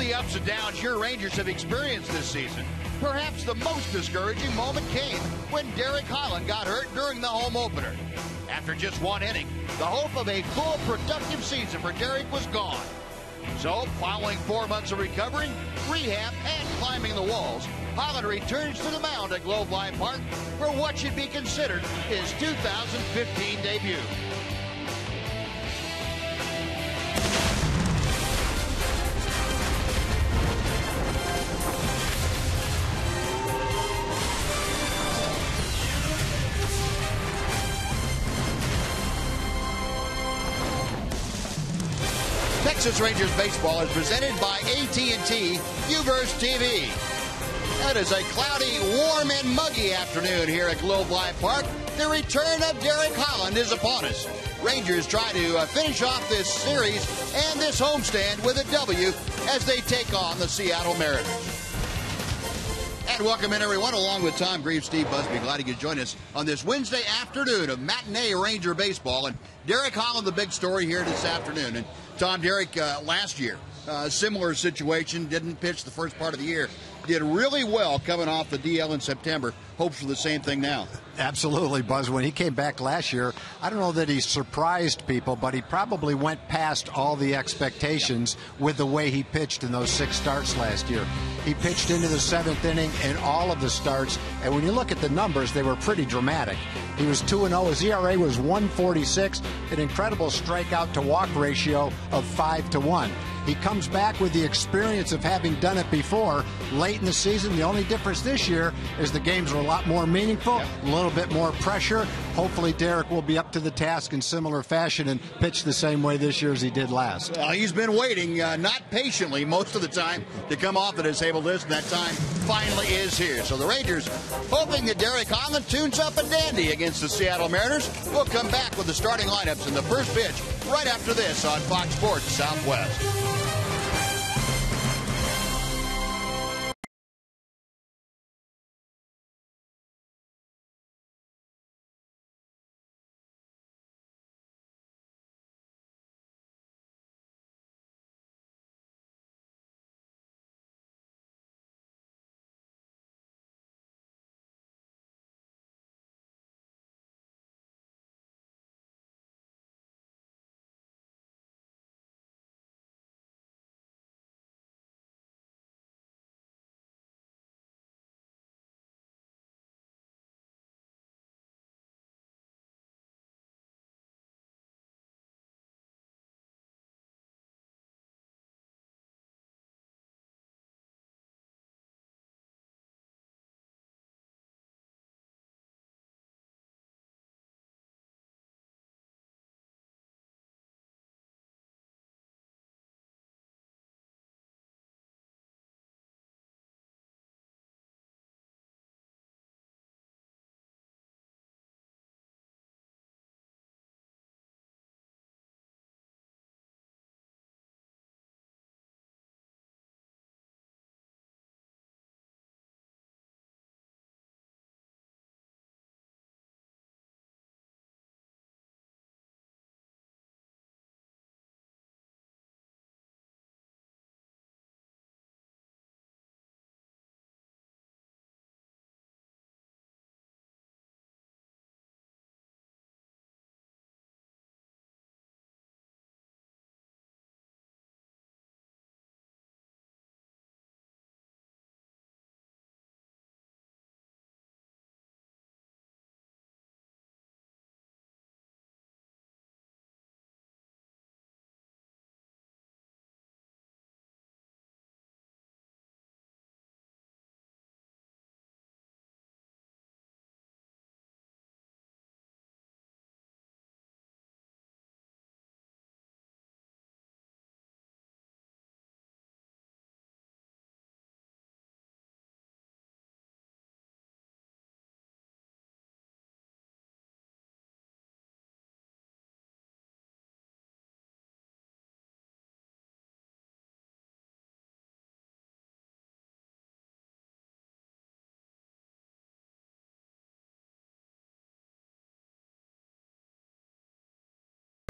the ups and downs your Rangers have experienced this season, perhaps the most discouraging moment came when Derek Holland got hurt during the home opener. After just one inning, the hope of a full productive season for Derek was gone. So, following 4 months of recovery, rehab, and climbing the walls, Holland returns to the mound at Globe Life Park for what should be considered his 2015 debut. Texas Rangers baseball is presented by AT TEX UVerse TV. It is a cloudy, warm, and muggy afternoon here at Globe Life Park. The return of Derek Holland is upon us. Rangers try to finish off this series and this homestand with a W as they take on the Seattle Mariners. And welcome in, everyone, along with Tom Grieve, Steve Busby. Glad you could join us on this Wednesday afternoon of matinee Ranger baseball. And Derek Holland, the big story here this afternoon. And Tom, Derek, last year, similar situation, didn't pitch the first part of the year. Did really well coming off the DL in September. Hopes for the same thing now. Absolutely, Buzz. When he came back last year, I don't know that he surprised people, but he probably went past all the expectations with the way he pitched in those 6 starts last year. He pitched into the 7th inning in all of the starts, and when you look at the numbers, they were pretty dramatic. He was 2-0. His ERA was 1.46, an incredible strikeout to walk ratio of 5-1. He comes back with the experience of having done it before late in the season. The only difference this year is the games are a lot more meaningful, a little bit more pressure. Hopefully Derek will be up to the task in similar fashion and pitch the same way this year as he did last. Well, he's been waiting, not patiently most of the time, to come off the disabled list, and that time finally is here. So the Rangers, hoping that Derek Holland tunes up a dandy against the Seattle Mariners. We'll come back with the starting lineups in the first pitch right after this on Fox Sports Southwest.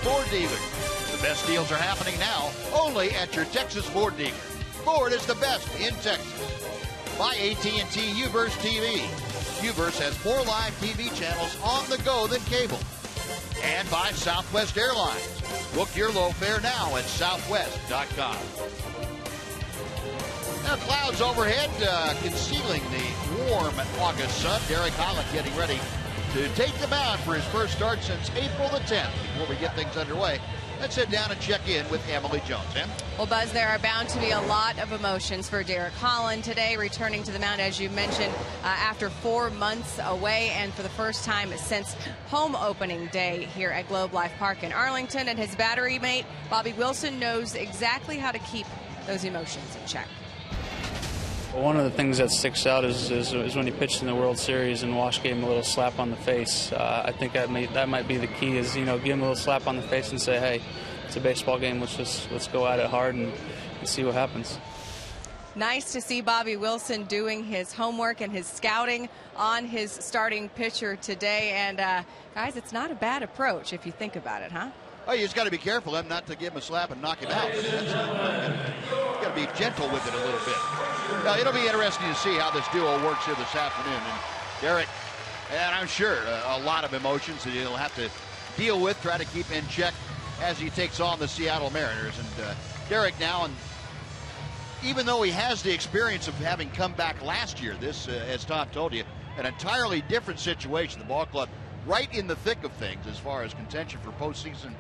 Ford dealer. The best deals are happening now only at your Texas Ford dealer. Ford is the best in Texas. By AT&T UVerse TV. UVerse has more live TV channels on the go than cable. And by Southwest Airlines. Book your low fare now at southwest.com. Now, clouds overhead concealing the warm August sun. Derek Holland getting ready to take the mound for his first start since April the 10th. Before we get things underway, let's sit down and check in with Emily Jones. Em? Well, Buzz, there are bound to be a lot of emotions for Derek Holland today, returning to the mound, as you mentioned, after 4 months away and for the first time since home opening day here at Globe Life Park in Arlington. And his battery mate, Bobby Wilson, knows exactly how to keep those emotions in check. One of the things that sticks out is when he pitched in the World Series and Wash gave him a little slap on the face. I think that might be the key, is, give him a little slap on the face and say, hey, it's a baseball game. Let's go at it hard and see what happens. Nice to see Bobby Wilson doing his homework and his scouting on his starting pitcher today. And guys, it's not a bad approach if you think about it, huh? Oh, you just got to be careful not to give him a slap and knock him out. You got to be gentle with it a little bit. Now, it'll be interesting to see how this duo works here this afternoon. And Derek, and I'm sure a lot of emotions that he'll have to deal with, try to keep in check as he takes on the Seattle Mariners. And Derek now, and even though he has the experience of having come back last year, this, as Tom told you, an entirely different situation. The ball club right in the thick of things as far as contention for postseason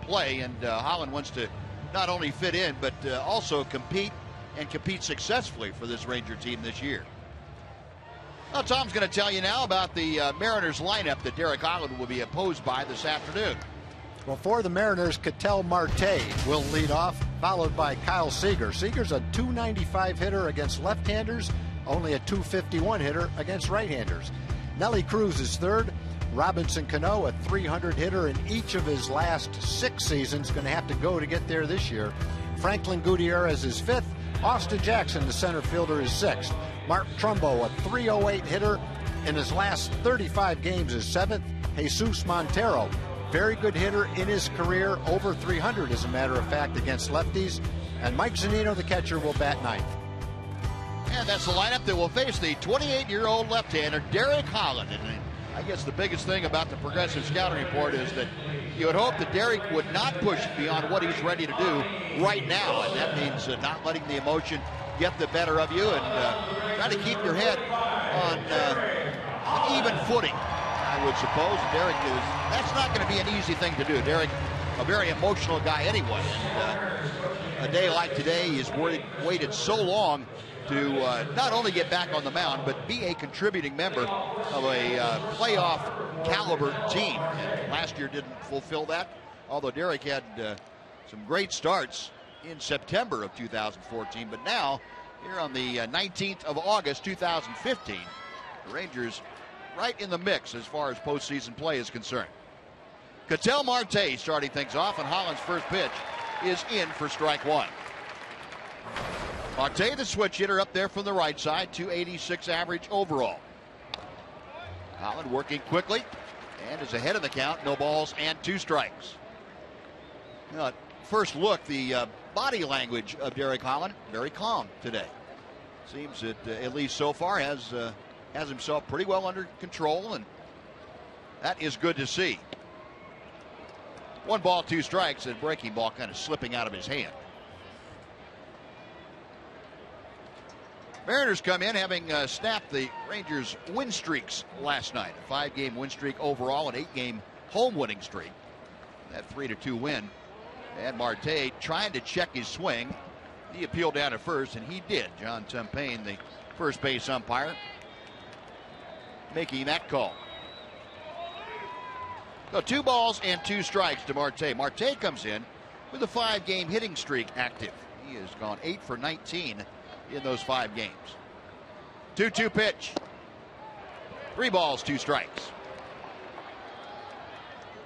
play, and Holland wants to not only fit in but also compete successfully for this Ranger team this year. Now, Tom's going to tell you now about the Mariners lineup that Derek Holland will be opposed by this afternoon. Well, for the Mariners, Ketel Marte will lead off, followed by Kyle Seager. Seager's a .295 hitter against left-handers, only a .251 hitter against right-handers. Nelly Cruz is third. Robinson Cano, a .300 hitter in each of his last 6 seasons, going to have to go to get there this year. Franklin Gutierrez is fifth. Austin Jackson, the center fielder, is sixth. Mark Trumbo, a .308 hitter in his last 35 games, is seventh. Jesus Montero, very good hitter in his career, over .300 as a matter of fact against lefties. And Mike Zunino, the catcher, will bat ninth. And that's the lineup that will face the 28-year-old left-hander Derek Holland. And I guess the biggest thing about the Progressive Scouting Report is that you would hope that Derek would not push beyond what he's ready to do right now. And that means not letting the emotion get the better of you and try to keep your head on an even footing, I would suppose. Derek that's not going to be an easy thing to do. Derek, a very emotional guy anyway. And a day like today, he's waited so long to not only get back on the mound, but be a contributing member of a playoff caliber team. And last year didn't fulfill that, although Derek had some great starts in September of 2014. But now, here on the 19th of August, 2015, the Rangers right in the mix as far as postseason play is concerned. Ketel Marte starting things off, and Holland's first pitch is in for strike one. Marte, the switch hitter, up there from the right side, .286 average overall. Holland working quickly and is ahead of the count. No balls and 2 strikes. Now, first look, the body language of Derek Holland, very calm today. Seems that at least so far has himself pretty well under control, and that is good to see. 1 ball, 2 strikes, and breaking ball kind of slipping out of his hand. Mariners come in having snapped the Rangers' win streaks last night. A 5-game win streak overall, an 8-game home winning streak. That 3-2 win. And Marte trying to check his swing. He appealed down at first, and he did. John Tumpain, the first base umpire, making that call. So 2 balls and 2 strikes to Marte. Marte comes in with a 5-game hitting streak active. He has gone 8 for 19 in those 5 games. 2-2 pitch. 3 balls, 2 strikes.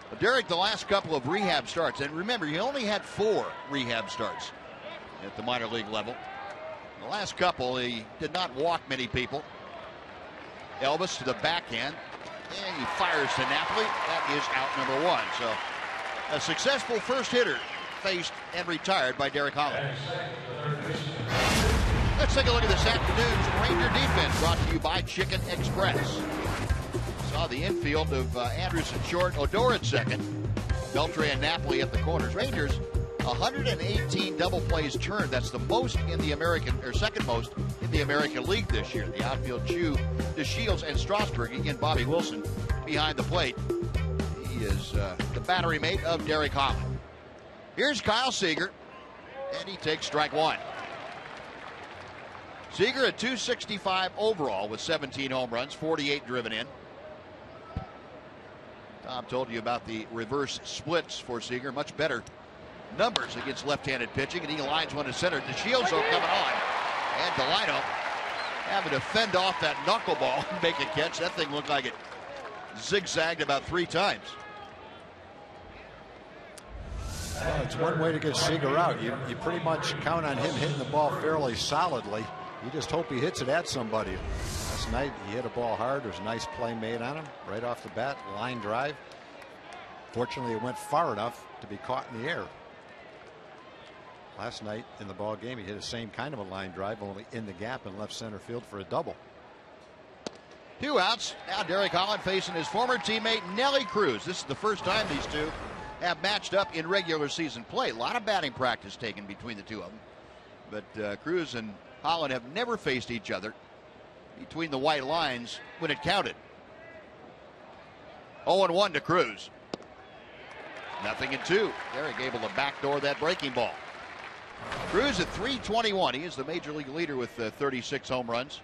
But Derek, the last couple of rehab starts, and remember, he only had 4 rehab starts at the minor league level. The last couple, he did not walk many people. Elvis to the backhand, and he fires to Napoli. That is out number 1. So a successful first hitter faced and retired by Derek Holland. Let's take a look at this afternoon's Ranger defense, brought to you by Chicken Express. Saw the infield of Andrews at short, Odor at second, Beltre and Napoli at the corners. Rangers, 118 double plays turned. That's the most in the American, or second most in the American League this year. The outfield, Chu, DeShields, and Strasburg. Again, Bobby Wilson behind the plate. He is the battery mate of Derek Holland. Here's Kyle Seager, and he takes strike one. Seager at 265 overall with 17 home runs, 48 driven in. Tom told you about the reverse splits for Seager. Much better numbers against left-handed pitching, and he lines one to center. DeShields coming on, and Delino having to fend off that knuckleball and make a catch. That thing looked like it zigzagged about 3 times. Well, it's one way to get Seager out. You pretty much count on him hitting the ball fairly solidly. You just hope he hits it at somebody. Last night he hit a ball hard. There's a nice play made on him right off the bat, line drive. Fortunately, it went far enough to be caught in the air. Last night in the ball game, he hit the same kind of a line drive, only in the gap in left center field for a double. 2 outs. Now Derek Holland facing his former teammate Nelly Cruz. This is the first time these two have matched up in regular season play. A lot of batting practice taken between the two of them. But Cruz and Holland have never faced each other between the white lines when it counted. 0-1 to Cruz. 0-2. Derek able to backdoor that breaking ball. Cruz at .321. He is the major league leader with 36 home runs.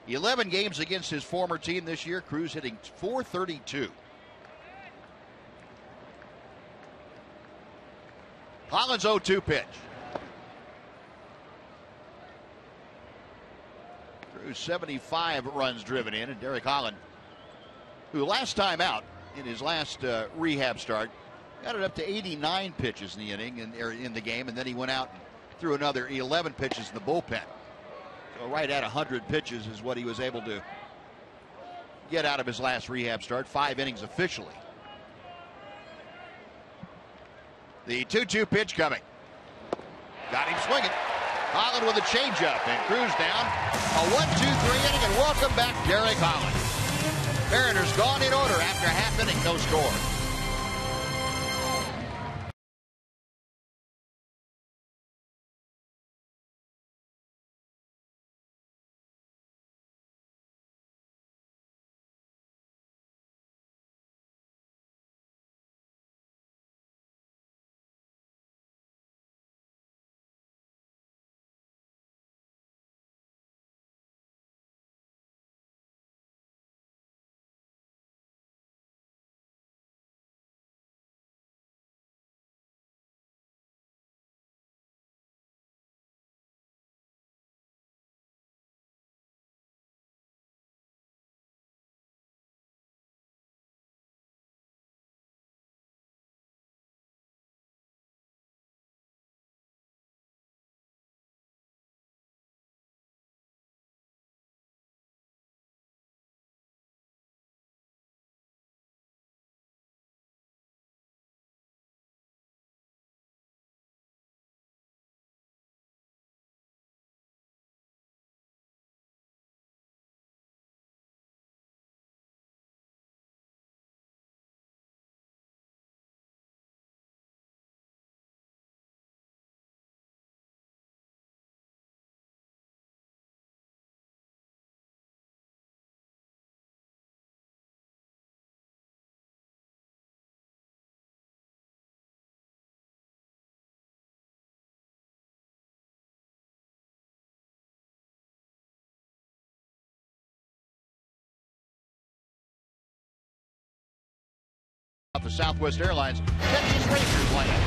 11 games against his former team this year. Cruz hitting .432. Holland's 0-2 pitch. Cruz 75 runs driven in, and Derek Holland, who last time out in his last rehab start, got it up to 89 pitches in the inning and in the game, and then he went out and threw another 11 pitches in the bullpen. So right at 100 pitches is what he was able to get out of his last rehab start. 5 innings officially. The 2-2 pitch coming. Got him swinging. Holland with a changeup, and Cruz down. A 1-2-3 inning, and welcome back Derek Holland. Mariners gone in order after half inning, no score. The Southwest Airlines Texas Rangers lineup.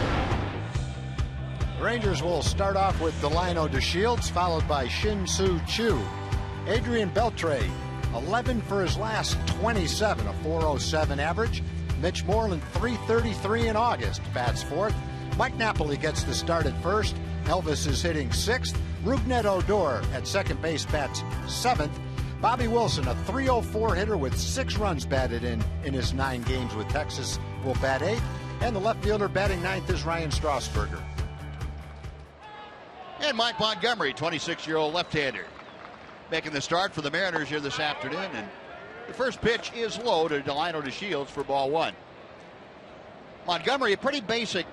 The Rangers will start off with Delino DeShields, followed by Shin-Soo Choo. Adrian Beltre, 11 for his last 27, a .407 average. Mitch Moreland, .333 in August, bats 4th. Mike Napoli gets the start at first. Elvis is hitting 6th. Rougned Odor at second base bats 7th. Bobby Wilson, a .304 hitter with 6 runs batted in his 9 games with Texas, will bat 8th. And the left fielder batting 9th is Ryan Strasburger. And Mike Montgomery, 26-year-old left-hander, making the start for the Mariners here this afternoon. And the first pitch is low to Delino DeShields for ball one. Montgomery, a pretty basic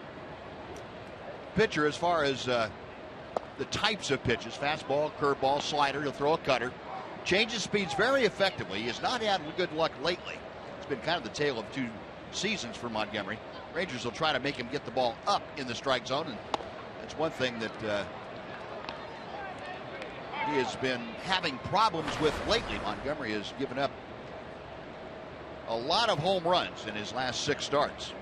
pitcher as far as the types of pitches. Fastball, curveball, slider. He'll throw a cutter. Changes speeds very effectively. He has not had good luck lately. It's been kind of the tale of two seasons for Montgomery. Rangers will try to make him get the ball up in the strike zone, and that's one thing that he has been having problems with lately. Montgomery has given up a lot of home runs in his last 6 starts.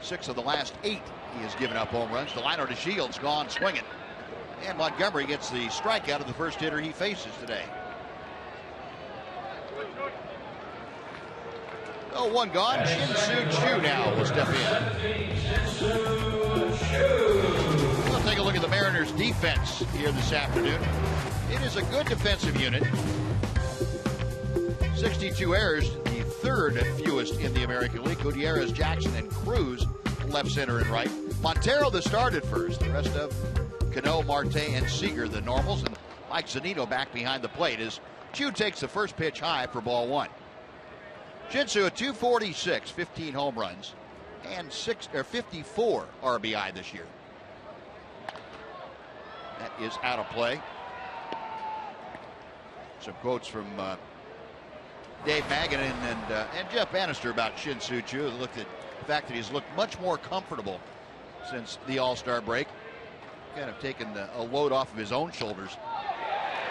6 of the last 8 he has given up home runs. Delino DeShields gone swinging. And Montgomery gets the strikeout of the first hitter he faces today. Oh, one gone. Shin-Soo Choo now will step in. We'll take a look at the Mariners' defense here this afternoon. It is a good defensive unit. 62 errors, the 3rd fewest in the American League. Gutierrez, Jackson, and Cruz left, center, and right. Montero the start at first. The rest of Cano, Marte, and Seager the normals, and Mike Zunino back behind the plate as Choo takes the first pitch high for ball one. Shin-Soo at 246, 15 home runs, and 54 RBI this year. That is out of play. Some quotes from Dave Magadan and Jeff Bannister about Shin-Soo Choo. They looked at the fact that he's looked much more comfortable since the All-Star break. Kind of taken a load off of his own shoulders,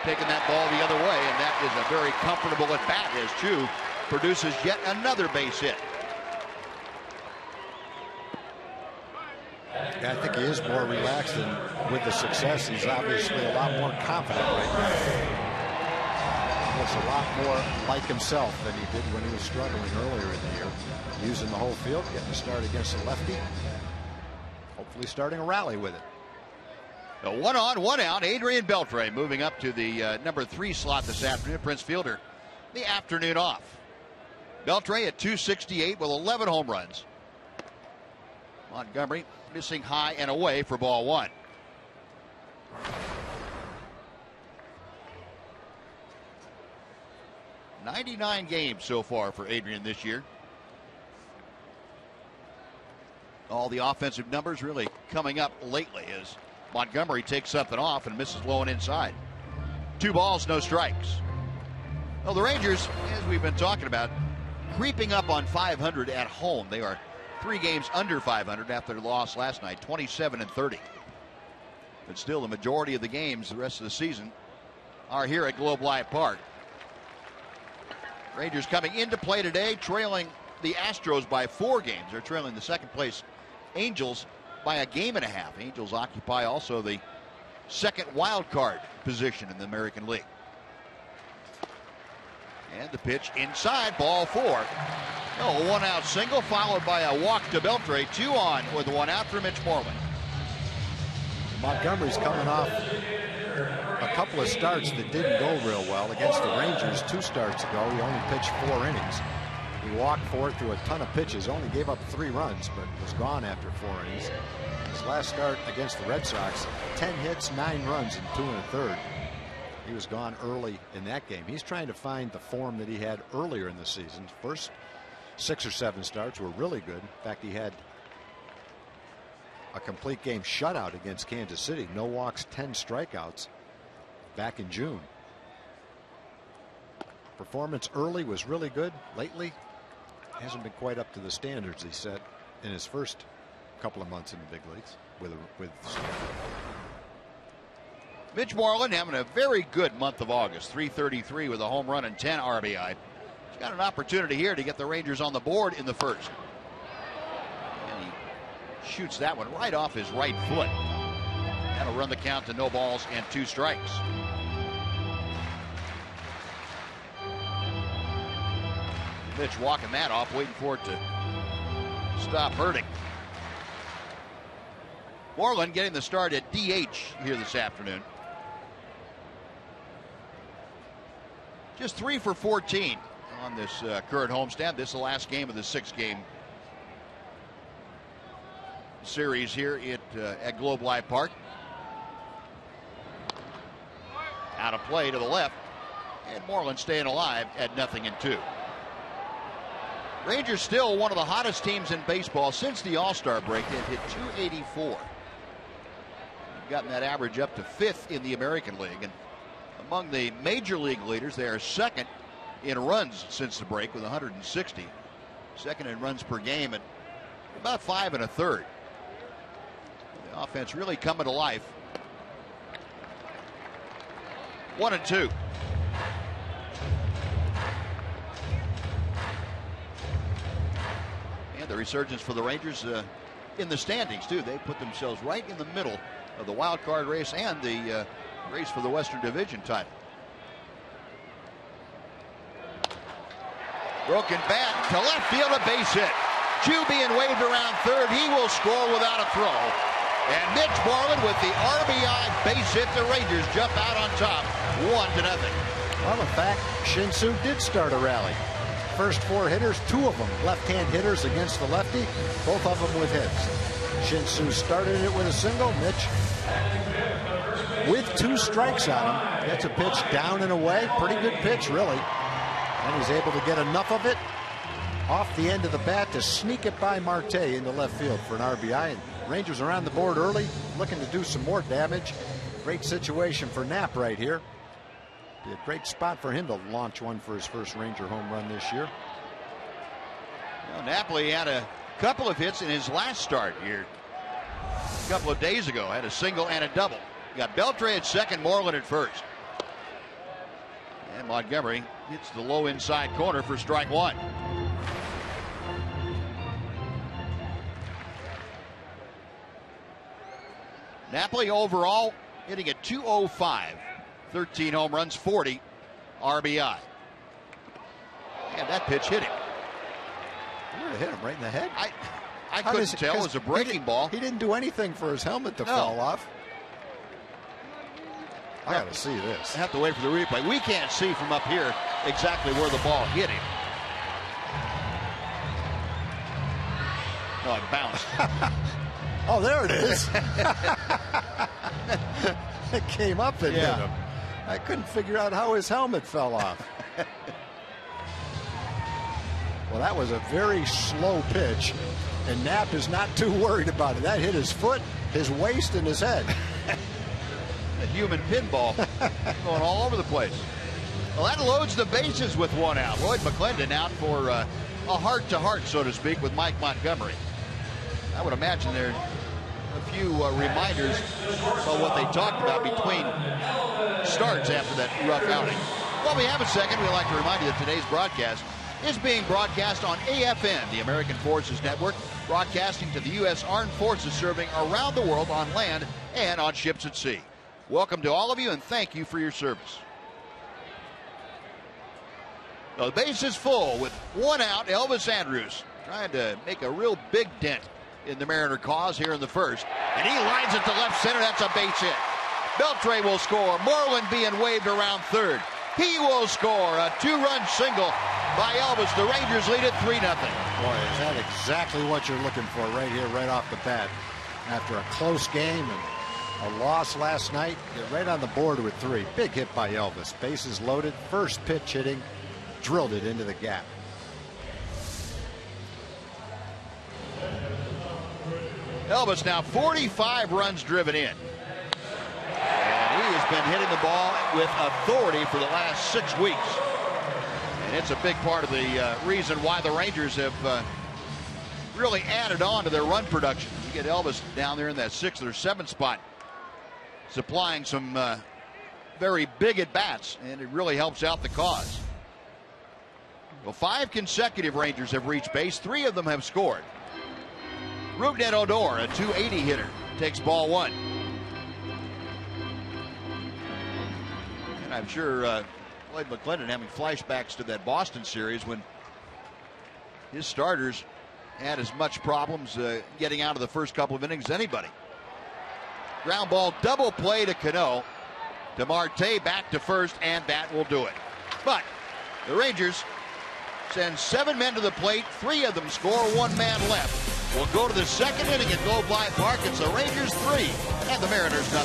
taking that ball the other way, and that is a very comfortable at bat as Choo produces yet another base hit. Yeah, I think he is more relaxed, and with the success, he's obviously a lot more confident right now. He looks a lot more like himself than he did when he was struggling earlier in the year. Using the whole field, getting a start against the lefty. Hopefully starting a rally with it. A 1 on, 1 out. Adrian Beltre moving up to the number 3 slot this afternoon. Prince Fielder, the afternoon off. Beltre at 268 with 11 home runs. Montgomery missing high and away for ball one. "99 games so far for Adrian this year. All the offensive numbers really coming up lately as Montgomery takes something off and misses low and inside. 2 balls, no strikes. Well, the Rangers, as we've been talking about, creeping up on 500 at home. They are 3 games under 500 after their loss last night, 27-30. But still, the majority of the games the rest of the season are here at Globe Life Park. Rangers coming into play today, trailing the Astros by 4 games. They're trailing the second place Angels by a game and a half. Angels occupy also the second wild card position in the American League. And the pitch inside, ball 4. A 1 out single followed by a walk to Beltre. 2 on with 1 out for Mitch Moreland. Montgomery's coming off a couple of starts that didn't go real well against the Rangers. 2 starts ago, he only pitched 4 innings. He walked 4 through a ton of pitches, only gave up 3 runs, but was gone after 4 innings. His last start against the Red Sox, 10 hits, 9 runs in 2 1/3. He was gone early in that game. He's trying to find the form that he had earlier in the season. First 6 or 7 starts were really good. In fact, he had a complete game shutout against Kansas City. No walks, 10 strikeouts back in June. Performance early was really good. Lately, hasn't been quite up to the standards he set in his first couple of months in the big leagues with Mitch Moreland having a very good month of August. 333 with a home run and 10 RBI. He's got an opportunity here to get the Rangers on the board in the first. And he shoots that one right off his right foot. That'll run the count to no balls and 2 strikes. Mitch walking that off, waiting for it to stop hurting. Moreland getting the start at DH here this afternoon. Just 3 for 14 on this current homestand. This is the last game of the 6-game series here at Globe Life Park. out of play to the left, and Marlins staying alive at 0-2. Rangers still one of the hottest teams in baseball since the All-Star break. They've hit 284. Gotten that average up to 5th in the American League, and among the major league leaders, they are 2nd in runs since the break with 160. 2nd in runs per game at about 5 1/3. The offense really coming to life. 1-2. And the resurgence for the Rangers in the standings too. They put themselves right in the middle of the wild card race and the race for the Western Division title. Broken bat to left field, a base hit. Chew being waved around third. He will score without a throw. And Mitch Moreland with the RBI base hit. The Rangers jump out on top, 1-0. Well, in fact, Shin-Soo did start a rally. First 4 hitters, 2 of them left-hand hitters against the lefty, both of them with hits. Shin-Soo started it with a single. Mitch with 2 strikes on him. Gets a pitch down and away. Pretty good pitch, really. And he's able to get enough of it off the end of the bat to sneak it by Marte into left field for an RBI. And Rangers are on the board early, looking to do some more damage. Great situation for Knapp right here. Be a great spot for him to launch one for his first Ranger home run this year. Well, Napoli had a couple of hits in his last start here. A couple of days ago, had a single and a double. Got Beltre at second, Moreland at first. And Montgomery hits the low inside corner for strike 1. Napoli overall hitting at .205. 13 home runs, 40 RBI. And that pitch hit him. It hit him right in the head. I couldn't tell. It was a breaking ball. He didn't do anything for his helmet to fall off. I got to see this. I have to wait for the replay. We can't see from up here exactly where the ball hit him. Oh, it bounced. Oh, there it is. It came up and hit him. I couldn't figure out how his helmet fell off. Well, that was a very slow pitch, and Knapp is not too worried about it. That hit his foot, his waist, and his head. A human pinball going all over the place. Well, that loads the bases with 1 out. Lloyd McClendon out for a heart-to-heart, so to speak, with Mike Montgomery. I would imagine there are a few reminders about what they talked about between starts after that rough outing. While we have a second, we'd like to remind you that today's broadcast is being broadcast on AFN, the American Forces Network, broadcasting to the U.S. Armed Forces serving around the world on land and on ships at sea. Welcome to all of you, and thank you for your service. Now, the base is full with 1 out. Elvis Andrus trying to make a real big dent in the Mariner cause here in the first. And he lines it to left center. That's a base hit. Beltre will score. Moreland being waved around third. He will score a 2-run single by Elvis. The Rangers lead it 3-0. Boy, is that exactly what you're looking for right here, right off the bat. After a close game and a loss last night, get right on the board with 3. Big hit by Elvis. Bases loaded. First pitch hitting. Drilled it into the gap. Elvis now 45 runs driven in. And he has been hitting the ball with authority for the last 6 weeks. And it's a big part of the reason why the Rangers have really added on to their run production. You get Elvis down there in that 6th or 7th spot, supplying some very big at-bats, and it really helps out the cause. Well, 5 consecutive Rangers have reached base. 3 of them have scored. Rougned Odor, a .280 hitter, takes ball 1. And I'm sure Lloyd McClendon having flashbacks to that Boston series when his starters had as much problems getting out of the first couple of innings as anybody. Ground ball double play to Cano. To Marte, back to first, and that will do it. But the Rangers send 7 men to the plate. 3 of them score. 1 man left. We'll go to the second inning at Globe Life Park. It's the Rangers 3 and the Mariners 0.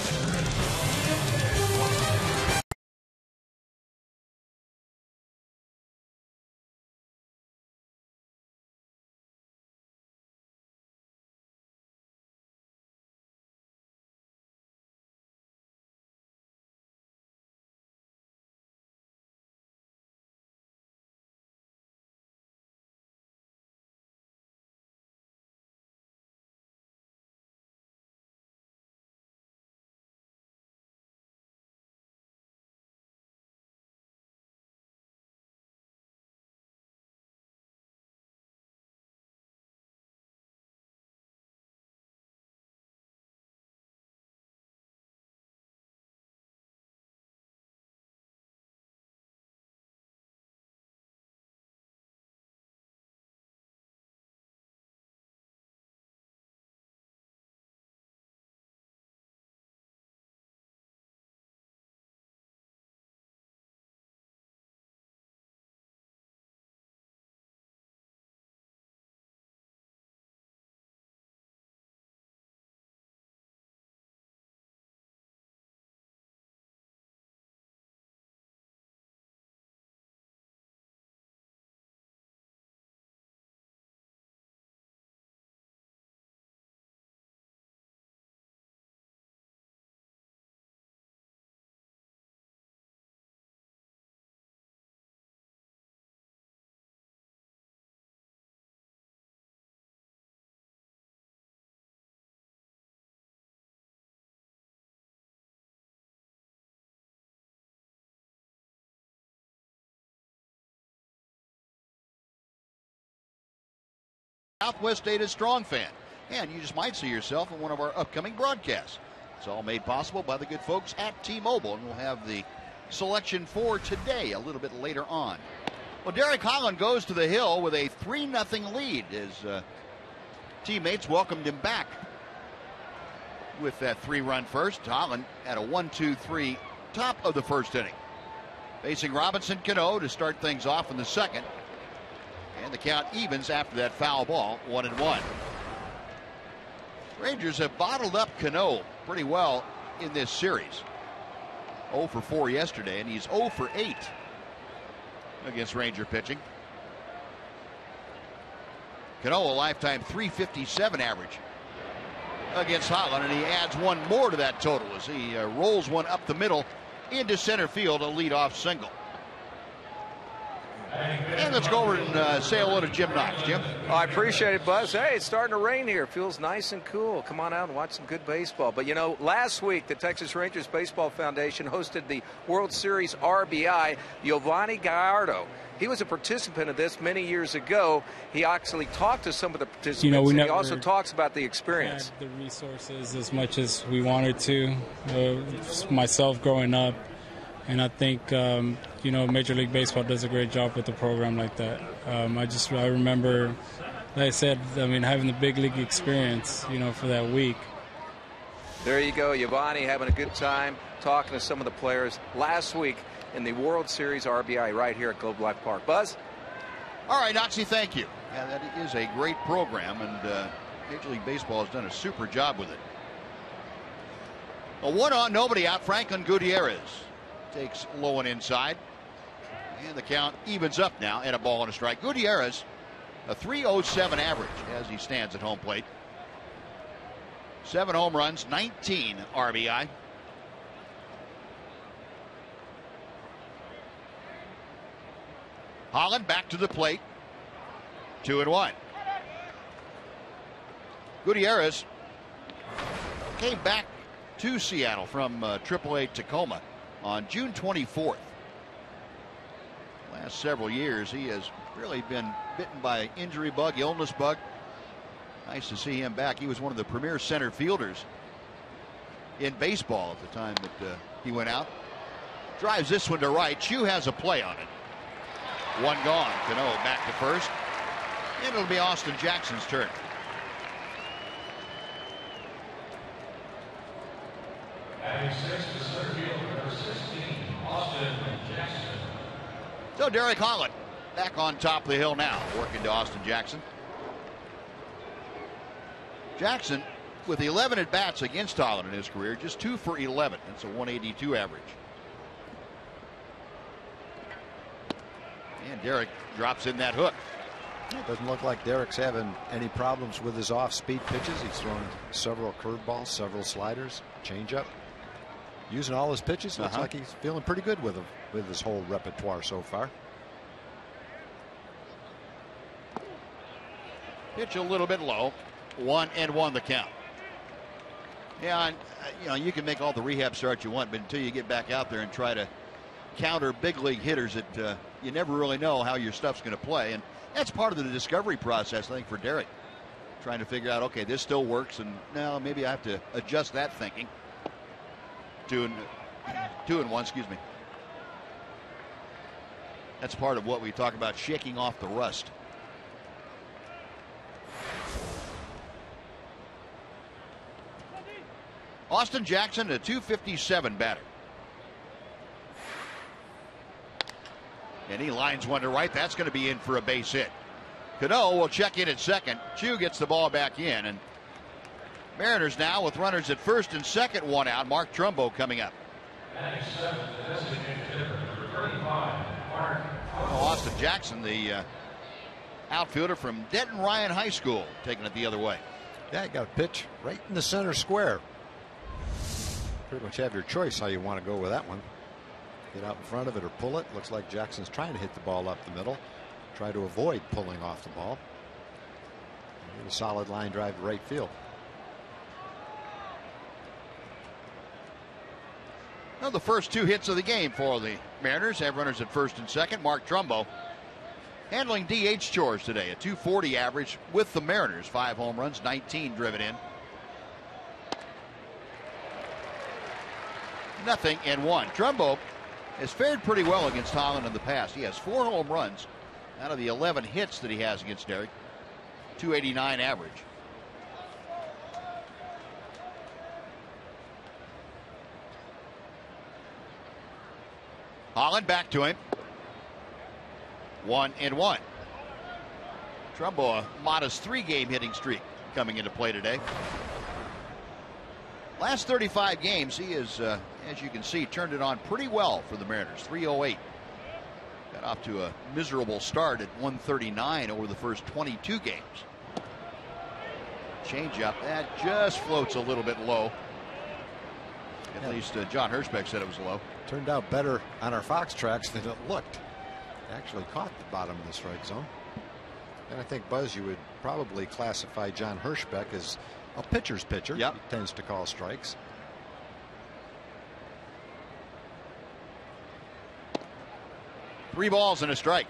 Southwest Data Strong fan. And you just might see yourself in one of our upcoming broadcasts. It's all made possible by the good folks at T-Mobile, and we'll have the selection for today a little bit later on. Well, Derek Holland goes to the hill with a 3-0 lead. His teammates welcomed him back with that 3-run first. Holland had a 1-2-3 top of the first inning. Facing Robinson Cano to start things off in the second. And the count evens after that foul ball, 1-1. Rangers have bottled up Cano pretty well in this series. 0 for 4 yesterday, and he's 0 for 8 against Ranger pitching. Cano a lifetime .357 average against Holland, and he adds one more to that total as he rolls one up the middle into center field, a leadoff single. And let's go over and say hello to Jim Knox. Jim? I appreciate it, Buzz. Hey, it's starting to rain here. Feels nice and cool. Come on out and watch some good baseball. But, you know, last week the Texas Rangers Baseball Foundation hosted the World Series RBI. Giovanni Gallardo, he was a participant of this many years ago. He actually talked to some of the participants. You know, and he also talks about the experience. Had the resources as much as we wanted to. Myself growing up. And I think, you know, Major League Baseball does a great job with a program like that. I remember, like I said, I mean, having the big league experience, you know, for that week. There you go, Giovanni having a good time talking to some of the players last week in the World Series RBI right here at Globe Life Park. Buzz? All right, Nazi, thank you. Yeah, that is a great program, and Major League Baseball has done a super job with it. A 1-on, nobody out. Franklin Gutierrez takes low and inside, and the count evens up now, and a ball and a strike. Gutierrez, a .307 average as he stands at home plate. 7 home runs, 19 RBI. Holland back to the plate. 2-1. Gutierrez came back to Seattle from AAA Tacoma on June 24th. Last several years, he has really been bitten by injury bug, illness bug. Nice to see him back. He was one of the premier center fielders in baseball at the time that he went out. Drives this one to right. Chu has a play on it. One gone. Cano back to first. And it'll be Austin Jackson's turn. So Derek Holland back on top of the hill now, working to Austin Jackson. Jackson with 11 at bats against Holland in his career, just 2 for 11. That's a 182 average. And Derek drops in that hook. It doesn't look like Derek's having any problems with his off-speed pitches. He's thrown several curveballs, several sliders, changeup. Using all his pitches, looks like he's feeling pretty good with them, with his whole repertoire so far. Pitch a little bit low. 1-1 the count. Yeah, and, you know, you can make all the rehab starts you want, but until you get back out there and try to counter big league hitters, that you never really know how your stuff's going to play, and that's part of the discovery process, I think, for Derek. Trying to figure out, okay, this still works, and now maybe I have to adjust that thinking. 2-1, excuse me. That's part of what we talk about, shaking off the rust. Austin Jackson, a .257 batter. And he lines one to right. That's going to be in for a base hit. Cano will check in at second. Chu gets the ball back in, and Mariners now with runners at first and second, 1 out. Mark Trumbo coming up. Austin Jackson, the outfielder from Denton Ryan High School, taking it the other way. Yeah, you got a pitch right in the center square. Pretty much have your choice how you want to go with that one. Get out in front of it or pull it. Looks like Jackson's trying to hit the ball up the middle. Try to avoid pulling off the ball. A solid line drive to right field. Well, the first 2 hits of the game for the Mariners have runners at first and second. Mark Trumbo handling DH chores today. A 240 average with the Mariners. 5 home runs, 19 driven in. 0-1. Trumbo has fared pretty well against Holland in the past. He has 4 home runs out of the 11 hits that he has against Derek. 289 average. Holland back to him. 1-1. Trumbo, a modest 3-game hitting streak coming into play today. Last 35 games, he is, as you can see, turned it on pretty well for the Mariners. 308. Got off to a miserable start at 139 over the first 22 games. Changeup, that just floats a little bit low. At least John Hirschbeck said it was low. Turned out better on our Fox tracks than it looked. Actually caught the bottom of the strike zone. And I think, Buzz, you would probably classify John Hirschbeck as a pitcher's pitcher. Yep. He tends to call strikes. Three balls and a strike.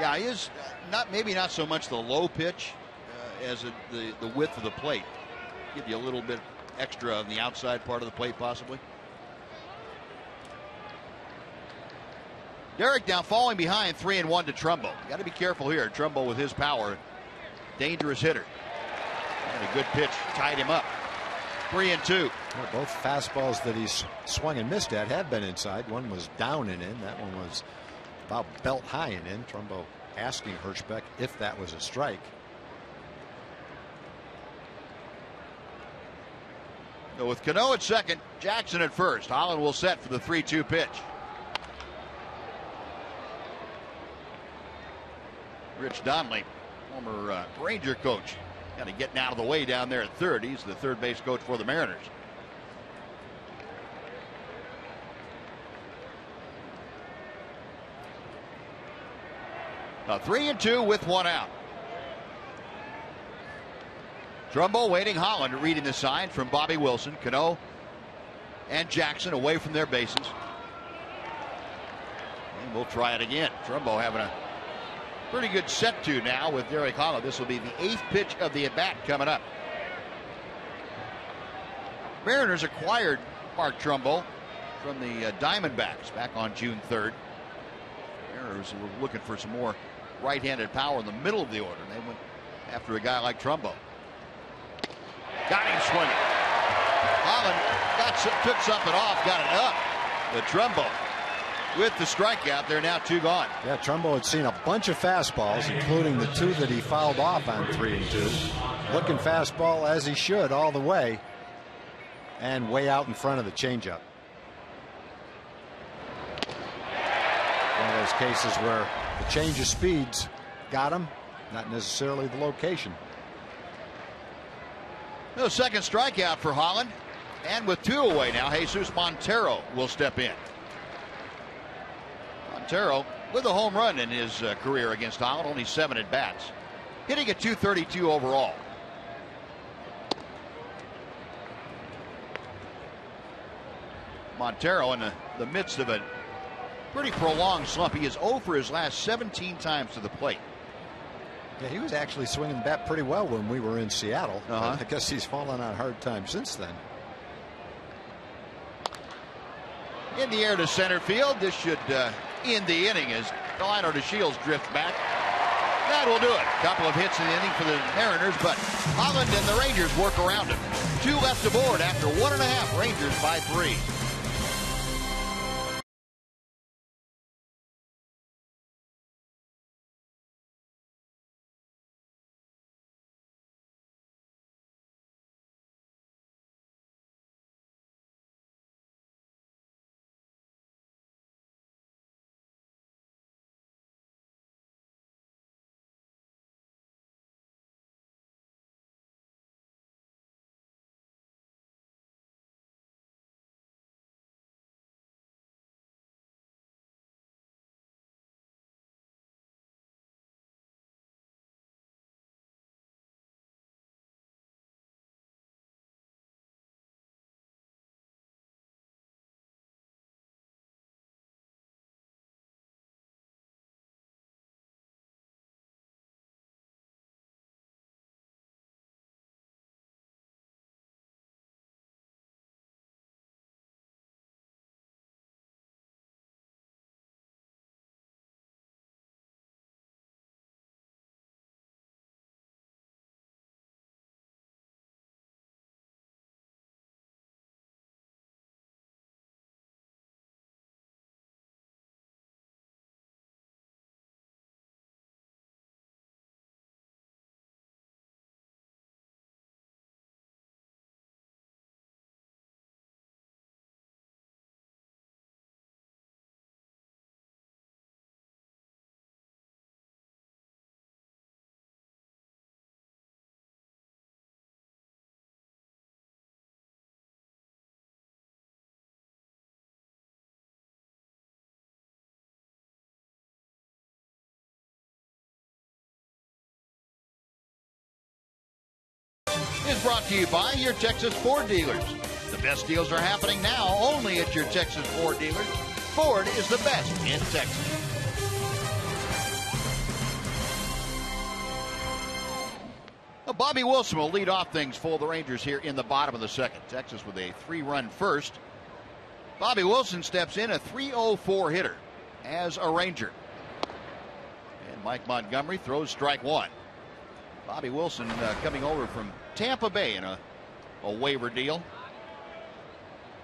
Yeah, he is maybe not so much the low pitch as the width of the plate. Give you a little bit extra on the outside part of the plate, possibly. Derek now falling behind 3-1 to Trumbo. Got to be careful here. Trumbo with his power, dangerous hitter. And a good pitch tied him up. 3-2. Well, both fastballs that he's swung and missed at have been inside. One was down and in. That one was about belt high and in. Trumbo asking Hirschbeck if that was a strike. So with Cano at second, Jackson at first. Holland will set for the 3-2 pitch. Rich Donnelly, former Ranger coach, kind of getting out of the way down there at third. He's the third base coach for the Mariners. A 3-2 with 1 out. Trumbo waiting. Holland reading the sign from Bobby Wilson. Cano and Jackson away from their bases. And we'll try it again. Trumbo having a pretty good set to now with Derek Holland. This will be the 8th pitch of the at-bat coming up. Mariners acquired Mark Trumbo from the Diamondbacks back on June 3rd. Mariners were looking for some more right-handed power in the middle of the order. They went after a guy like Trumbo. Got him swinging. Holland took something off, got it up. The Trumbo with the strikeout. They're now 2 gone. Yeah, Trumbo had seen a bunch of fastballs, including the 2 that he fouled off on 3-2. Looking fastball as he should all the way, and way out in front of the changeup. One of those cases where the change of speeds got him, not necessarily the location. No second strikeout for Holland, and with 2 away now, Jesus Montero will step in. Montero with a home run in his career against Holland, only 7 at bats, hitting at .232 overall. Montero in the midst of a pretty prolonged slump. He is 0 for his last 17 times to the plate. Yeah, he was actually swinging the bat pretty well when we were in Seattle. I guess he's fallen on hard times since then. In the air to center field. This should end the inning as Delino DeShields drift back. That will do it. Couple of hits in the inning for the Mariners, but Holland and the Rangers work around him. 2 left aboard after 1.5. Rangers by 3. is brought to you by your Texas Ford dealers. The best deals are happening now only at your Texas Ford dealers. Ford is the best in Texas. Well, Bobby Wilson will lead off things for the Rangers here in the bottom of the second. Texas with a 3-run first. Bobby Wilson steps in, a .304 hitter as a Ranger. And Mike Montgomery throws strike one. Bobby Wilson coming over from Tampa Bay in a waiver deal.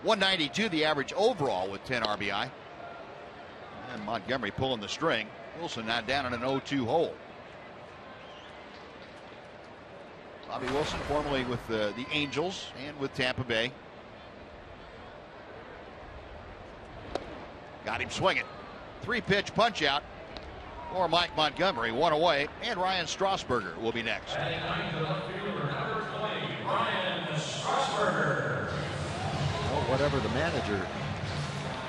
192 the average overall with 10 RBI. And Montgomery pulling the string. Wilson now down in an 0-2 hole. Bobby Wilson formerly with the Angels and with Tampa Bay. Got him swinging. 3-pitch punch out for Mike Montgomery. One away, and Ryan Strasburger will be next. Ryan Strasburger. Well, whatever the manager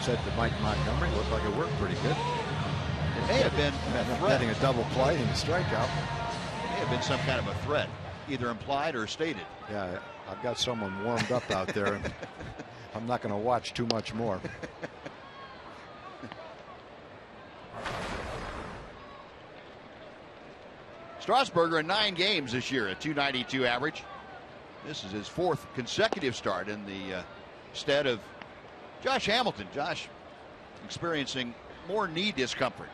said to Mike Montgomery, looked like it worked pretty good. It may have been a threat. Getting a double play and a strikeout. It may have been some kind of a threat, either implied or stated. Yeah, I've got someone warmed up out there, and I'm not going to watch too much more. Strasburger in 9 games this year, a .292 average. This is his 4th consecutive start in the stead of Josh Hamilton. Josh experiencing more knee discomfort.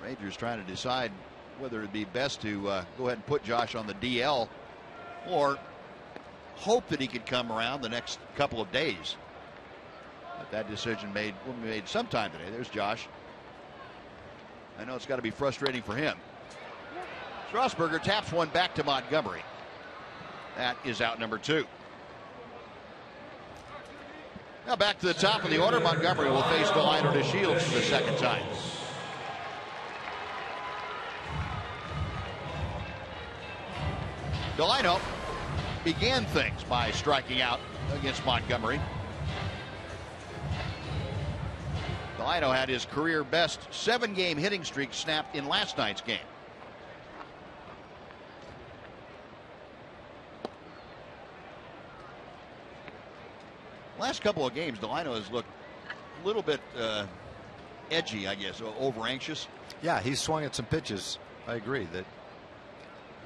Rangers trying to decide whether it'd be best to go ahead and put Josh on the DL or hope that he could come around the next couple of days. But that decision will be made sometime today. There's Josh. I know it's got to be frustrating for him. Strasburger taps one back to Montgomery. That is out number 2. Now back to the top of the order. Montgomery will face Delino DeShields for the second time. Delino began things by striking out against Montgomery. Delino had his career best 7-game hitting streak snapped in last night's game. Last couple of games, Delino has looked a little bit edgy, I guess, over anxious. Yeah, he swung at some pitches. I agree that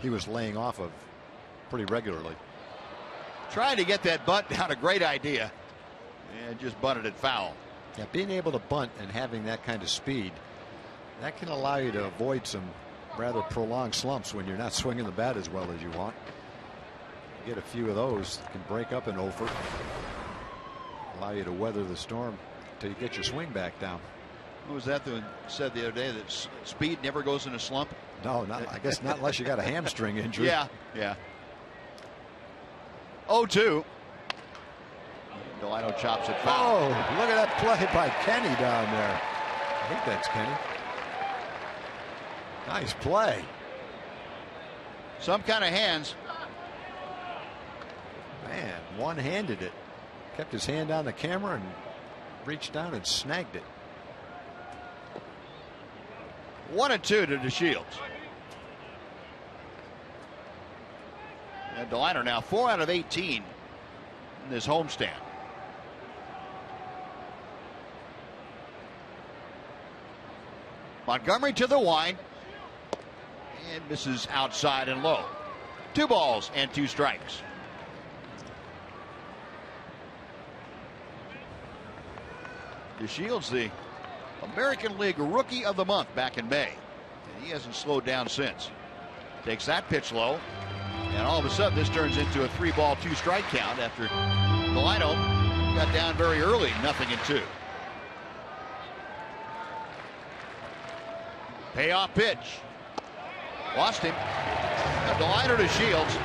he was laying off of pretty regularly. Trying to get that bunt down, a great idea, and just bunted it foul. Yeah, being able to bunt and having that kind of speed, that can allow you to avoid some rather prolonged slumps when you're not swinging the bat as well as you want. You get a few of those, can break up an over. Allow you to weather the storm until you get your swing back down. Who was that that said the other day that speed never goes in a slump? No, I guess not unless you got a hamstring injury. Yeah. 0-2. Delino chops it foul. Oh, look at that play by Kenny down there. I think that's Kenny. Nice play. Some kind of hands. Man, one-handed it. Kept his hand on the camera and reached down and snagged it. 1-2 to DeShields. And Delino now 4 out of 18 in this homestand. Montgomery to the line and misses outside and low. 2 balls and 2 strikes. DeShields, the American League Rookie of the Month back in May. And he hasn't slowed down since. Takes that pitch low. And all of a sudden this turns into a 3-ball 2-strike count after Delino got down very early, 0-2. Payoff pitch. Lost him. Delino DeShields.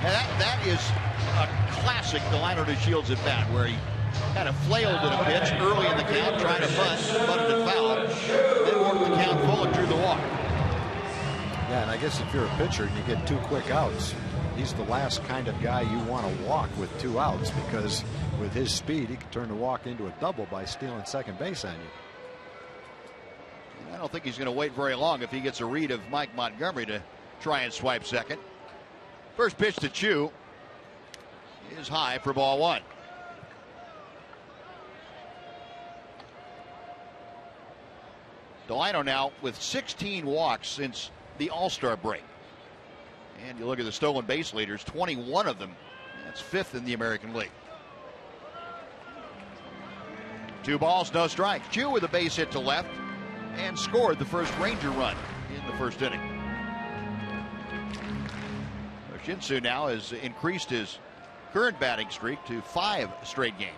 That is a classic Delino DeShields at bat where he kind of flailed at a pitch early in the count, trying to bunted it foul, then worked the count full and drew the walk. Yeah, and I guess if you're a pitcher and you get 2 quick outs, he's the last kind of guy you want to walk with 2 outs, because with his speed, he can turn the walk into a double by stealing second base on you. I don't think he's going to wait very long if he gets a read of Mike Montgomery to try and swipe second. First pitch to Chu is high for ball one. Delino now with 16 walks since the All-Star break. And you look at the stolen base leaders, 21 of them. That's fifth in the American League. 2 balls, no strikes. Chu with a base hit to left and scored the first Ranger run in the first inning. Shin-Soo now has increased his current batting streak to 5 straight games.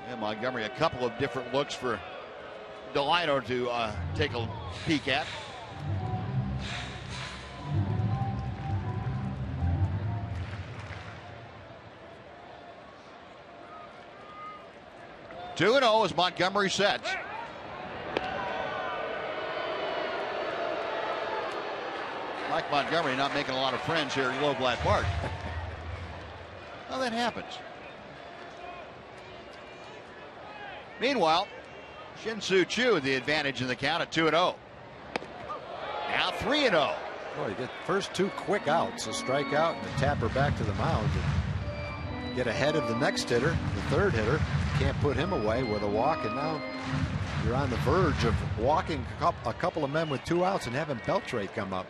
And Montgomery, a couple of different looks for Delino to take a peek at. Two and 0 as Montgomery sets. Mike Montgomery not making a lot of friends here at Globe Life Park. Well, that happens. Meanwhile, Shin-Soo Chu the advantage in the count at 2 and 0. Now 3 and 0. Boy, you get first 2 quick outs, a strikeout and a tapper back to the mound. And get ahead of the next hitter, the third hitter. Can't put him away with a walk, and now you're on the verge of walking a couple of men with 2 outs and having Beltre come up.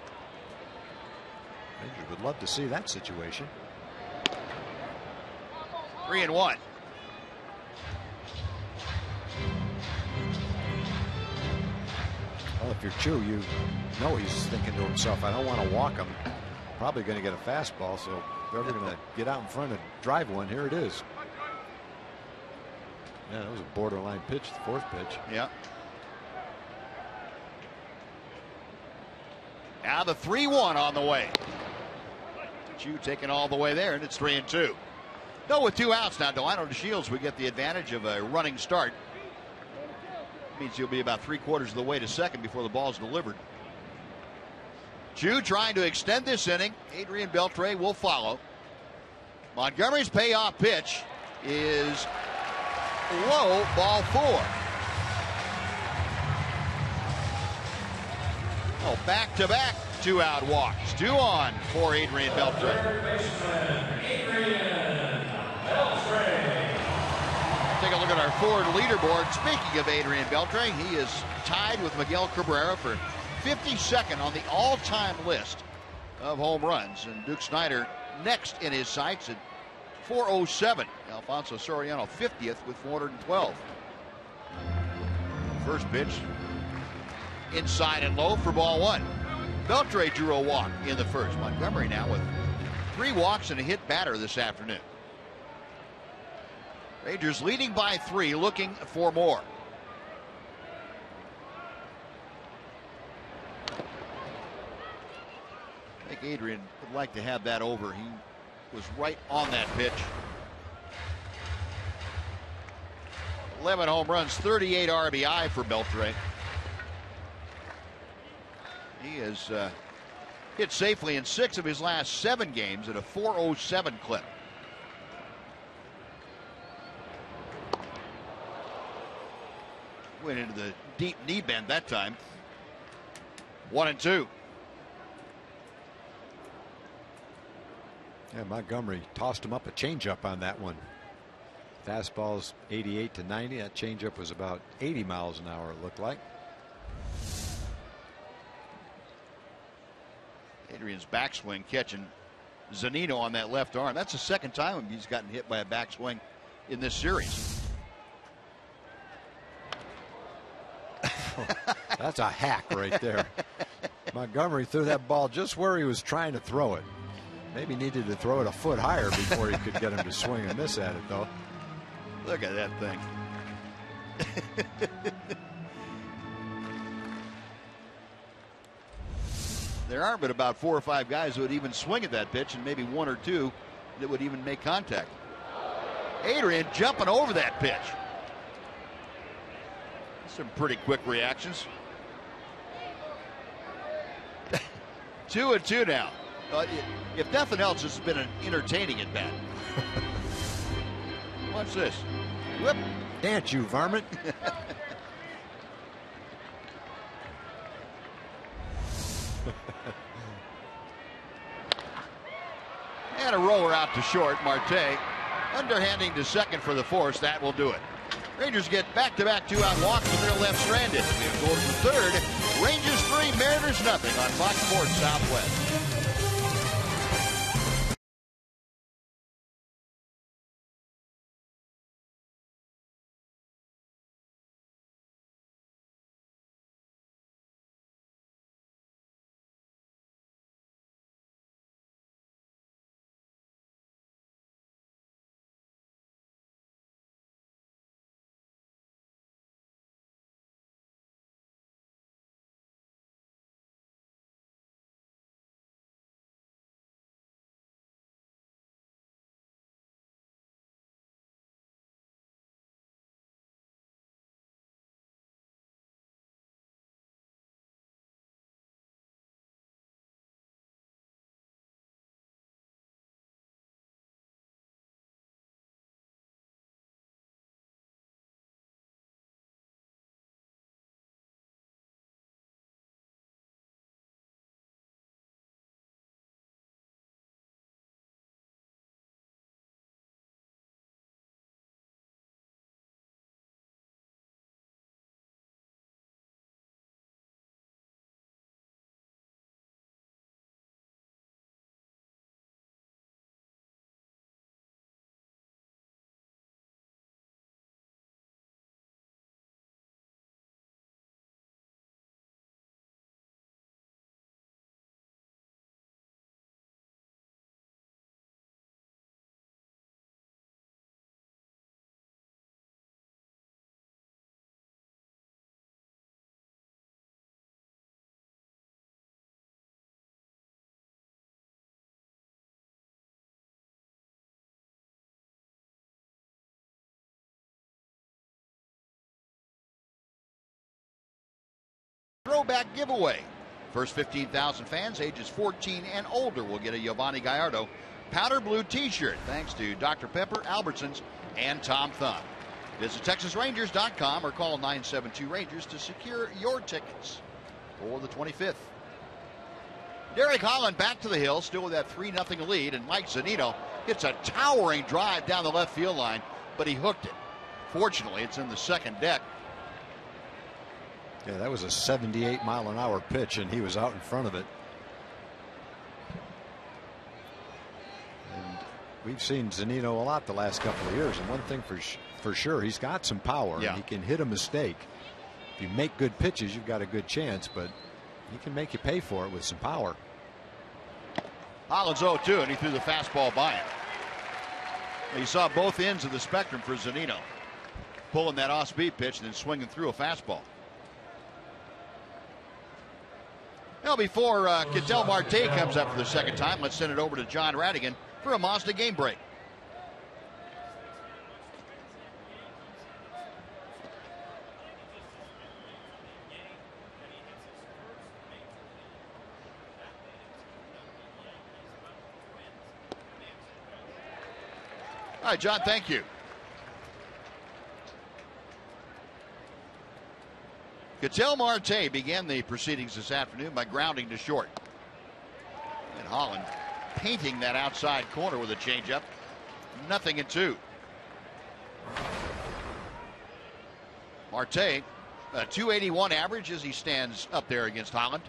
Rangers would love to see that situation. 3 and 1. Well, if you're Chu, you know he's thinking to himself, I don't want to walk him. Probably going to get a fastball, so if they're ever going to get out in front and drive one, here it is. Yeah, that was a borderline pitch, the 4th pitch. Yeah. Now the 3-1 on the way. Chu taking all the way there, and it's 3 and 2. No, with 2 outs now, Delino DeShields, we get the advantage of a running start. Means you'll be about 3/4 of the way to second before the ball is delivered. Chu trying to extend this inning. Adrian Beltre will follow. Montgomery's payoff pitch is low, ball 4. Oh, back-to-back 2-out walks. 2 on for Adrian Beltre. Take a look at our Ford leaderboard. Speaking of Adrian Beltre, he is tied with Miguel Cabrera for 52nd on the all-time list of home runs. And Duke Snider next in his sights at 407. Alfonso Soriano 50th with 412. First pitch inside and low for ball 1. Beltre drew a walk in the first. Montgomery now with 3 walks and a hit batter this afternoon. Rangers leading by 3, looking for more. I think Adrian would like to have that over. He was right on that pitch. 11 home runs, 38 RBI for Beltre. He has hit safely in 6 of his last 7 games at a 407 clip. Went into the deep knee bend that time. 1 and 2. Yeah, Montgomery tossed him up a changeup on that one. Fastball's 88 to 90. That changeup was about 80 miles an hour, it looked like. Adrian's backswing catching Zunino on that left arm. That's the second time he's gotten hit by a backswing in this series. That's a hack right there. Montgomery threw that ball just where he was trying to throw it. Maybe needed to throw it a foot higher before he could get him to swing and miss at it, though. Look at that thing. There aren't but about 4 or 5 guys who would even swing at that pitch, and maybe 1 or 2 that would even make contact. Adrian jumping over that pitch. Some pretty quick reactions. 2-2 now. If nothing else, it's been an entertaining at bat. Watch this. Whip. Dance, you varmint. And a roller out to short. Marte underhanding to second for the force. That will do it. Rangers get back-to-back two-out walks and they're left stranded. We'll go to the third. Rangers 3, Mariners nothing on Fox Sports Southwest. Throwback giveaway. First 15,000 fans ages 14 and older will get a Giovanni Gallardo powder blue t-shirt thanks to Dr. Pepper, Albertsons, and Tom Thumb. Visit TexasRangers.com or call 972-RANGERS to secure your tickets for the 25th. Derek Holland back to the hill, still with that 3-0 lead, and Mike Zunino hits a towering drive down the left field line, but he hooked it. Fortunately, it's in the second deck. Yeah, that was a 78-mile-an-hour pitch, and he was out in front of it. And we've seen Zunino a lot the last couple of years, and one thing for sure, he's got some power. Yeah. And he can hit a mistake. If you make good pitches, you've got a good chance, but he can make you pay for it with some power. Holland's 0-2, and he threw the fastball by him. You saw both ends of the spectrum for Zunino, pulling that off-speed pitch and then swinging through a fastball. Now, before Ketel Marte comes up for the second time, let's send it over to John Radigan for a Mazda game break. All right, John, thank you. Ketel Marte began the proceedings this afternoon by grounding to short. And Holland painting that outside corner with a changeup. 0-2. Marte, a .281 average as he stands up there against Holland.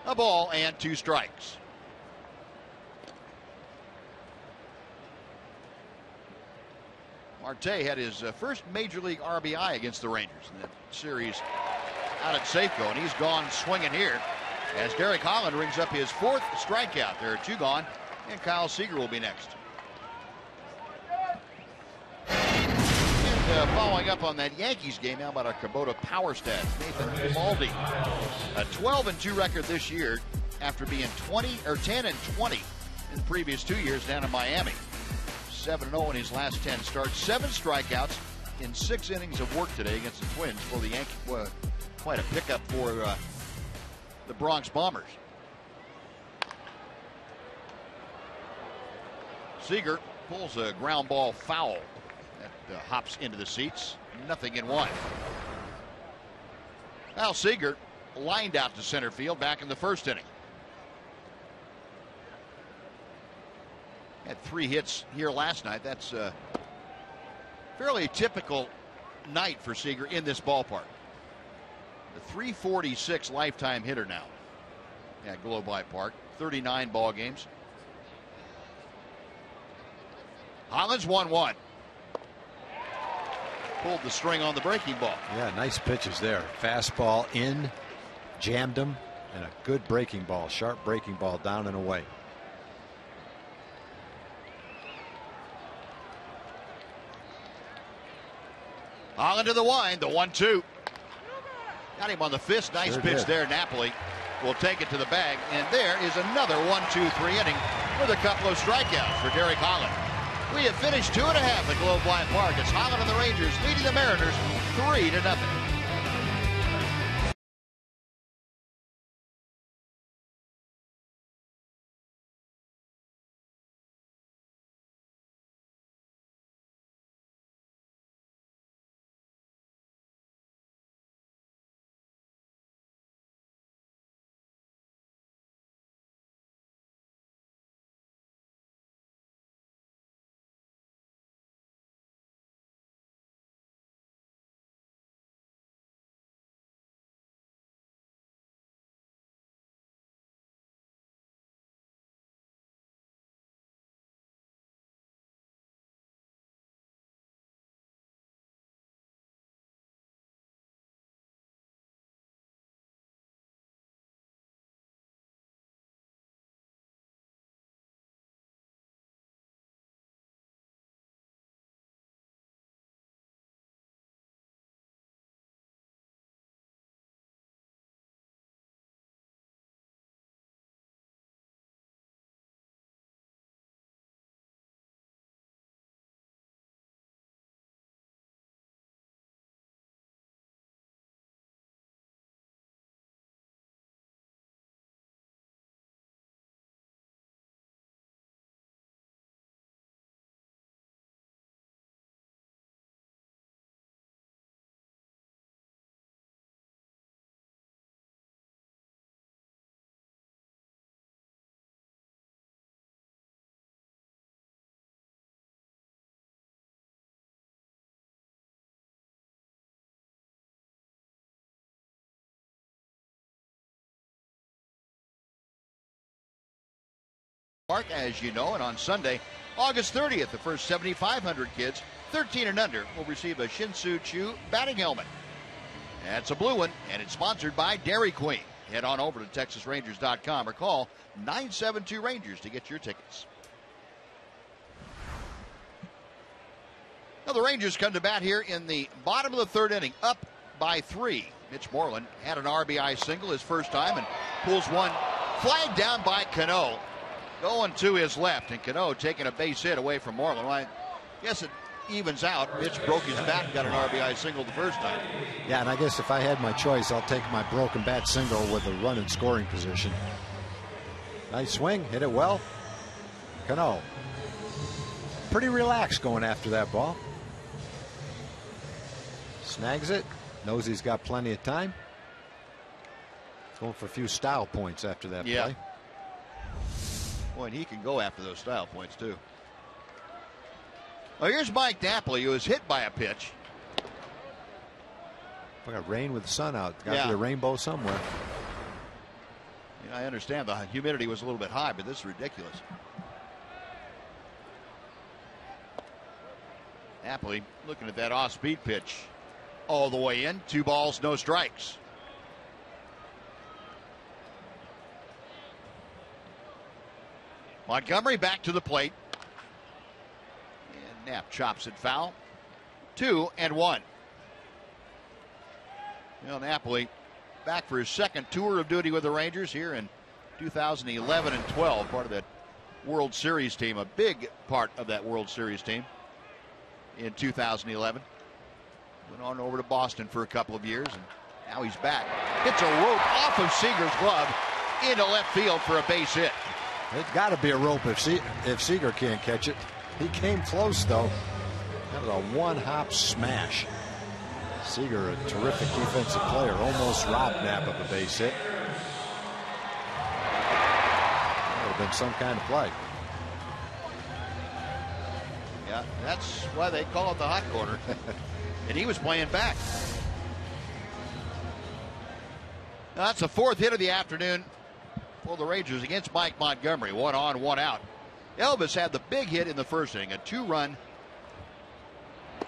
A ball and 2 strikes. Marte had his first major league RBI against the Rangers in that series out at Safeco, and he's gone swinging here as Derek Holland rings up his 4th strikeout. There are 2 gone, and Kyle Seager will be next. And following up on that Yankees game, how about a Kubota power stat? Nathan Eovaldi, a 12-2 record this year after being 10-20 in the previous 2 years down in Miami. 7-0 in his last 10 starts, 7 strikeouts in 6 innings of work today against the Twins for the Quite a pickup for the Bronx Bombers. Seager pulls a ground ball foul that hops into the seats. 0-1. Now Seager lined out to center field back in the first inning. Had 3 hits here last night. That's a fairly typical night for Seager in this ballpark. The .346 lifetime hitter now at Globe Life Park. 39 ball games. Hollins 1-1. Pulled the string on the breaking ball. Yeah, nice pitches there. Fastball in, jammed him, and a good breaking ball, sharp breaking ball down and away. Holland to the wind, the 1-2. Got him on the fist. Nice pitch there. Napoli will take it to the bag. And there is another 1-2-3 inning with a couple of strikeouts for Derek Holland. We have finished 2.5 at Globe Life Park. It's Holland and the Rangers leading the Mariners 3-0. Park, as you know, and on Sunday, August 30th, the first 7,500 kids 13 and under will receive a Shin-Soo Choo batting helmet. That's a blue one, and it's sponsored by Dairy Queen. Head on over to TexasRangers.com or call 972-RANGERS to get your tickets. Now the Rangers come to bat here in the bottom of the third inning, up by 3. Mitch Moreland had an RBI single his first time and pulls one flagged down by Cano. Going to his left, and Cano taking a base hit away from Moreland. Well, I guess it evens out. Mitch broke his bat and got an RBI single the first time. Yeah, and I guess if I had my choice, I'll take my broken bat single with a run in scoring position. Nice swing, hit it well. Cano pretty relaxed going after that ball. Snags it, knows he's got plenty of time. Going for a few style points after that play. Boy, and he can go after those style points, too. Well, here's Mike Napoli, who was hit by a pitch. We got rain with the sun out. Got to be a rainbow somewhere. Yeah, I understand the humidity was a little bit high, but this is ridiculous. Napoli looking at that off-speed pitch all the way in. 2 balls, no strikes. Montgomery back to the plate. And Knapp chops it foul. 2-1. Napoli back for his second tour of duty with the Rangers here in 2011 and 12. Part of that World Series team. A big part of that World Series team in 2011. Went on over to Boston for a couple of years and Now he's back. Hits a rope off of Seager's glove into left field for a base hit. It's got to be a rope if Seager can't catch it. He came close, though. That was a one-hop smash. Seager, a terrific defensive player, almost robbed Knapp of a base hit. That would have been some kind of play. Yeah, that's why they call it the hot corner. And he was playing back. Now, that's the fourth hit of the afternoon for the Rangers against Mike Montgomery. 1 on, 1 out. Elvis had the big hit in the first inning, a 2-run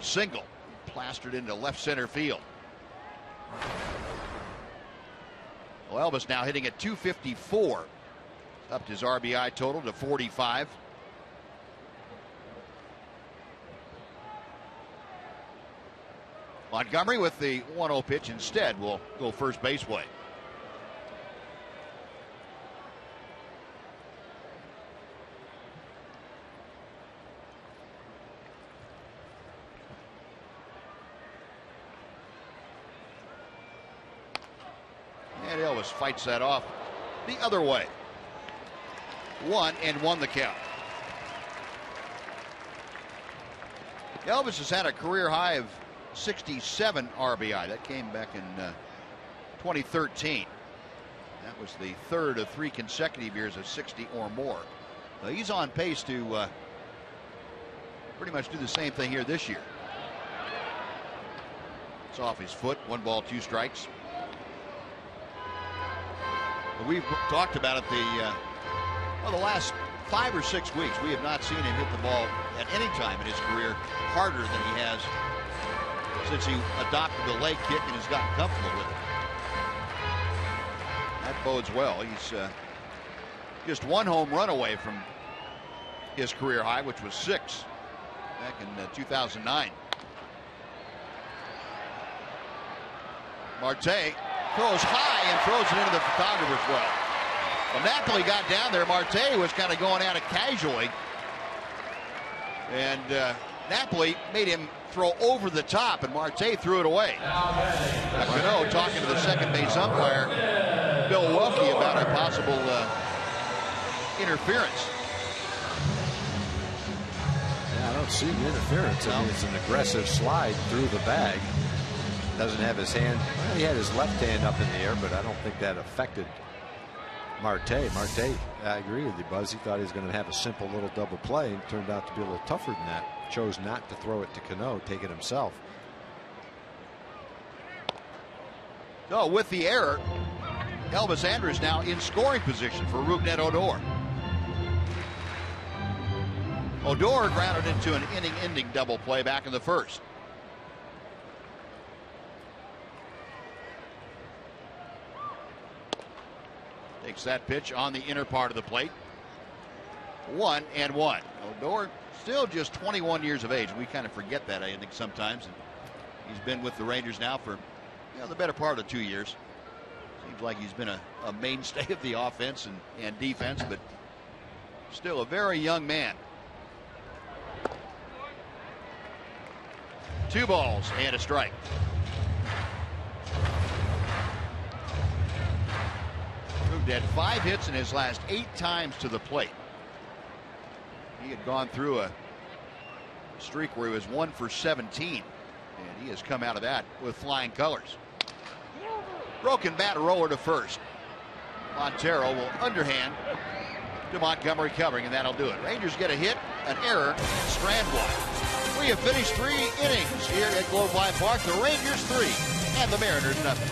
single plastered into left center field. Well, Elvis now hitting at 254. Upped his RBI total to 45. Montgomery with the 1-0 pitch instead will go first base way. And Elvis fights that off the other way. 1-1 the count. Elvis has had a career high of 67 RBI. That came back in 2013. That was the third of 3 consecutive years of 60 or more. So he's on pace to pretty much do the same thing here this year. It's off his foot. 1 ball, 2 strikes. But we've talked about it the last 5 or 6 weeks. We have not seen him hit the ball at any time in his career harder than he has since he adopted the leg kick and has gotten comfortable with it. That bodes well. He's just 1 home run away from his career high, which was 6 back in 2009. Marte throws high and throws it into the photographer's well. Well, Napoli got down there. Marte was kind of going at it casually. And Napoli made him throw over the top, and Marte threw it away. Cano talking to the second base umpire, Milwaukee, about a possible interference. Yeah, I don't see the interference. I mean, it's an aggressive slide through the bag. Doesn't have his hand. Well, he had his left hand up in the air, but I don't think that affected Marte. Marte, I agree with you, Buzz. He thought he was going to have a simple little double play, and it turned out to be a little tougher than that. Chose not to throw it to Cano, take it himself. So with the error, Elvis Andrus now in scoring position for Rougned Odor. Odor grounded into an inning-ending double play back in the first. Takes that pitch on the inner part of the plate. 1-1. Odor still just 21 years of age. We kind of forget that, I think, sometimes. And he's been with the Rangers now for the better part of 2 years. Seems like he's been a mainstay of the offense and defense, but still a very young man. 2 balls and a strike. Rougned had 5 hits in his last 8 times to the plate. He had gone through a streak where he was 1 for 17, and he has come out of that with flying colors. Broken bat roller to first. Montero will underhand to Montgomery covering, and that'll do it. Rangers get a hit, an error, and strand wide. We have finished 3 innings here at Globe Life Park. The Rangers 3 and the Mariners nothing.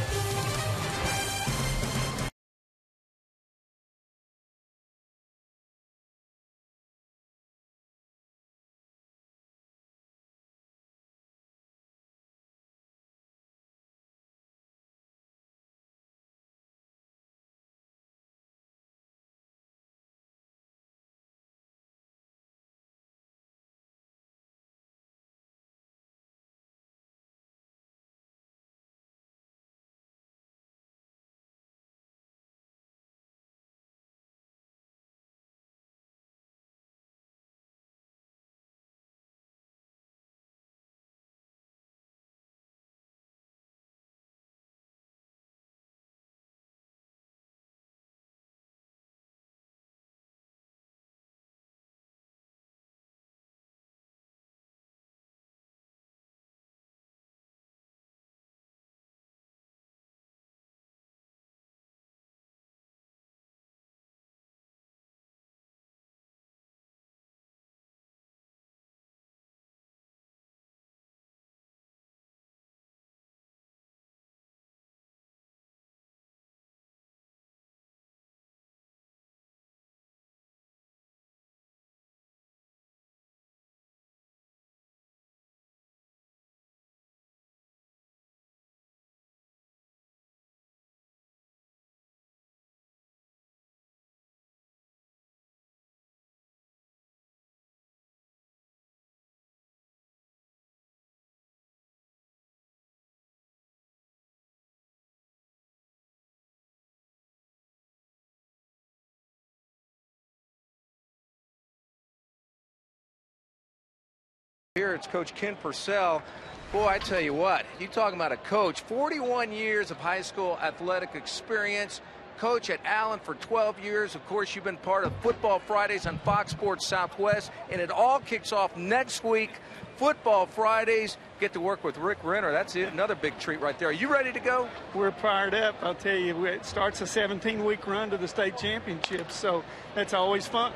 Here it's Coach Ken Purcell. Boy, I tell you what, you talking about a coach, 41 years of high school athletic experience, coach at Allen for 12 years. Of course, you've been part of Football Fridays on Fox Sports Southwest, and it all kicks off next week. Football Fridays, get to work with Rick Renner. That's it, another big treat right there. Are you ready to go? We're fired up. I'll tell you, it starts a 17-week run to the state championships, so that's always fun.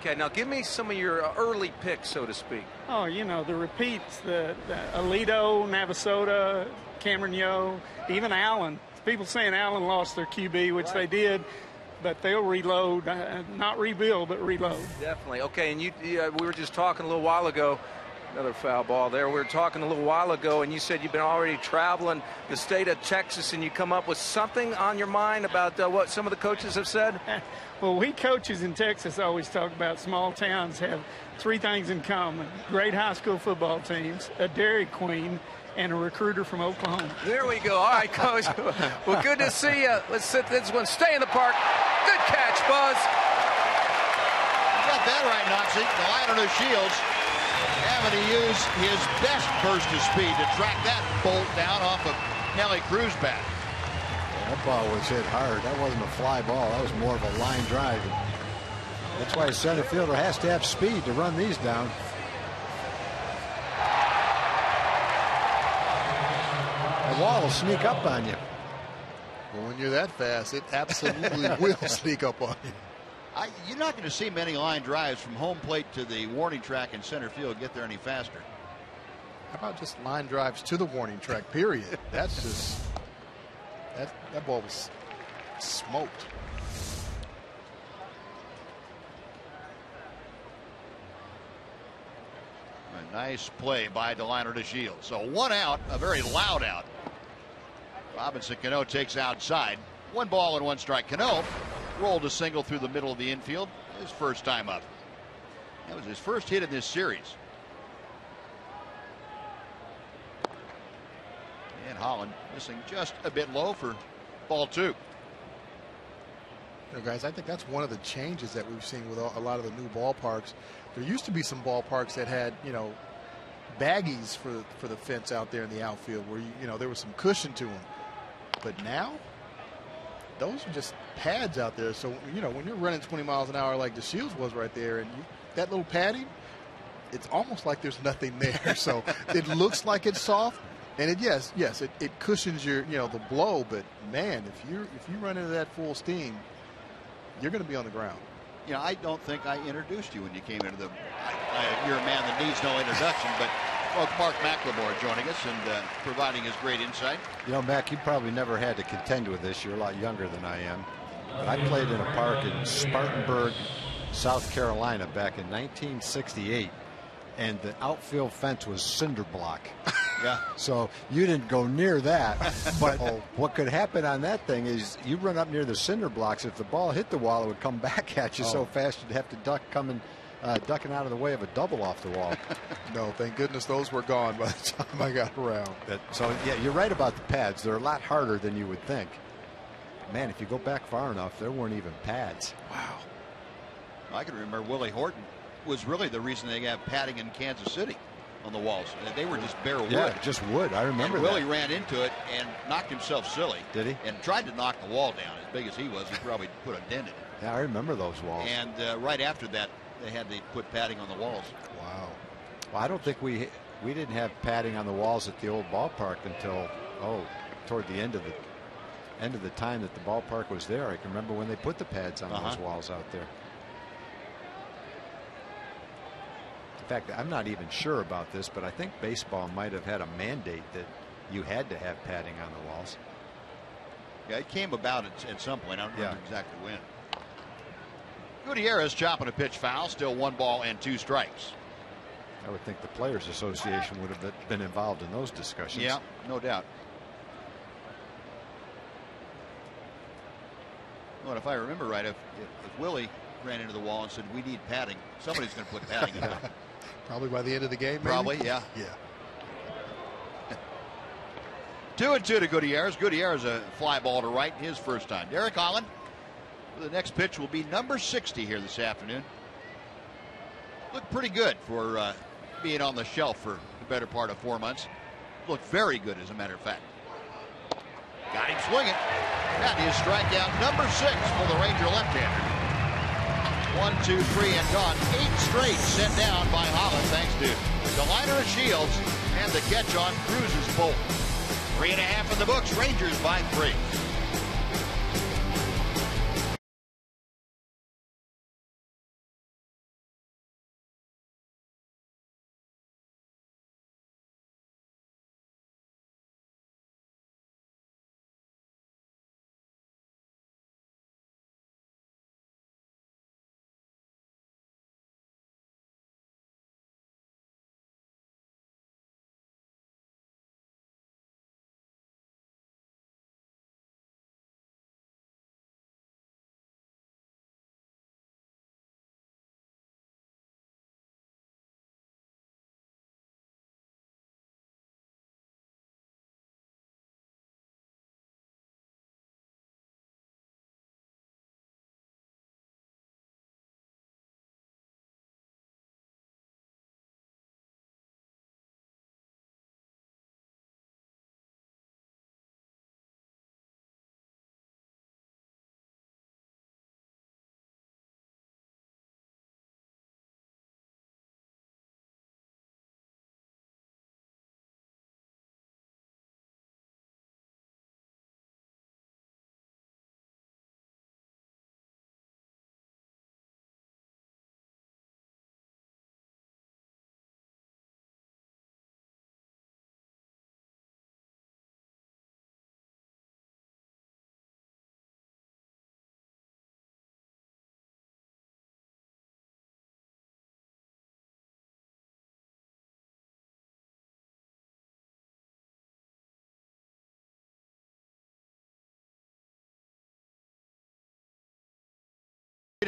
Okay, now give me some of your early picks, so to speak. Oh, you know, the repeats, the Alito, Navasota, Cameron Yo, even Allen. People saying Allen lost their QB, which they did, but they'll reload, not rebuild, but reload. Definitely. Okay, and we were just talking a little while ago. Another foul ball there. We were talking a little while ago, and you said you've been already traveling the state of Texas, and you come up with something on your mind about what some of the coaches have said? Well, we coaches in Texas always talk about small towns have three things in common: great high school football teams, a Dairy Queen, and a recruiter from Oklahoma. There we go. All right, Coach. Well, good to see you. Let's sit this one. Stay in the park. Good catch, Buzz. You got that right, Nazi. The Lionel Shields having to use his best burst of speed to track that bolt down off of Nelly Cruz's bat. That ball was hit hard. That wasn't a fly ball. That was more of a line drive. That's why a center fielder has to have speed to run these down. The wall will sneak up on you. Well, when you're that fast, it absolutely will sneak up on you. You're not going to see many line drives from home plate to the warning track in center field get there any faster. How about just line drives to the warning track, period? That's just... That ball was smoked. A nice play by Delino DeShields. So one out, a very loud out. Robinson Cano takes outside. 1 ball and 1 strike. Cano rolled a single through the middle of the infield. His first time up. That was his first hit in this series. And Holland missing just a bit low for ball 2. You know, guys, I think that's one of the changes that we've seen with a lot of the new ballparks. There used to be some ballparks that had, you know, baggies for the fence out there in the outfield where, you know, there was some cushion to them. But now, those are just pads out there. So, you know, when you're running 20 miles an hour like DeShields was right there, and that little padding, it's almost like there's nothing there. So it looks like it's soft. And it cushions your, you know, the blow, but man, if you run into that full steam, you're going to be on the ground. You know, I don't think I introduced you when you came into the. You're a man that needs no introduction, but well, Mark McLemore joining us and providing his great insight. You know, Mac, you probably never had to contend with this. You're a lot younger than I am. But I played in a park in Spartanburg, South Carolina, back in 1968, and the outfield fence was cinder block. Yeah. So you didn't go near that. But what could happen on that thing is you run up near the cinder blocks. If the ball hit the wall, it would come back at you so fast you'd have to ducking out of the way of a double off the wall. No, thank goodness those were gone by the time I got around. So, yeah, you're right about the pads. They're a lot harder than you would think. Man, if you go back far enough, there weren't even pads. Wow. I can remember Willie Horton was really the reason they got padding in Kansas City on the walls. They were just bare wood. Yeah, just wood. I remember and that. Willie ran into it and knocked himself silly. Did he? And tried to knock the wall down. As big as he was, he probably put a dent in it. Yeah, I remember those walls. And right after that, they had to put padding on the walls. Wow. Well, I don't think we didn't have padding on the walls at the old ballpark until toward the end of the time that the ballpark was there. I can remember when they put the pads on those walls out there. In fact, I'm not even sure about this, but I think baseball might have had a mandate that you had to have padding on the walls. Yeah, it came about at some point. I don't remember exactly when. Gutierrez chopping a pitch foul. Still 1 ball and 2 strikes. I would think the Players Association would have been involved in those discussions. Yeah, no doubt. Well, if I remember right, if Willie ran into the wall and said, "We need padding," somebody's going to put padding in it. Probably by the end of the game, maybe? Probably, yeah. Yeah. 2-2 to Gutierrez. Gutierrez a fly ball to right, his first time. Derek Holland. The next pitch will be number 60 here this afternoon. Looked pretty good for being on the shelf for the better part of 4 months. Looked very good, as a matter of fact. Got him swinging. That is strikeout number 6 for the Ranger left-hander. 1, 2, 3, and gone. 8 straight sent down by Holland, thanks to the liner of Shields and the catch on Cruz's bolt. 3.5 in the books. Rangers by 3.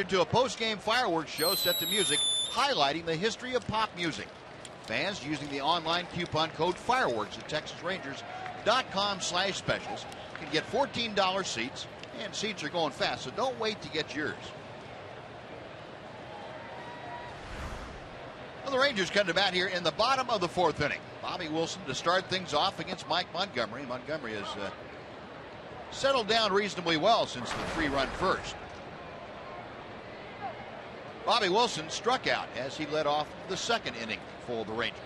To a post-game fireworks show set to music highlighting the history of pop music. Fans using the online coupon code FIREWORKS at TexasRangers.com/specials can get $14 seats, and seats are going fast, so don't wait to get yours. Well, the Rangers come to bat here in the bottom of the 4th inning. Bobby Wilson to start things off against Mike Montgomery. Montgomery has settled down reasonably well since the 3-run first. Bobby Wilson struck out as he led off the 2nd inning for the Rangers.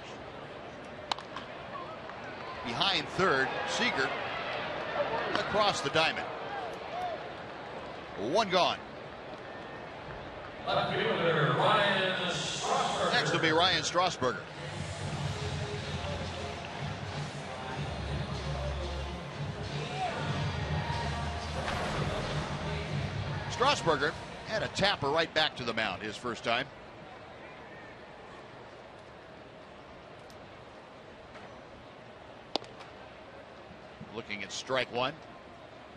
Behind third, Seager across the diamond. 1 gone. Next will be Ryan Strasburger. Strasburger had a tapper right back to the mound his first time. Looking at strike 1.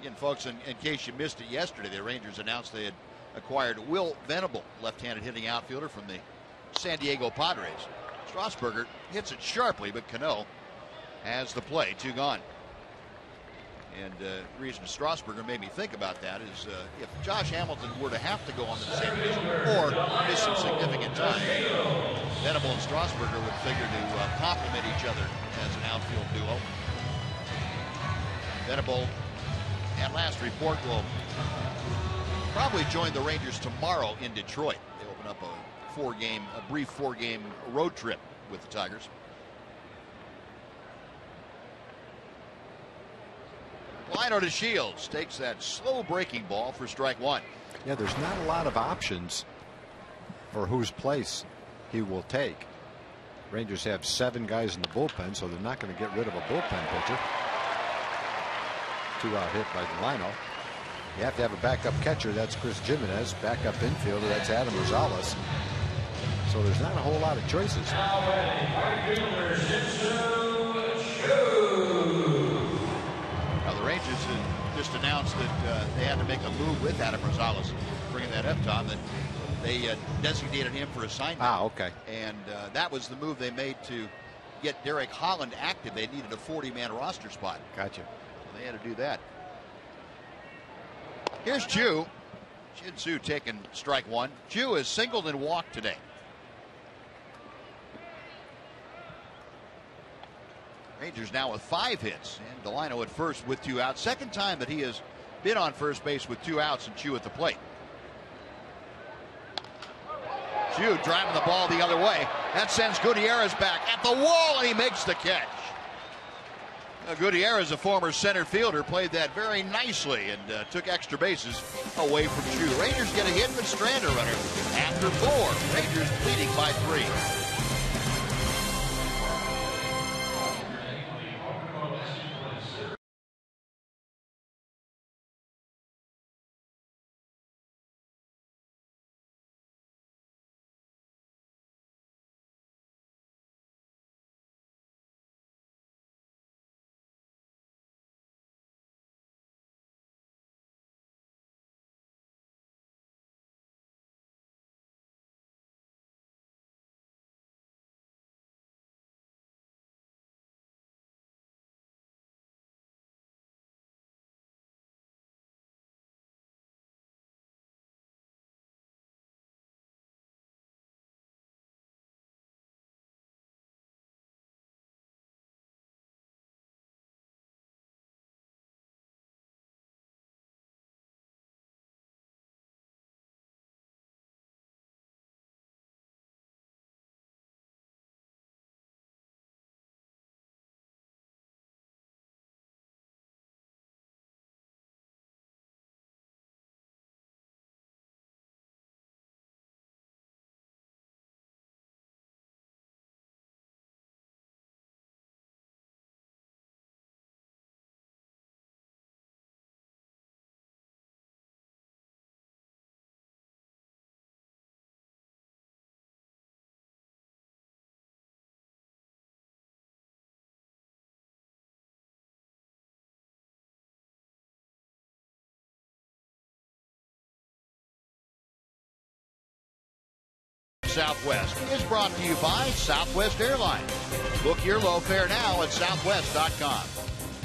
Again, folks, in case you missed it yesterday, the Rangers announced they had acquired Will Venable, left-handed hitting outfielder from the San Diego Padres. Strasburger hits it sharply, but Cano has the play. 2 gone. And the reason Strasburger made me think about that is if Josh Hamilton were to have to go on to the same position or miss some significant time, Venable and Strasburger would figure to complement each other as an outfield duo. Venable, at last report, will probably join the Rangers tomorrow in Detroit. They open up a brief four-game road trip with the Tigers. Lino to Shields takes that slow breaking ball for strike 1. Yeah, there's not a lot of options for whose place he will take. Rangers have 7 guys in the bullpen, so they're not going to get rid of a bullpen pitcher. 2-out hit by Lino. You have to have a backup catcher. That's Chris Jimenez. Backup infielder. That's Adam Rosales. So there's not a whole lot of choices. Rangers had just announced that they had to make a move with Adam Rosales, bringing that up, Tom, that they designated him for assignment. Okay. And that was the move they made to get Derek Holland active. They needed a 40-man roster spot. Gotcha. So they had to do that. Here's Chu. Shin-Soo taking strike 1. Chu has singled and walked today. Rangers now with 5 hits, and Delino at first with 2 outs. Second time that he has been on first base with 2 outs and Chu at the plate. Chu driving the ball the other way. That sends Gutierrez back at the wall, and he makes the catch. Gutierrez, a former center fielder, played that very nicely and took extra bases away from Chu. Rangers get a hit but strand a runner after 4. Rangers leading by 3. Southwest is brought to you by Southwest Airlines. Book your low fare now at southwest.com.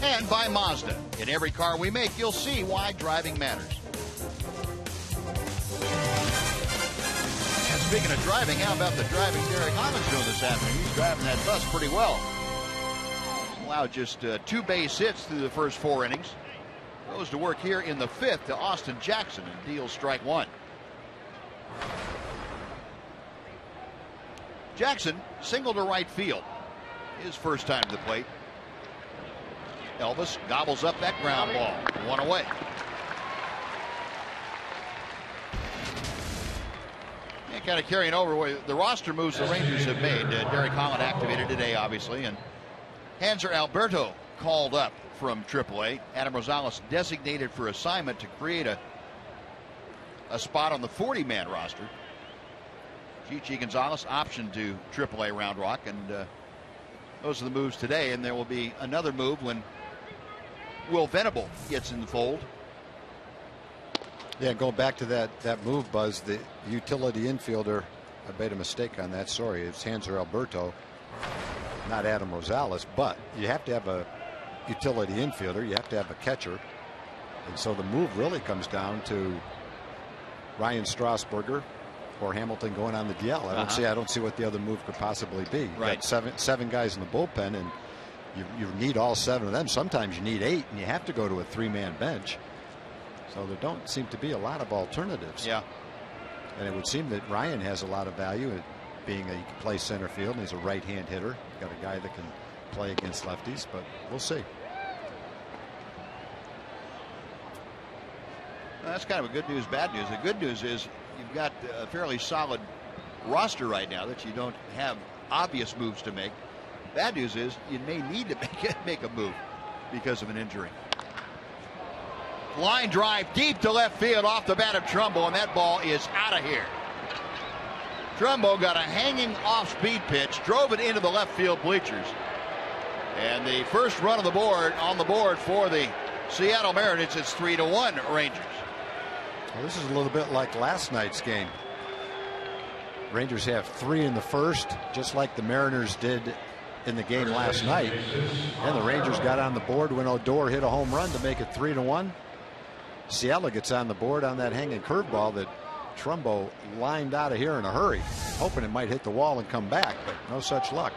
And by Mazda. In every car we make, you'll see why driving matters. And speaking of driving, how about the driving Derek Holland's doing this afternoon? He's driving that bus pretty well. Allowed just 2 base hits through the first 4 innings. Goes to work here in the 5th to Austin Jackson and deals strike 1. Jackson single to right field. His first time to the plate. Elvis gobbles up that ground ball. 1 away. And kind of carrying over the roster moves the Rangers have made. Derek Holland activated today, obviously, and Hanser Alberto called up from AAA. Adam Rosales designated for assignment to create a spot on the 40-man roster. Chichi Gonzalez optioned to AAA Round Rock, and those are the moves today. And there will be another move when Will Venable gets in the fold. Yeah, going back to that move, Buzz, the utility infielder, I made a mistake on that. Sorry, it's Hanser Alberto, not Adam Rosales. But you have to have a utility infielder. You have to have a catcher. And so the move really comes down to Ryan Strasburger or Hamilton going on the DL. I don't see what the other move could possibly be. Right. You got seven guys in the bullpen, and you need all 7 of them. Sometimes you need 8, and you have to go to a 3-man bench. So there don't seem to be a lot of alternatives. Yeah. And it would seem that Ryan has a lot of value at being he can play center field, and he's a right-hand hitter. Got a guy that can play against lefties, but we'll see. Well, that's kind of a good news, bad news. The good news is you've got a fairly solid roster right now that you don't have obvious moves to make. Bad news is you may need to make a move because of an injury. Line drive deep to left field off the bat of Trumbo, and that ball is out of here. Trumbo got a hanging off-speed pitch, drove it into the left field bleachers. And the first run on the board for the Seattle Mariners. It's 3-1 Rangers. Well, this is a little bit like last night's game. Rangers have 3 in the first, just like the Mariners did in the game last night. And the Rangers got on the board when Odor hit a home run to make it 3-1. Seattle gets on the board on that hanging curveball that Trumbo lined out of here in a hurry, hoping it might hit the wall and come back, but no such luck.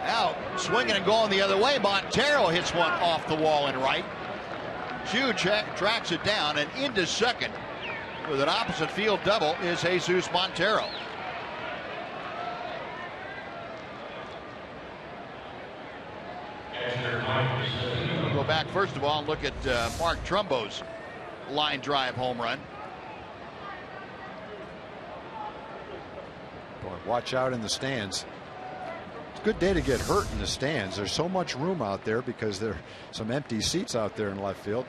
Now swinging and going the other way. Montero hits one off the wall and right. Jude tracks it down, and into second with an opposite field double is Jesus Montero. We'll go back first of all and look at Mark Trumbo's line drive home run. Boy, watch out in the stands. It's a good day to get hurt in the stands. There's so much room out there because there are some empty seats out there in left field.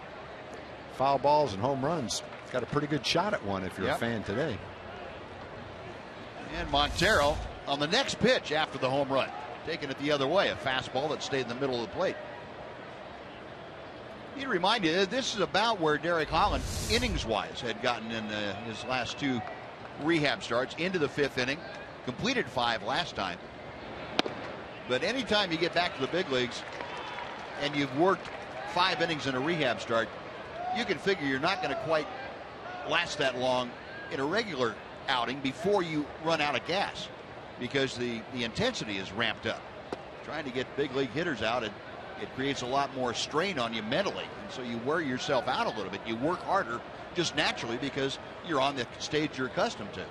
Foul balls and home runs. Got a pretty good shot at one if you're a fan today. And Montero on the next pitch after the home run, taking it the other way, a fastball that stayed in the middle of the plate. Need to remind you, this is about where Derek Holland, innings-wise, had gotten in his last 2 rehab starts, into the 5th inning, completed 5 last time. But anytime you get back to the big leagues and you've worked 5 innings in a rehab start, you can figure you're not going to quite last that long in a regular outing before you run out of gas, because the intensity is ramped up. Trying to get big league hitters out, it creates a lot more strain on you mentally, and so you wear yourself out a little bit. You work harder just naturally because you're on the stage you're accustomed to.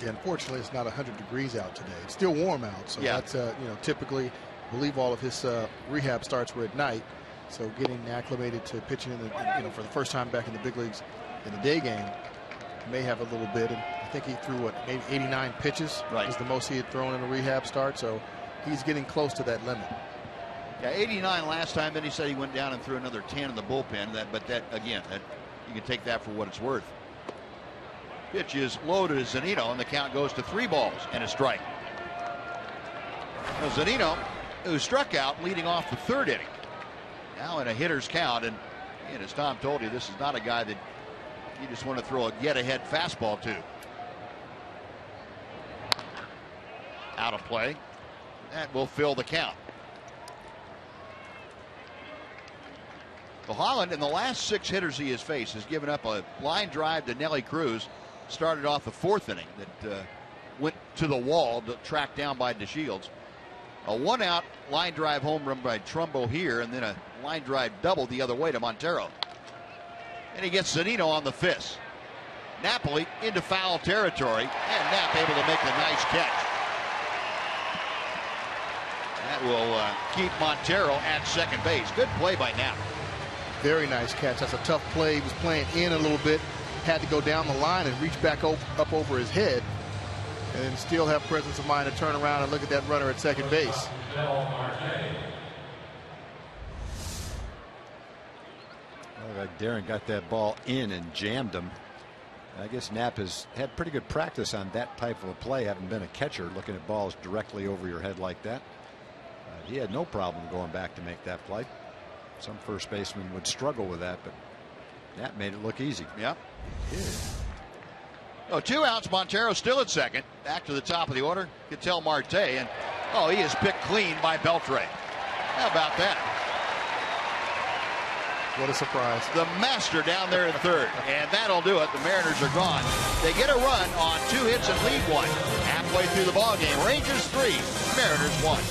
Yeah, unfortunately, it's not 100 degrees out today. It's still warm out, so that's typically, I believe all of his rehab starts were at night. So getting acclimated to pitching in for the first time back in the big leagues in the day game may have a little bit. And I think he threw maybe 89 pitches. Right, is the most he had thrown in a rehab start. So he's getting close to that limit. Yeah, 89 last time. Then he said he went down and threw another 10 in the bullpen. But that again, you can take that for what it's worth. Pitch is low to Zunino, and the count goes to 3 balls and a strike. Now Zunino, who struck out leading off the 3rd inning, now in a hitter's count, and as Tom told you, this is not a guy that you just want to throw a get-ahead fastball to. Out of play. That will fill the count. Well, Holland, in the last 6 hitters he has faced, has given up a line drive to Nelly Cruz. Started off the 4th inning that went to the wall, tracked down by DeShields. A 1-out line drive home run by Trumbo here, and then a line drive double the other way to Montero. And he gets Zunino on the fist. Napoli into foul territory, and Knapp able to make the nice catch. That will keep Montero at second base. Good play by Knapp. Very nice catch. That's a tough play. He was playing in a little bit, had to go down the line and reach back up over his head, and then still have presence of mind to turn around and look at that runner at second base. Darren got that ball in and jammed him. I guess Knapp has had pretty good practice on that type of a play, having been a catcher, looking at balls directly over your head like that. He had no problem going back to make that play. Some first basemen would struggle with that, but Knapp made it look easy. Yep. Oh, 2 outs. Montero still at second. Back to the top of the order. Ketel Marte, and he is picked clean by Beltre. How about that? What a surprise. The master down there in 3rd, and that'll do it. The Mariners are gone. They get a run on 2 hits and lead 1. Halfway through the ballgame, Rangers 3, Mariners 1.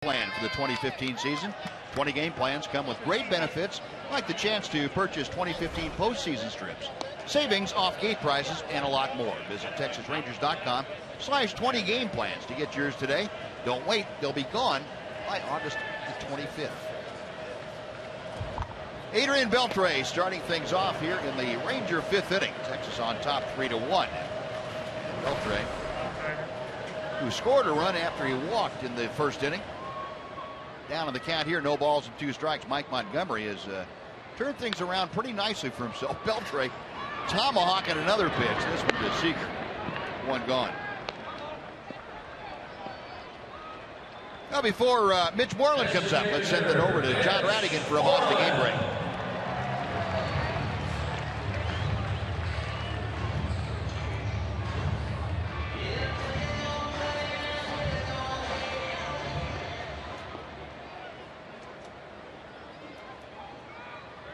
plan for the 2015 season. 20 game plans come with great benefits like the chance to purchase 2015 postseason strips, savings off gate prices, and a lot more. Visit TexasRangers.com/20 game plans to get yours today. Don't wait, they'll be gone by August the 25th. Adrian Beltre starting things off here in the Ranger 5th inning. Texas on top 3-1. Beltre, who scored a run after he walked in the first inning. Down on the count here, no balls and 2 strikes. Mike Montgomery has turned things around pretty nicely for himself. Beltre tomahawking another pitch. This one to Seager. One gone. Now before Mitch Moreland comes up, let's send it over to John Radigan for a off the game break.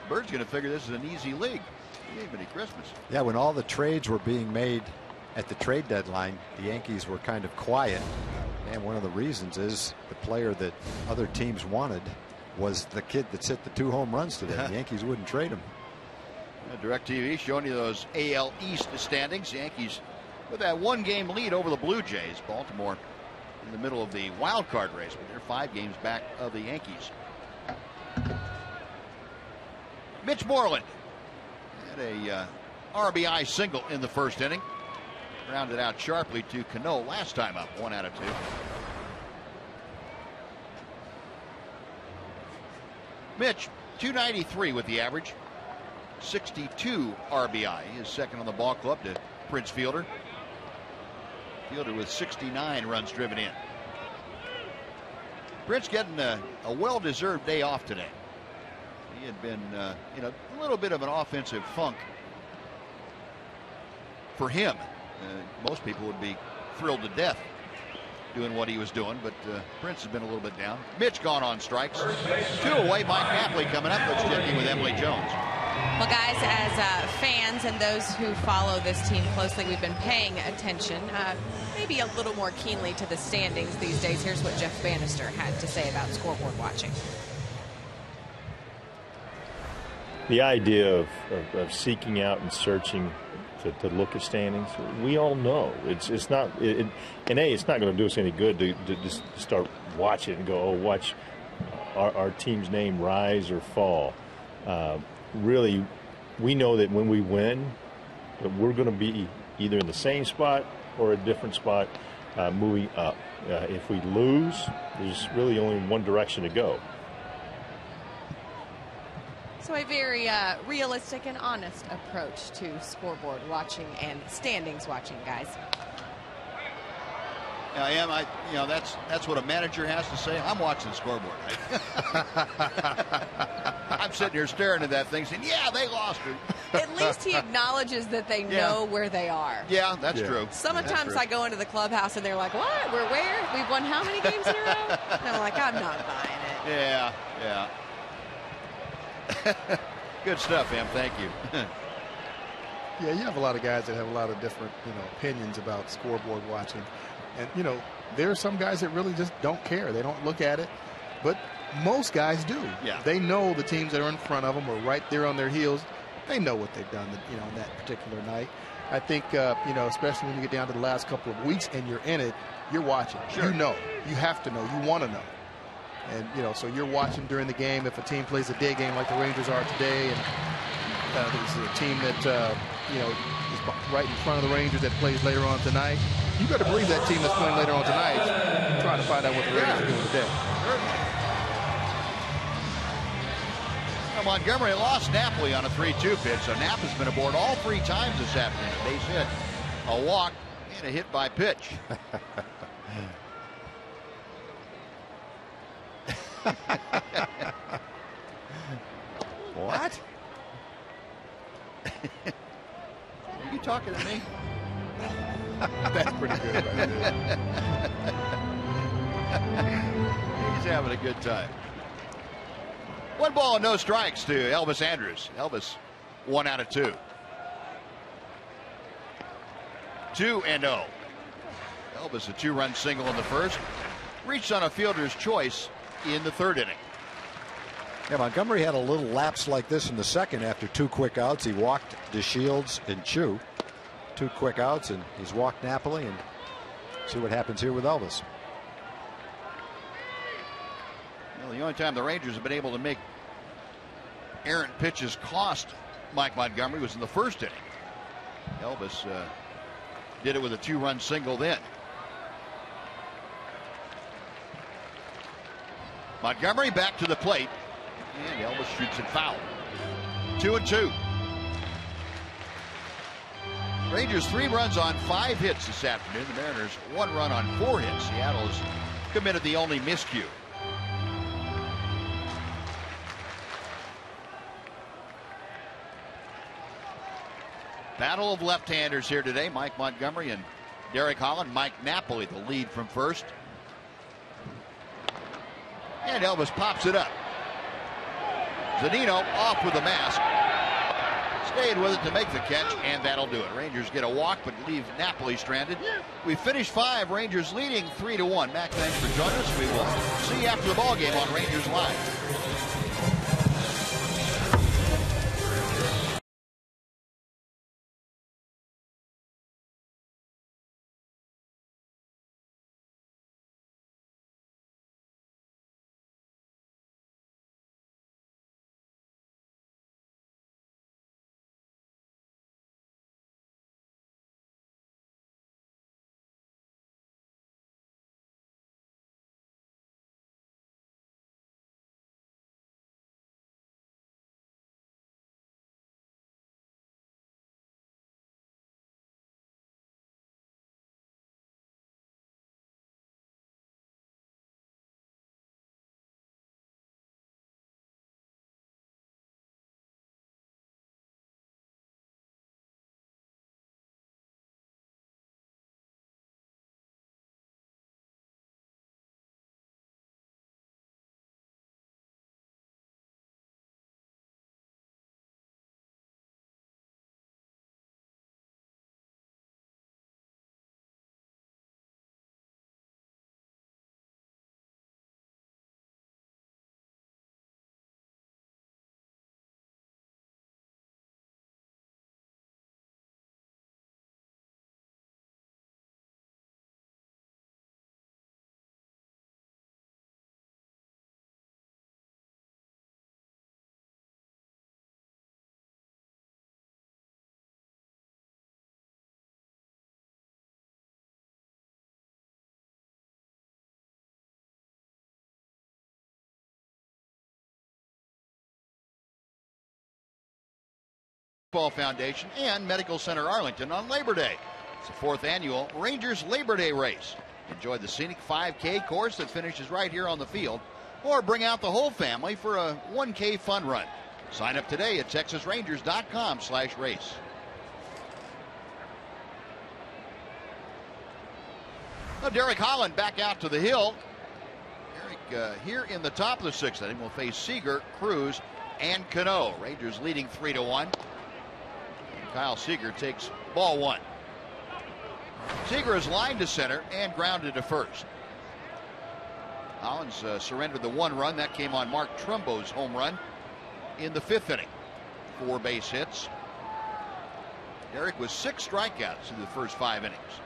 Bird's going to figure this is an easy league. He ain't any Christmas. Yeah, when all the trades were being made at the trade deadline, the Yankees were kind of quiet. And one of the reasons is the player that other teams wanted was the kid that's hit the 2 home runs today. The Yankees wouldn't trade him. DirecTV showing you those AL East standings. Yankees with that 1 game lead over the Blue Jays. Baltimore in the middle of the wild card race, but they're 5 games back of the Yankees. Mitch Moreland had a RBI single in the first inning. Rounded out sharply to Cano last time up, 1 out of 2. Mitch, 293 with the average. 62 RBI. He is second on the ball club to Prince Fielder. Fielder with 69 runs driven in. Prince getting a well-deserved day off today. He had been in a little bit of an offensive funk for him. Most people would be thrilled to death doing what he was doing, but Prince has been a little bit down. Mitch gone on strikes. 2 away. Mike Napoli coming up. Let's check in with Emily Jones. Well, guys, as fans and those who follow this team closely, we've been paying attention maybe a little more keenly to the standings these days. Here's what Jeff Bannister had to say about scoreboard watching. The idea of seeking out and searching to look at standings, we all know it's not it's not going to do us any good to just start watching and go, oh, watch our team's name rise or fall. Really, we know that when we win, that we're going to be either in the same spot or a different spot moving up. If we lose, there's really only one direction to go. So a very realistic and honest approach to scoreboard watching and standings watching, guys. Yeah, I am. That's what a manager has to say. I'm watching the scoreboard. I'm sitting here staring at that thing saying, yeah, they lost it. At least he acknowledges that they know where they are. Yeah, that's true. Sometimes I go into the clubhouse and they're like, what? We're where? We've won how many games in a row? And I'm like, I'm not buying it. Yeah. Good stuff, Em. Thank you. Yeah, you have a lot of guys that have a lot of different, opinions about scoreboard watching. And, there are some guys that really just don't care. They don't look at it. But most guys do. Yeah. They know the teams that are in front of them are right there on their heels. They know what they've done, on that particular night. I think, especially when you get down to the last couple of weeks and you're in it, you're watching. Sure. You know. You have to know. You want to know. And, so you're watching during the game. If a team plays a day game like the Rangers are today, and this is a team that, is right in front of the Rangers that plays later on tonight, you better believe that team that's playing later on tonight is trying to find out what the Rangers are doing today. Well, Montgomery lost Napoli on a 3-2 pitch, so Nap has been aboard all 3 times this afternoon. A base hit, a walk, and a hit by pitch. What? Are you talking to me? That's pretty good right there. He's having a good time. 1 ball and no strikes to Elvis Andrus. Elvis 1 out of 2. 2-0. Elvis a 2-run single in the first. reached on a fielder's choice in the third inning. Yeah, Montgomery had a little lapse like this in the second after 2 quick outs. He walked DeShields and Chu. 2 quick outs, and he's walked Napoli, and see what happens here with Elvis. Well, the only time the Rangers have been able to make errant pitches cost Mike Montgomery was in the first inning. Elvis did it with a 2-run single then. Montgomery back to the plate, and Elvis shoots it foul. 2-2. Rangers 3 runs on 5 hits this afternoon. The Mariners 1 run on 4 hits. Seattle has committed the only miscue. Battle of left-handers here today. Mike Montgomery and Derek Holland. Mike Napoli the lead from first. And Elvis pops it up. Zunino off with the mask. Stayed with it to make the catch, and that'll do it. Rangers get a walk, but leave Napoli stranded. We finished 5. Rangers leading 3-1. Mac, thanks for joining us. We will see you after the ball game on Rangers Live. Foundation and Medical Center Arlington on Labor Day. It's the 4th annual Rangers Labor Day race. Enjoy the scenic 5K course that finishes right here on the field, or bring out the whole family for a 1K fun run. Sign up today at texasrangers.com/race. Now Derek Holland back out to the hill. Derek here in the top of the 6th inning will face Seager, Cruz, and Cano. Rangers leading 3-1. Kyle Seager takes ball 1. Seager is lined to center and grounded to first. Hollins surrendered the 1 run. That came on Mark Trumbo's home run in the 5th inning. 4 base hits. Derek with 6 strikeouts in the first 5 innings.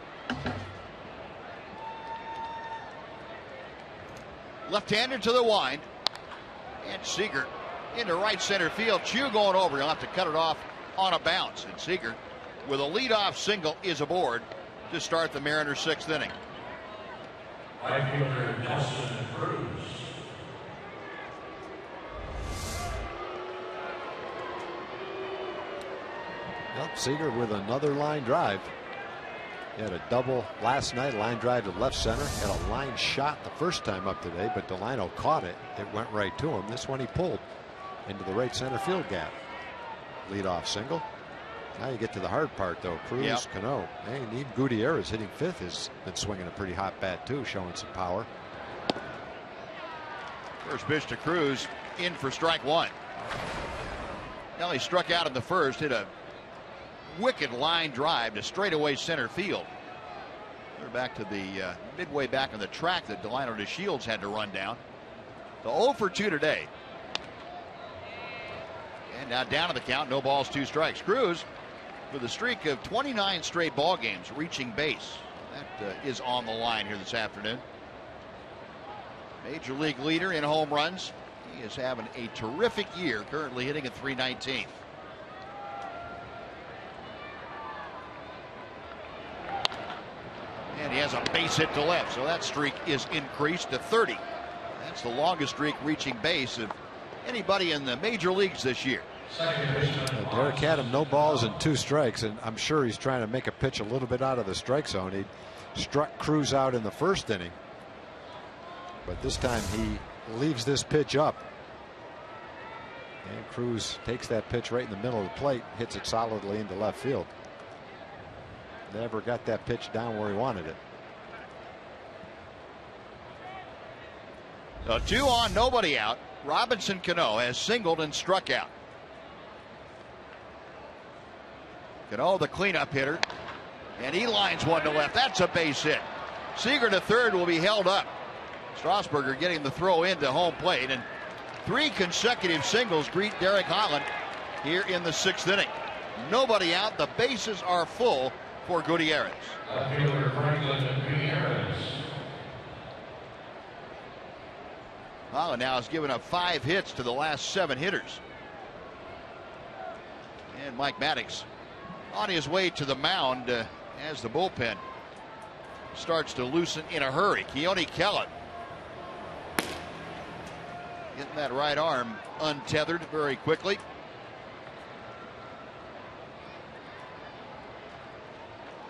Left-hander to the wind. And Seager into right center field. Chu going over. He'll have to cut it off on a bounce, and Seager with a leadoff single is aboard to start the Mariners' 6th inning. Right fielder Nelson Cruz. Well, Seager with another line drive. He had a double last night, line drive to left center. Had a line shot the first time up today, but Delino caught it. It went right to him. This one he pulled into the right center field gap. Leadoff single. Now you get to the hard part, though. Cruz, Cano, and even Gutierrez hitting 5th has been swinging a pretty hot bat too, showing some power. First pitch to Cruz, in for strike 1. Well, he struck out in the first, hit a wicked line drive to straightaway center field. We're back to the midway back on the track that Delino DeShields had to run down. So 0 for 2 today. And now down to the count, no balls, 2 strikes. Cruz with a streak of 29 straight ball games reaching base. That is on the line here this afternoon. Major league leader in home runs. He is having a terrific year, currently hitting at .319. And he has a base hit to left, so that streak is increased to 30. That's the longest streak reaching base of anybody in the major leagues this year. Derek had him no balls and 2 strikes, and I'm sure he's trying to make a pitch a little bit out of the strike zone. He struck Cruz out in the first inning, but this time he leaves this pitch up. And Cruz takes that pitch right in the middle of the plate, hits it solidly into left field. Never got that pitch down where he wanted it. So 2 on, nobody out. Robinson Cano has singled and struck out. Cano, the cleanup hitter, and he lines one to left. That's a base hit. Seager to third will be held up. Strasburger getting the throw into home plate, and 3 consecutive singles greet Derek Holland here in the 6th inning. Nobody out. The bases are full for Gutierrez. Holland now has given up 5 hits to the last 7 hitters. And Mike Maddox on his way to the mound as the bullpen starts to loosen in a hurry. Keone Kellen getting that right arm untethered very quickly.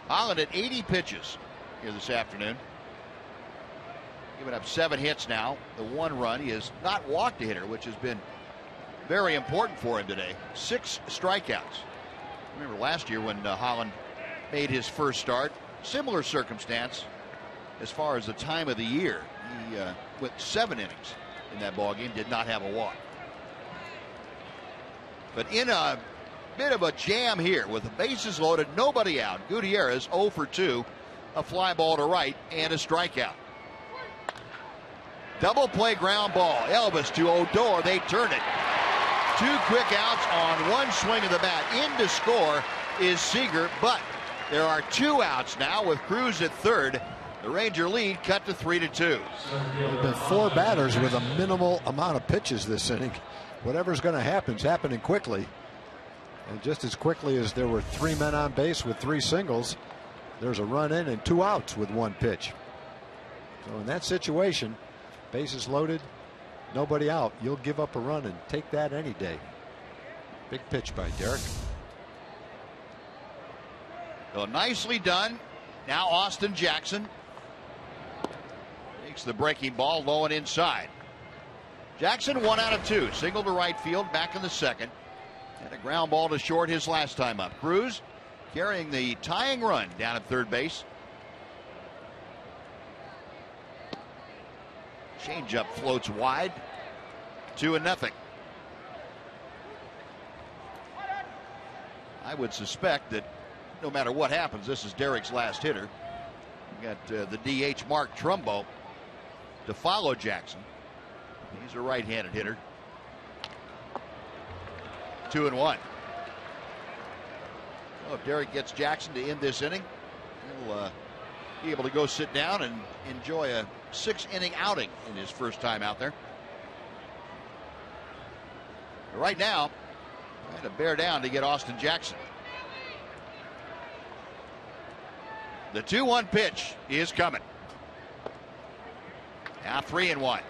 Holland at 80 pitches here this afternoon. Giving up 7 hits now. The 1 run. He has not walked a hitter, which has been very important for him today. 6 strikeouts. Remember last year when Holland made his first start, similar circumstance as far as the time of the year. He went 7 innings in that ball game, did not have a walk. But in a bit of a jam here with the bases loaded, nobody out. Gutierrez 0 for 2, a fly ball to right and a strikeout. Double play ground ball. Elvis to Odor. They turn it. 2 quick outs on 1 swing of the bat. In to score is Seager, but there are 2 outs now with Cruz at third. The Ranger lead cut to 3-2. There have been 4 batters with a minimal amount of pitches this inning. Whatever's going to happen is happening quickly. And just as quickly as there were 3 men on base with 3 singles, there's a run in and 2 outs with 1 pitch. So in that situation, bases loaded, nobody out, you'll give up a run and take that any day. Big pitch by Derek. So nicely done. Now Austin Jackson takes the breaking ball low and inside. Jackson 1 out of 2. Single to right field, back in the 2nd. And a ground ball to short his last time up. Cruz carrying the tying run down at third base. Changeup floats wide. 2-0. I would suspect that no matter what happens, this is Derek's last hitter. We got the DH Mark Trumbo to follow Jackson. He's a right-handed hitter. 2-1. Well, if Derek gets Jackson to end this inning, he'll be able to go sit down and enjoy a 6-inning outing in his first time out there. But right now, trying to bear down to get Austin Jackson. The 2-1 pitch is coming. Now 3-1.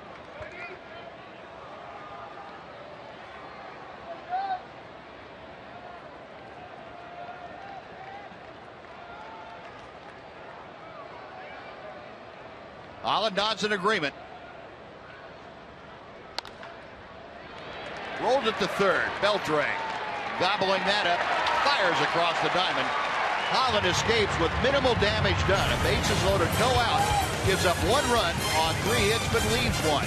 Holland nods in agreement. Rolled it to third. Beltre gobbling that up. Fires across the diamond. Holland escapes with minimal damage done. A bases loaded, no out. Gives up 1 run on 3 hits, but leaves 1.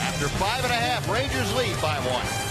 After 5.5, Rangers lead by 1.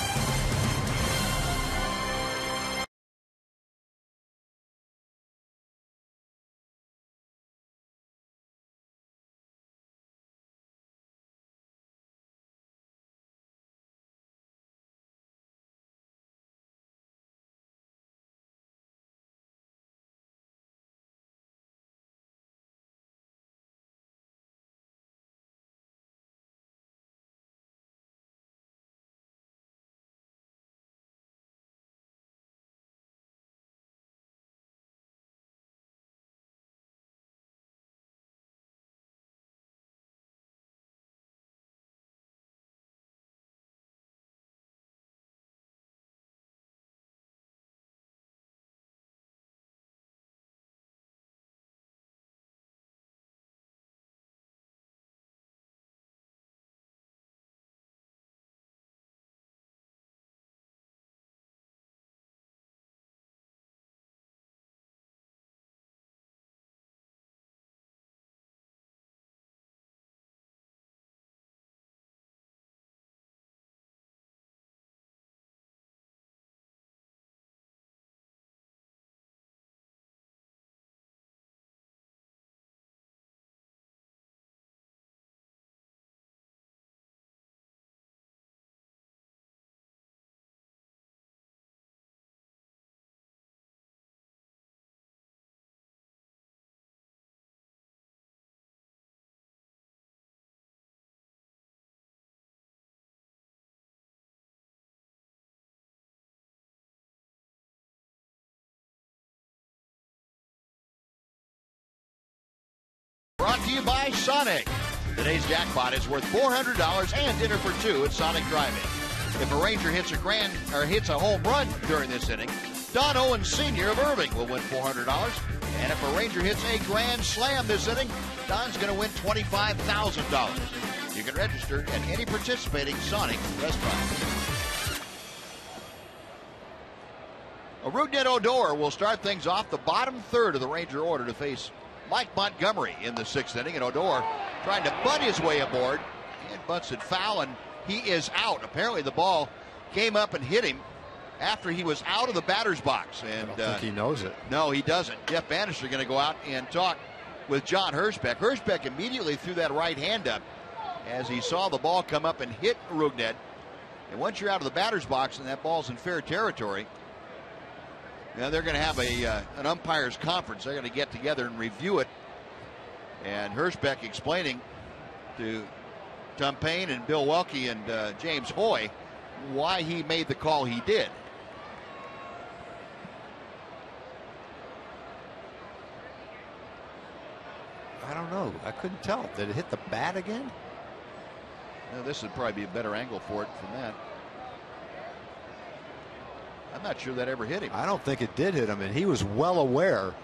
by Sonic. Today's jackpot is worth $400 and dinner for two at Sonic Drive-In. If a Ranger hits a home run during this inning, Don Owens Sr. of Irving will win $400. And if a Ranger hits a grand slam this inning, Don's going to win $25,000. You can register at any participating Sonic restaurant. Rougned Odor will start things off the bottom third of the Ranger order to face Mike Montgomery in the sixth inning. And Odor trying to butt his way aboard and butts it foul, and he is out. Apparently the ball came up and hit him after he was out of the batter's box. And I don't think he knows it. No, he doesn't. Jeff Bannister going to go out and talk with John Hirschbeck. Hirschbeck immediately threw that right hand up as he saw the ball come up and hit Rougned. And once you're out of the batter's box and that ball's in fair territory, now they're going to have an umpires conference. They're going to get together and review it. And Hirschbeck explaining to Tom Payne and Bill Welke and James Hoy why he made the call he did. I don't know. I couldn't tell. Did it hit the bat again? Now, this would probably be a better angle for it from that. I'm not sure that ever hit him. I don't think it did hit him, and he was well aware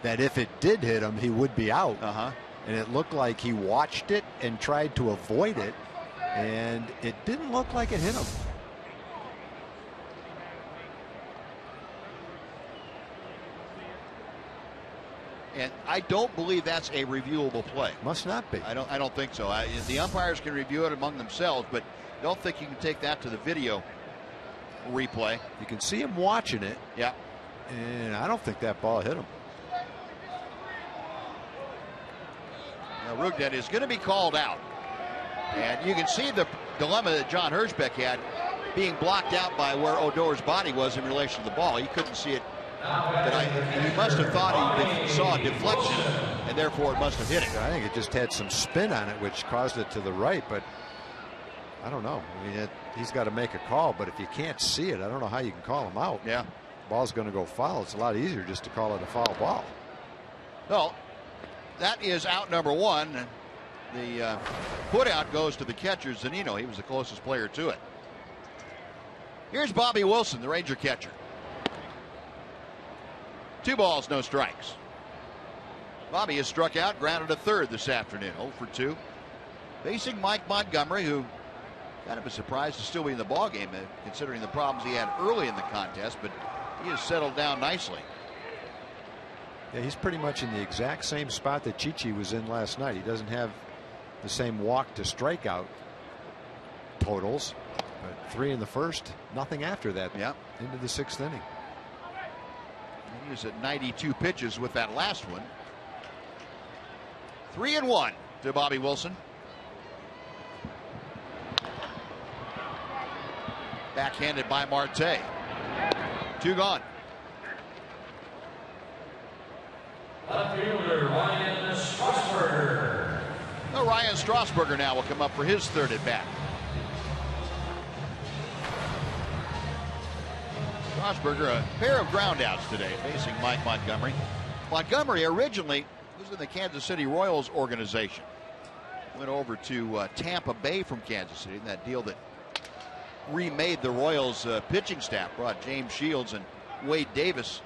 that if it did hit him, he would be out. And it looked like he watched it and tried to avoid it, and it didn't look like it hit him. And I don't believe that's a reviewable play. Must not be. I don't think so. The umpires can review it among themselves, but don't think you can take that to the video replay. You can see him watching it. Yeah. And I don't think that ball hit him. Now Rougned is going to be called out. And you can see the dilemma that John Hirschbeck had being blocked out by where Odor's body was in relation to the ball. He couldn't see it. But he must have thought he saw a deflection, and therefore it must have hit him. I think it just had some spin on it, which caused it to the right, but I don't know. I mean, he's got to make a call, but if you can't see it, I don't know how you can call him out. Yeah. Ball's going to go foul. It's a lot easier just to call it a foul ball. No, that is out number one. The put out goes to the catcher, Zunino. He was the closest player to it. Here's Bobby Wilson, the Ranger catcher. 2 balls, no strikes. Bobby has struck out, grounded a third this afternoon, 0 for 2. Facing Mike Montgomery, who kind of a surprise to still be in the ballgame, considering the problems he had early in the contest, but he has settled down nicely. Yeah, he's pretty much in the exact same spot that Chichi was in last night. He doesn't have the same walk to strikeout totals, but 3 in the first, nothing after that. Yeah. Into the 6th inning. He was at 92 pitches with that last one. 3-1 to Bobby Wilson. Backhanded by Marte. 2 gone. Left fielder Ryan Strasburger. Well, Ryan Strasburger now will come up for his third at bat. Strasburger, a pair of groundouts today, facing Mike Montgomery. Montgomery originally was in the Kansas City Royals organization. Went over to Tampa Bay from Kansas City in that deal that remade the Royals pitching staff, brought James Shields and Wade Davis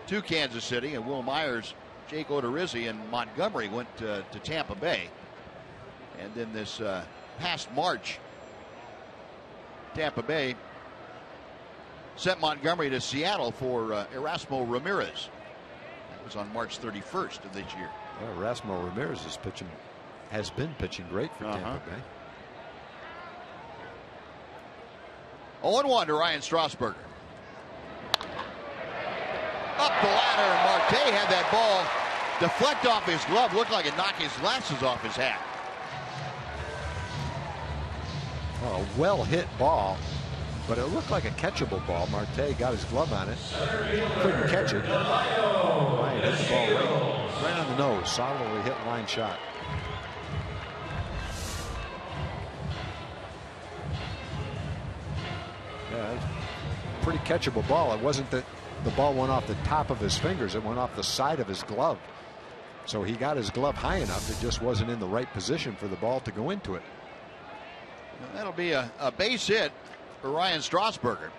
to Kansas City, and Will Myers, Jake Odorizzi, and Montgomery went to Tampa Bay. And then this past March, Tampa Bay sent Montgomery to Seattle for Erasmo Ramirez. That was on March 31st of this year. Well, Erasmo Ramirez has been pitching great for Tampa Bay. 0-1 to Ryan Strasburger. Up the ladder, and Marte had that ball deflect off his glove. Looked like it knocked his glasses off his hat. Well, a well hit ball, but it looked like a catchable ball. Marte got his glove on it, couldn't catch it. Ryan hit the ball right on the nose, solidly hit line shot. Yeah, pretty catchable ball. It wasn't that the ball went off the top of his fingers, it went off the side of his glove. So he got his glove high enough. It just wasn't in the right position for the ball to go into it. Well, that'll be a base hit for Ryan Strasburger.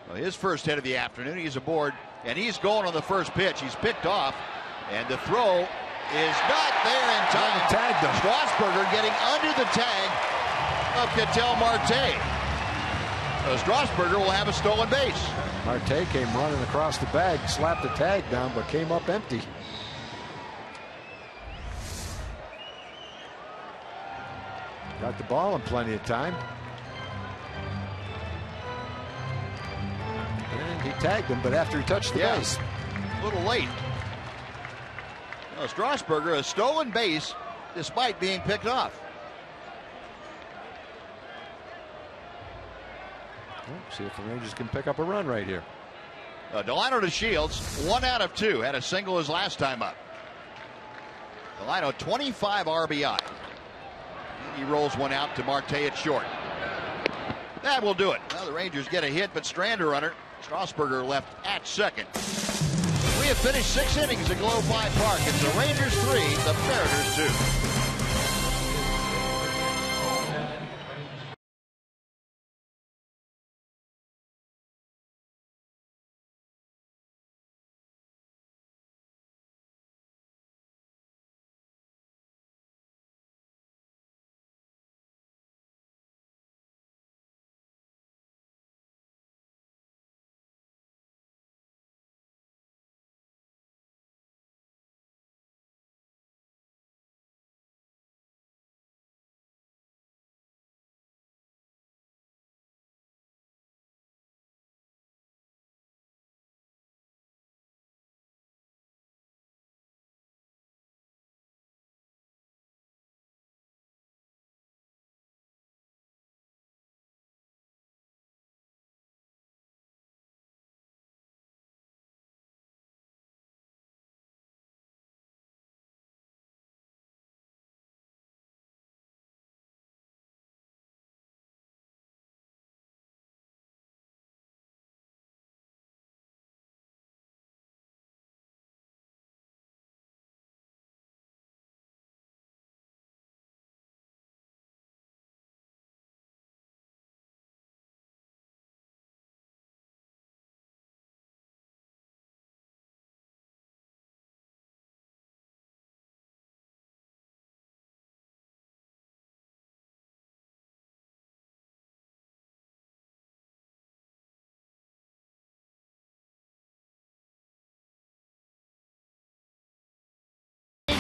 Well, his first hit of the afternoon. He's aboard, and he's going on the first pitch. He's picked off, and the throw is not there in time. Tagged him. Strasburger getting under the tag of Ketel Marte. So Strasburger will have a stolen base. Marte came running across the bag, slapped the tag down, but came up empty. Got the ball in plenty of time. And he tagged him, but after he touched the base. A little late. Well, Strasburger, a stolen base despite being picked off. See if the Rangers can pick up a run right here. Delino to Shields, 1 out of 2. Had a single his last time up. Delino 25 RBI. He rolls one out to Marte at short. That will do it. Well, the Rangers get a hit, but Strander runner. Strasburger left at second. We have finished 6 innings at Globe Life Park. It's the Rangers 3, the Mariners 2.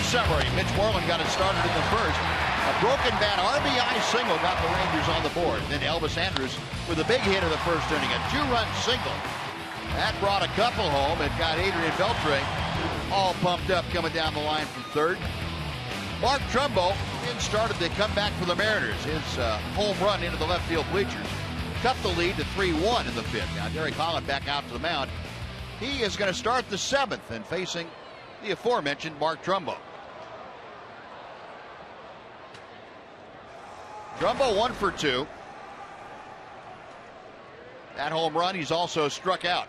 Summary. Mitch Moreland got it started in the first. A broken bat RBI single got the Rangers on the board. Then Elvis Andrus with a big hit in the first inning, a 2-run single. That brought a couple home. It got Adrian Beltre all pumped up coming down the line from third. Mark Trumbo then started the comeback for the Mariners. His home run into the left field bleachers cut the lead to 3-1 in the fifth. Now Derek Holland back out to the mound. He is going to start the seventh and facing the aforementioned Mark Trumbo. Trumbo 1 for 2. That home run, he's also struck out.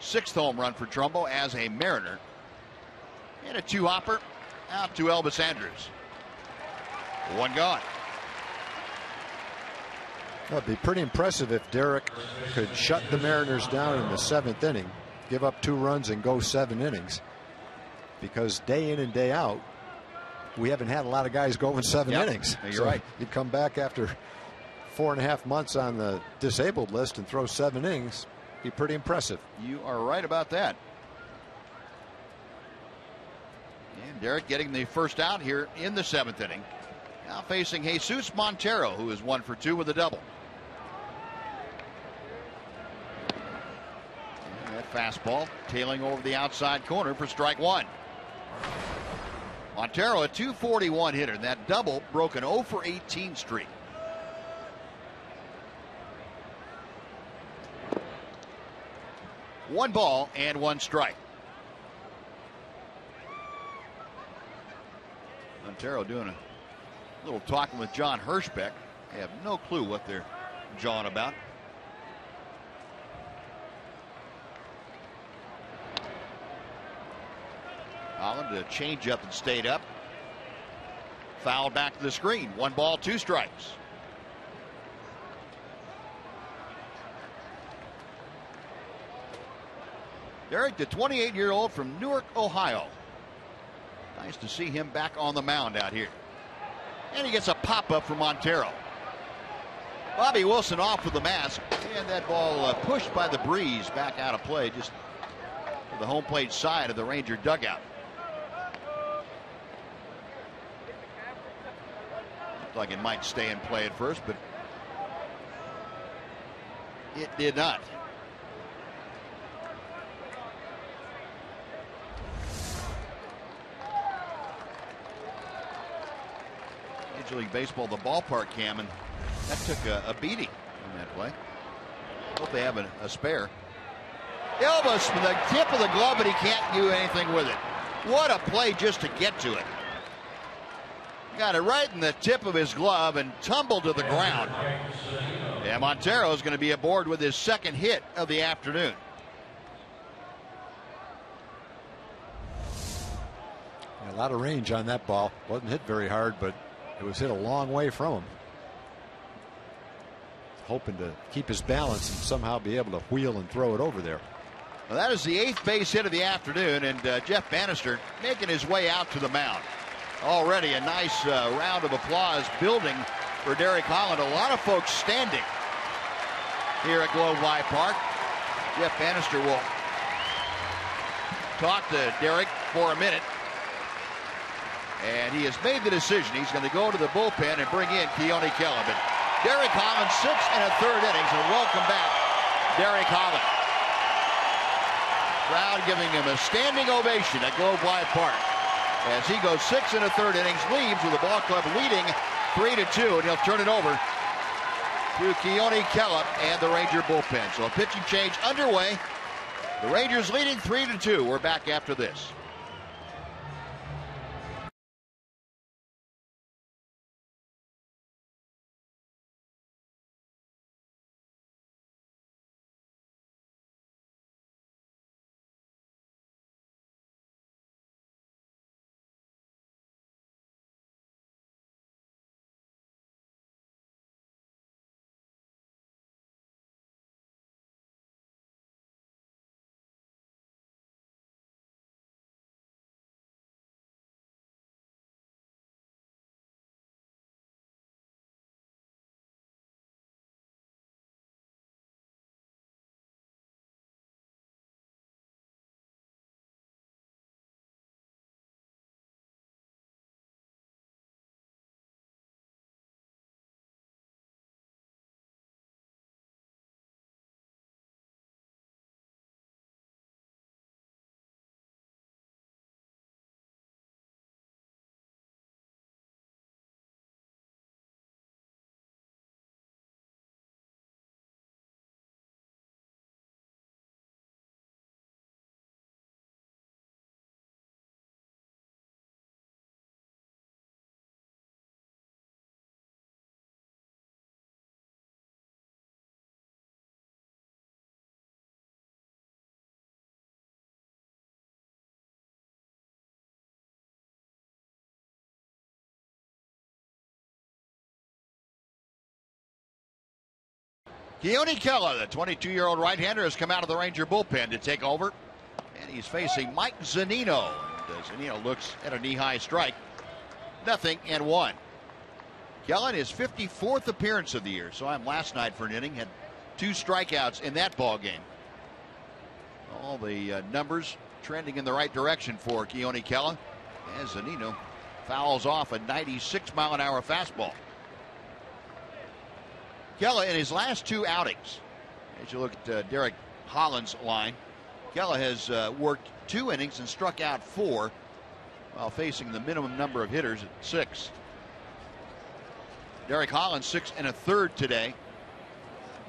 6th home run for Trumbo as a Mariner. And a 2-hopper out to Elvis Andrus. 1 gone. It'd be pretty impressive if Derek could shut the Mariners down in the 7th inning, give up 2 runs and go 7 innings. Because day in and day out, we haven't had a lot of guys going 7 innings. You're right. You'd come back after 4.5 months on the disabled list and throw 7 innings. Be pretty impressive. You are right about that. And Derek getting the first out here in the 7th inning. Now facing Jesus Montero, who is 1 for 2 with a double. And that fastball tailing over the outside corner for strike 1. Montero, a .241 hitter. That double broke an 0 for 18 streak. One ball and 1 strike. Montero doing a little talking with John Hirschbeck. I have no clue what they're jawing about. Holland to change up and stayed up. Foul back to the screen. 1 ball, 2 strikes. Derek, the 28-year-old from Newark, Ohio. Nice to see him back on the mound out here. And he gets a pop-up from Montero. Bobby Wilson off with the mask. And that ball pushed by the breeze back out of play, just to the home plate side of the Ranger dugout. Looked like it might stay in play at first, but it did not. Major League Baseball, the ballpark cam, and that took a beating on that play. Hope they have a spare. Elvis from the tip of the glove, but he can't do anything with it. What a play just to get to it. Got it right in the tip of his glove and tumbled to the ground. Yeah, Montero is going to be aboard with his 2nd hit of the afternoon. A lot of range on that ball. Wasn't hit very hard, but it was hit a long way from him. Hoping to keep his balance and somehow be able to wheel and throw it over there. Well, that is the 8th base hit of the afternoon, and Jeff Bannister making his way out to the mound. Already a nice round of applause building for Derek Holland. A lot of folks standing here at Globe Life Park. Jeff Bannister will talk to Derek for a minute. And he has made the decision. He's going to go to the bullpen and bring in Keone Keller. But Derek Holland, 6 1/3 innings, and welcome back, Derek Holland. Crowd giving him a standing ovation at Globe Life Park as he goes 6 1/3 innings, leaves with the ball club leading 3-2, and he'll turn it over to Keone Keller and the Ranger bullpen. So a pitching change underway. The Rangers leading 3-2. We're back after this. Keone Keller, the 22-year-old right-hander, has come out of the Ranger bullpen to take over. And he's facing Mike Zunino. Zunino looks at a knee-high strike. 0-1. Keller, his 54th appearance of the year. Saw him last night for an inning. Had 2 strikeouts in that ball game. All the numbers trending in the right direction for Keone Keller. As Zunino fouls off a 96-mile-an-hour fastball. Keller, in his last 2 outings, as you look at Derek Holland's line, Keller has worked 2 innings and struck out 4 while facing the minimum number of hitters at 6. Derek Holland 6 1/3 today.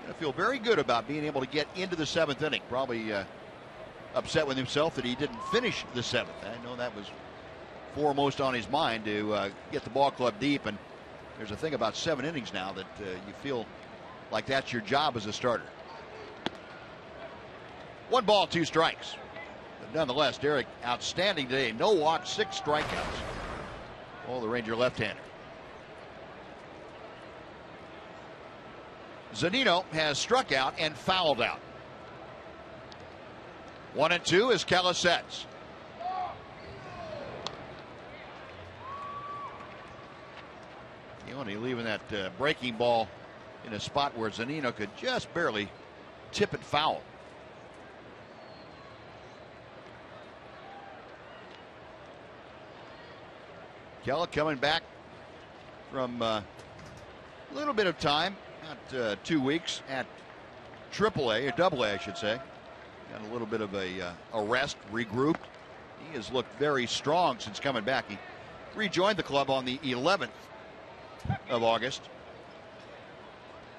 Going to feel very good about being able to get into the 7th inning. Probably upset with himself that he didn't finish the 7th. I know that was foremost on his mind to get the ball club deep. And there's a thing about 7 innings now that you feel like that's your job as a starter. 1 ball, 2 strikes. The nonetheless, Derek, outstanding today. No walks, 6 strikeouts. Oh, the Ranger left-hander. Zunino has struck out and fouled out. 1-2 is Calasets. Keone leaving that breaking ball in a spot where Zunino could just barely tip it foul. Kela coming back from a little bit of time, about 2 weeks at AAA, or AA, I should say. Got a little bit of a rest, regrouped. He has looked very strong since coming back. He rejoined the club on the 11th of August.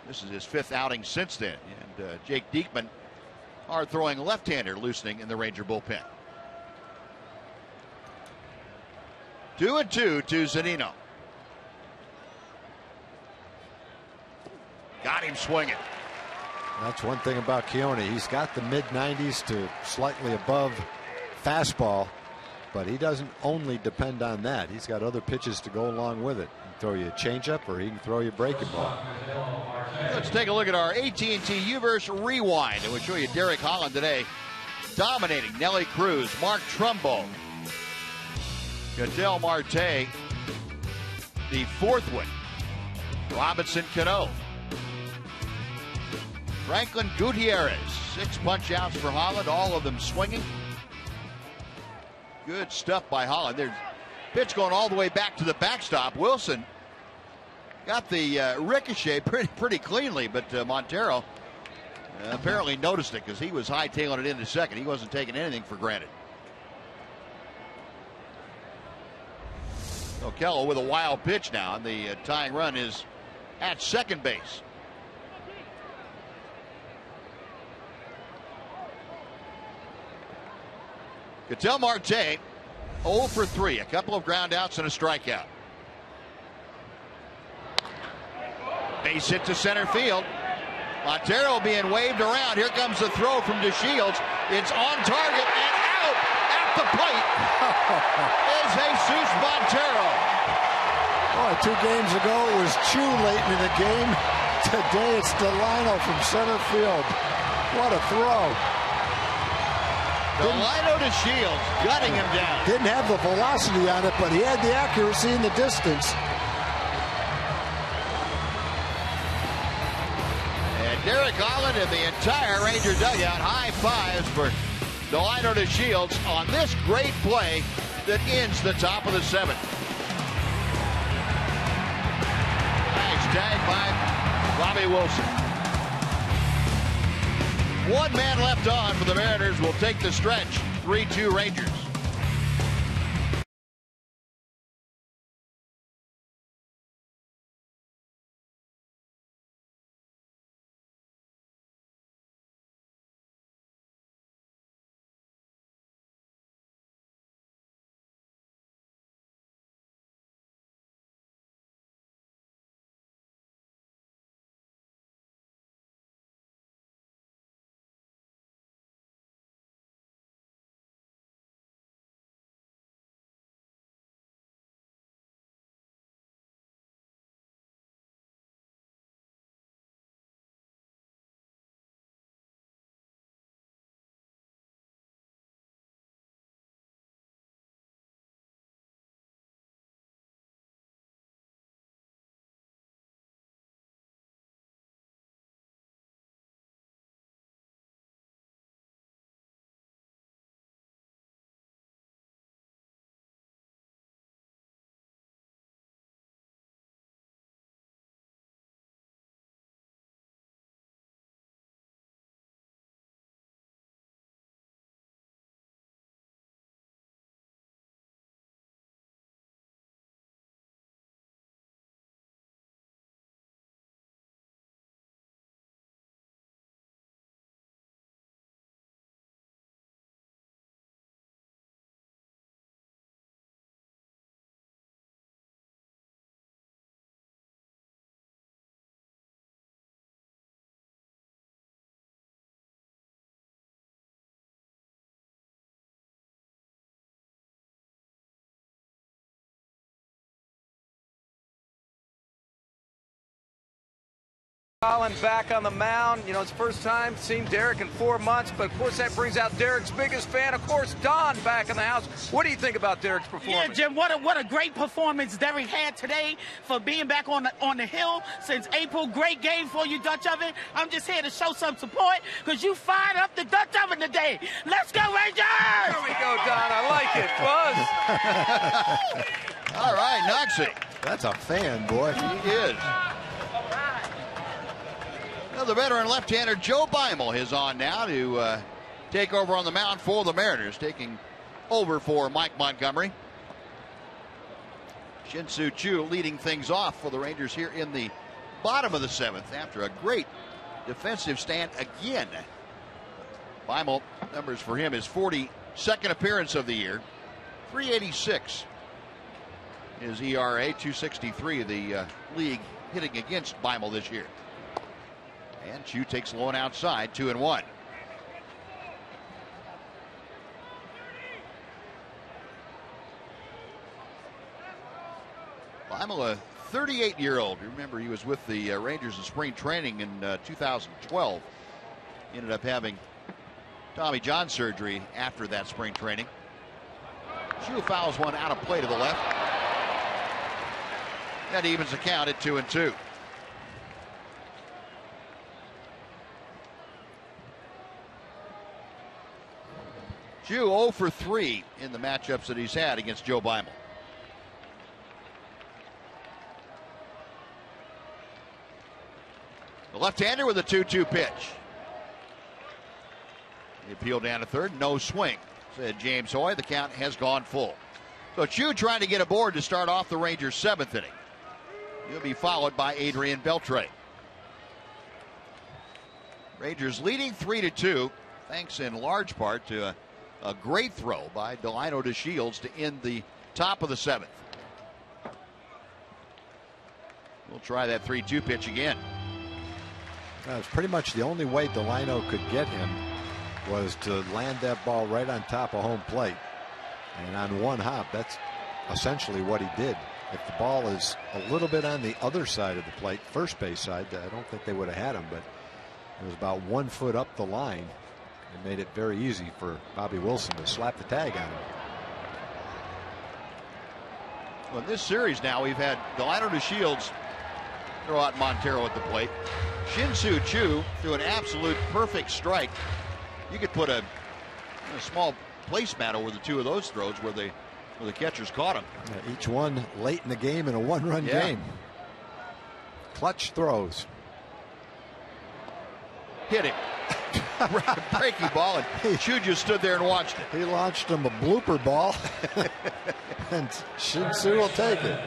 This is his 5th outing since then. And Jake Diekman, hard throwing left-hander, loosening in the Ranger bullpen. 2-2 to Zunino. Got him swinging. That's one thing about Keone. He's got the mid-90s to slightly above fastball, but he doesn't only depend on that. He's got other pitches to go along with it. He can throw you a changeup, or he can throw you a breaking ball. Let's take a look at our AT&T U-verse rewind, and we'll show you Derek Holland today dominating Nelly Cruz, Mark Trumbo, Ketel Marte, the 4th one, Robinson Cano, Franklin Gutierrez, 6 punch outs for Holland, all of them swinging. Good stuff by Holland. There's pitch going all the way back to the backstop. Wilson got the ricochet pretty cleanly, but Montero apparently noticed it because he was hightailing it into second. He wasn't taking anything for granted. O'Kello with a wild pitch now, and the tying run is at second base. Ketel Marte 0 for 3, a couple of ground outs and a strikeout. Base hit to center field. Montero being waved around. Here comes the throw from DeShields. It's on target and out at the plate is Jesus Montero. Boy, 2 games ago it was Chu late in the game. Today it's Delino from center field. What a throw. Delino DeShields gutting him down. Didn't have the velocity on it, but he had the accuracy in the distance. And Derek Holland and the entire Ranger dugout high fives for Delino DeShields on this great play that ends the top of the 7th. Nice tag by Robbie Wilson. 1 man left on for the Mariners. Will take the stretch. 3-2 Rangers. Colin back on the mound. You know, it's first time seeing Derek in 4 months, but of course that brings out Derek's biggest fan, of course, Don, back in the house. What do you think about Derek's performance? Yeah, Jim, what a great performance Derek had today for being back on the hill since April. Great game for you, Dutch Oven. I'm just here to show some support because you fired up the Dutch Oven today. Let's go, Rangers! There we go, Don. I like it. Buzz. All right, Noxie. That's a fan, boy. He is. Now the veteran left-hander Joe Beimel is on now to take over on the mound for the Mariners, taking over for Mike Montgomery. Shin-Soo Choo leading things off for the Rangers here in the bottom of the 7th after a great defensive stand again. Beimel, numbers for him, his 42nd appearance of the year. 3.86 is ERA, 2.63 the league hitting against Beimel this year. And Choo takes low and outside, 2-1. Beimel, a 38-year-old. Remember, he was with the Rangers in spring training in 2012. He ended up having Tommy John surgery after that spring training. Choo fouls one out of play to the left. That evens the count at 2-2. Choo 0 for 3 in the matchups that he's had against Joe Beimel. The left-hander with a 2-2 pitch. The appeal down to third, no swing, said James Hoy. The count has gone full. So Choo trying to get aboard to start off the Rangers' 7th inning. He'll be followed by Adrian Beltre. Rangers leading 3-2, thanks in large part to a great throw by Delino DeShields to end the top of the 7th. We'll try that 3-2 pitch again. It's pretty much the only way Delino could get him was to land that ball right on top of home plate. And on one hop, that's essentially what he did. If the ball is a little bit on the other side of the plate, first base side, I don't think they would have had him, but it was about 1 foot up the line. It made it very easy for Bobby Wilson to slap the tag on him. Well, in this series now, we've had Delino DeShields throw out Montero at the plate. Shin-Soo Choo threw an absolute perfect strike. You could put a small placemat over the two of those throws where the catchers caught him. Yeah, each one late in the game in a one-run game. Clutch throws. Hit him. Breaking ball, and Choo just stood there and watched it. He launched him a blooper ball, and Shin-Soo will take it.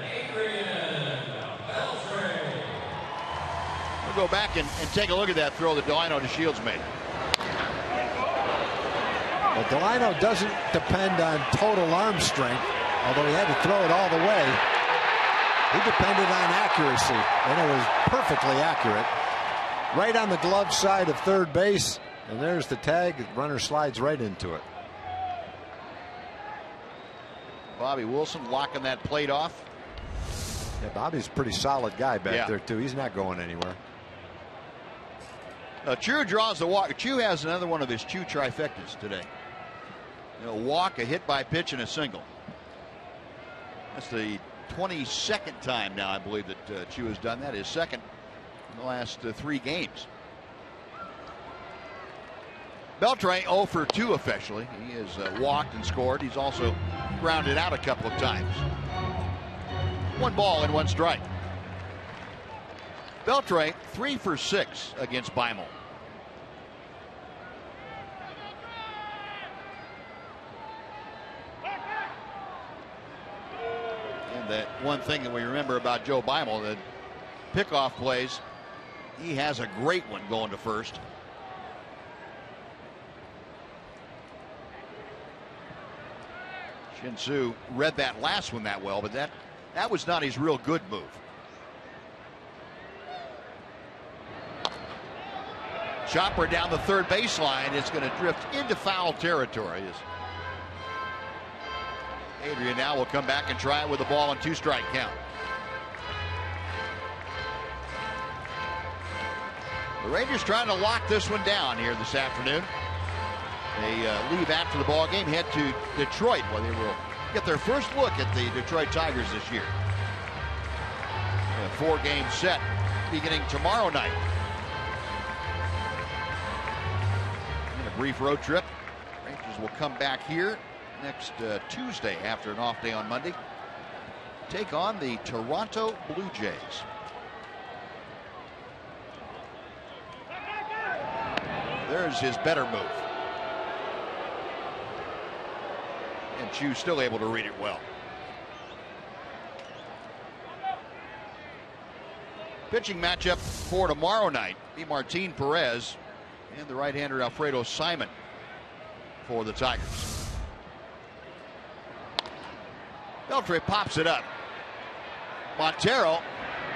We'll go back and take a look at that throw that Delino DeShields made. Well, Delino doesn't depend on total arm strength, although he had to throw it all the way. He depended on accuracy, and it was perfectly accurate. Right on the glove side of third base, and there's the tag. The runner slides right into it. Bobby Wilson locking that plate off. Yeah, Bobby's a pretty solid guy back there, too. He's not going anywhere. Choo draws the walk. Choo has another one of his Choo trifectas today. A walk, a hit by pitch, and a single. That's the 22nd time now, I believe, that Choo has done that. His second in the last 3 games. Beltre 0 for 2 officially. He has walked and scored. He's also grounded out a couple of times. 1 ball and 1 strike. Beltre 3 for 6 against Beimel. And that one thing that we remember about Joe Beimel, the pickoff plays, he has a great one going to first. Shin-Soo read that last one that well, but that was not his real good move. Chopper down the third baseline. It's going to drift into foul territory. Adrian now will come back and try it with the ball and 2-strike count. The Rangers trying to lock this one down here this afternoon. They leave after the ball game, head to Detroit, where they will get their first look at the Detroit Tigers this year. A 4-game set beginning tomorrow night. And a brief road trip. Rangers will come back here next Tuesday after an off day on Monday. Take on the Toronto Blue Jays. There's his better move. And Chu's still able to read it well. Pitching matchup for tomorrow night be Martin Perez and the right-hander Alfredo Simon for the Tigers. Beltre pops it up. Montero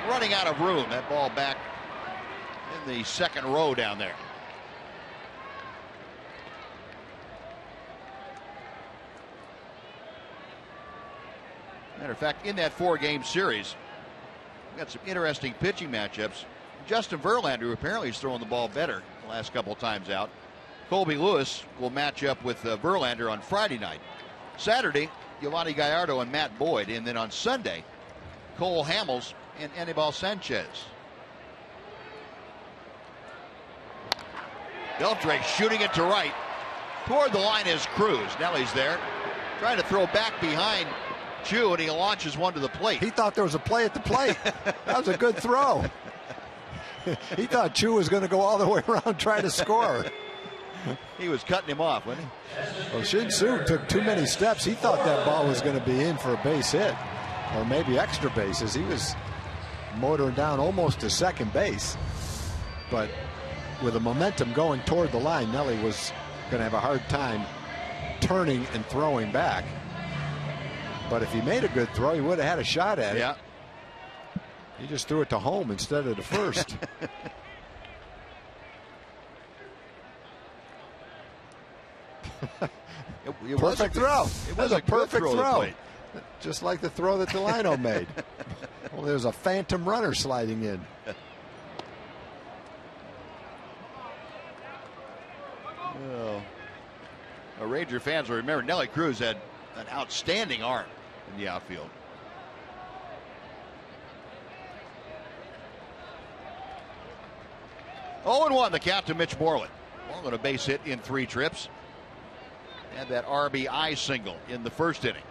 running out of room. That ball back in the second row down there. Matter of fact, in that 4-game series, we've got some interesting pitching matchups. Justin Verlander, who apparently is throwing the ball better the last couple of times out. Colby Lewis will match up with Verlander on Friday night. Saturday, Giovanni Gallardo and Matt Boyd. And then on Sunday, Cole Hamels and Anibal Sanchez. Beltre shooting it to right. Toward the line is Cruz. Nelly's there, trying to throw back behind Chu, and he launches one to the plate. He thought there was a play at the plate. That was a good throw. He thought Chu was going to go all the way around trying to score. He was cutting him off, wasn't he? Well, Shin Tzu took too many steps. He thought that ball was going to be in for a base hit, or maybe extra bases. He was motoring down almost to second base. But with the momentum going toward the line, Nelly was going to have a hard time turning and throwing back. But if he made a good throw, he would have had a shot at it. Yeah. He just threw it to home instead of to first. Perfect throw. It was a perfect throw. Just like the throw that Delino made. Well, there's a phantom runner sliding in. Well, Ranger fans will remember Nelly Cruz had an outstanding arm in the outfield. Oh, and 1 the count to Mitch Moreland. Well, on a base hit in 3 trips. And that RBI single in the first inning.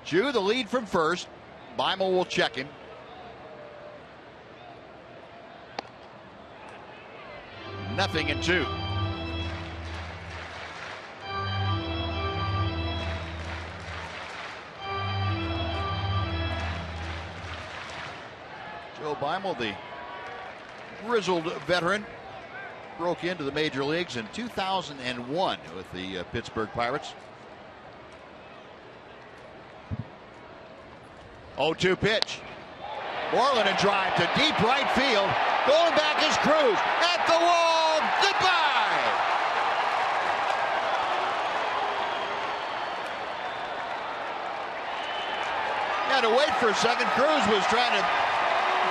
Chu the lead from first. Beimel will check him. Nothing in 2. Joe Beimel, the grizzled veteran, broke into the major leagues in 2001 with the Pittsburgh Pirates. 0-2 pitch. Moreland a drive to deep right field. Going back is Cruz at the wall. Goodbye. Had to wait for a second. Cruz was trying to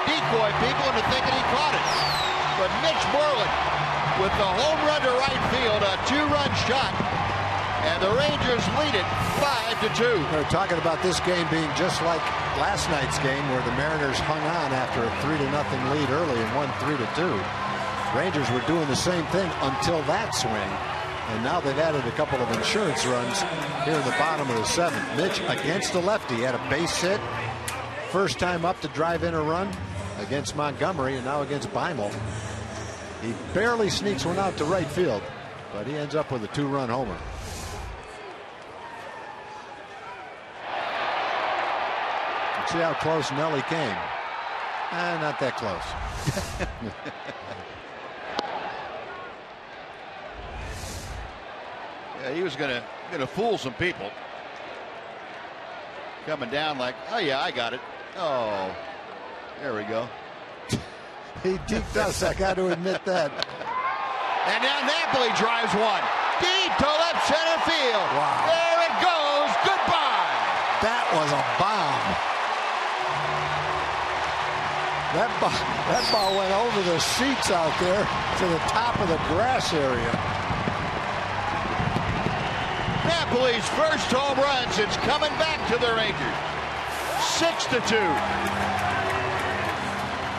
decoy people into thinking he caught it. But Mitch Moreland with the home run to right field, a 2-run shot. And the Rangers lead it 5-2. They're talking about this game being just like last night's game, where the Mariners hung on after a 3-0 lead early and won 3-2. Rangers were doing the same thing until that swing, and now they've added a couple of insurance runs here in the bottom of the 7th. Mitch against the lefty had a base hit, first time up to drive in a run against Montgomery, and now against Beimel. He barely sneaks one out to right field, but he ends up with a 2-run homer. See how close Nelly came. Not that close. Yeah, he was gonna fool some people. Coming down like, oh yeah, I got it. Oh, there we go. He deked us, I got to admit that. And now Napoli drives one deep to left center field. Wow. There it goes. That was a bomb. That ball went over the seats out there to the top of the grass area. Napoli's first home run since coming back to the Rangers. 6-2.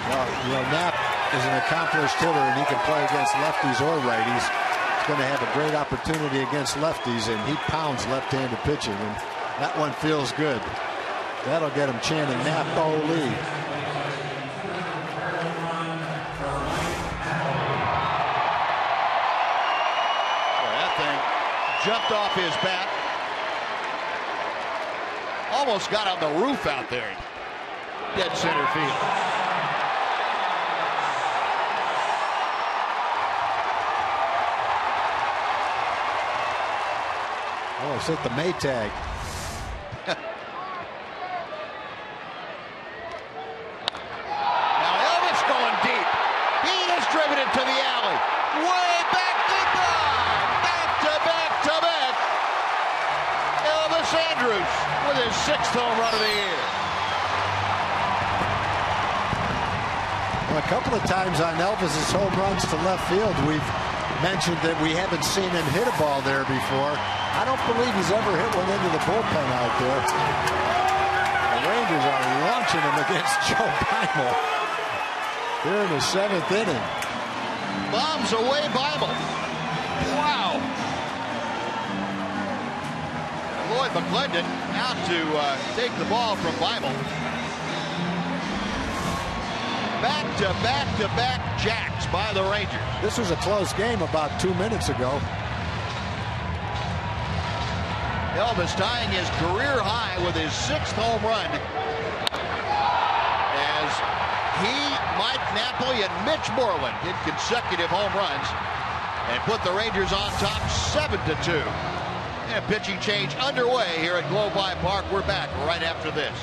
Well, Knapp is an accomplished hitter, and he can play against lefties or righties. He's going to have a great opportunity against lefties, and he pounds left-handed pitching, and that one feels good. That'll get him chanting Napoli. That thing jumped off his bat. Almost got on the roof out there. Dead center field. Oh, it's hit the Maytag. Now Elvis going deep. He has driven it to the alley. Way back to back. Elvis Andrus with his 6th home run of the year. Well, a couple of times on Elvis's home runs to left field, we've mentioned that we haven't seen him hit a ball there before. I don't believe he's ever hit one into the bullpen out there. The Rangers are launching him against Joe Beimel here in the 7th inning. Bombs away Beimel. Wow. Lloyd McClendon out to take the ball from Beimel. Back-to-back jacks by the Rangers. This was a close game about 2 minutes ago. Elvis tying his career high with his 6th home run as he, Mike Napoli, and Mitch Moreland did consecutive home runs and put the Rangers on top 7-2. And a pitching change underway here at Globe Life Park. We're back right after this.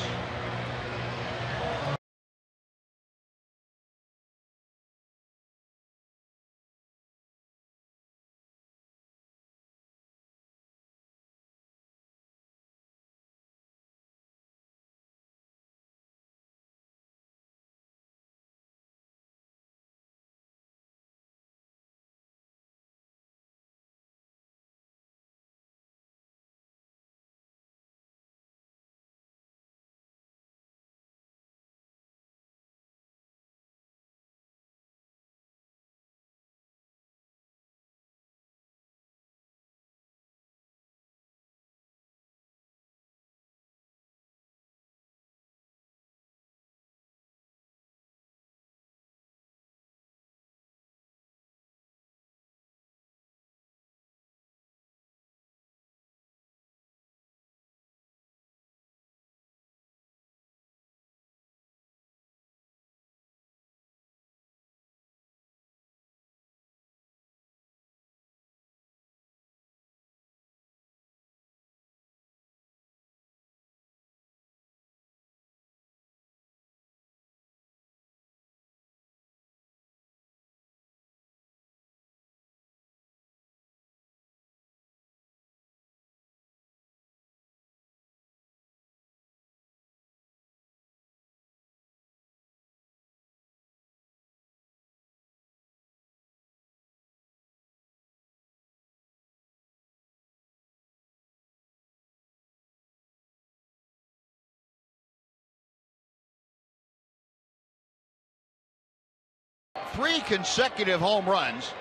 Three consecutive home runs.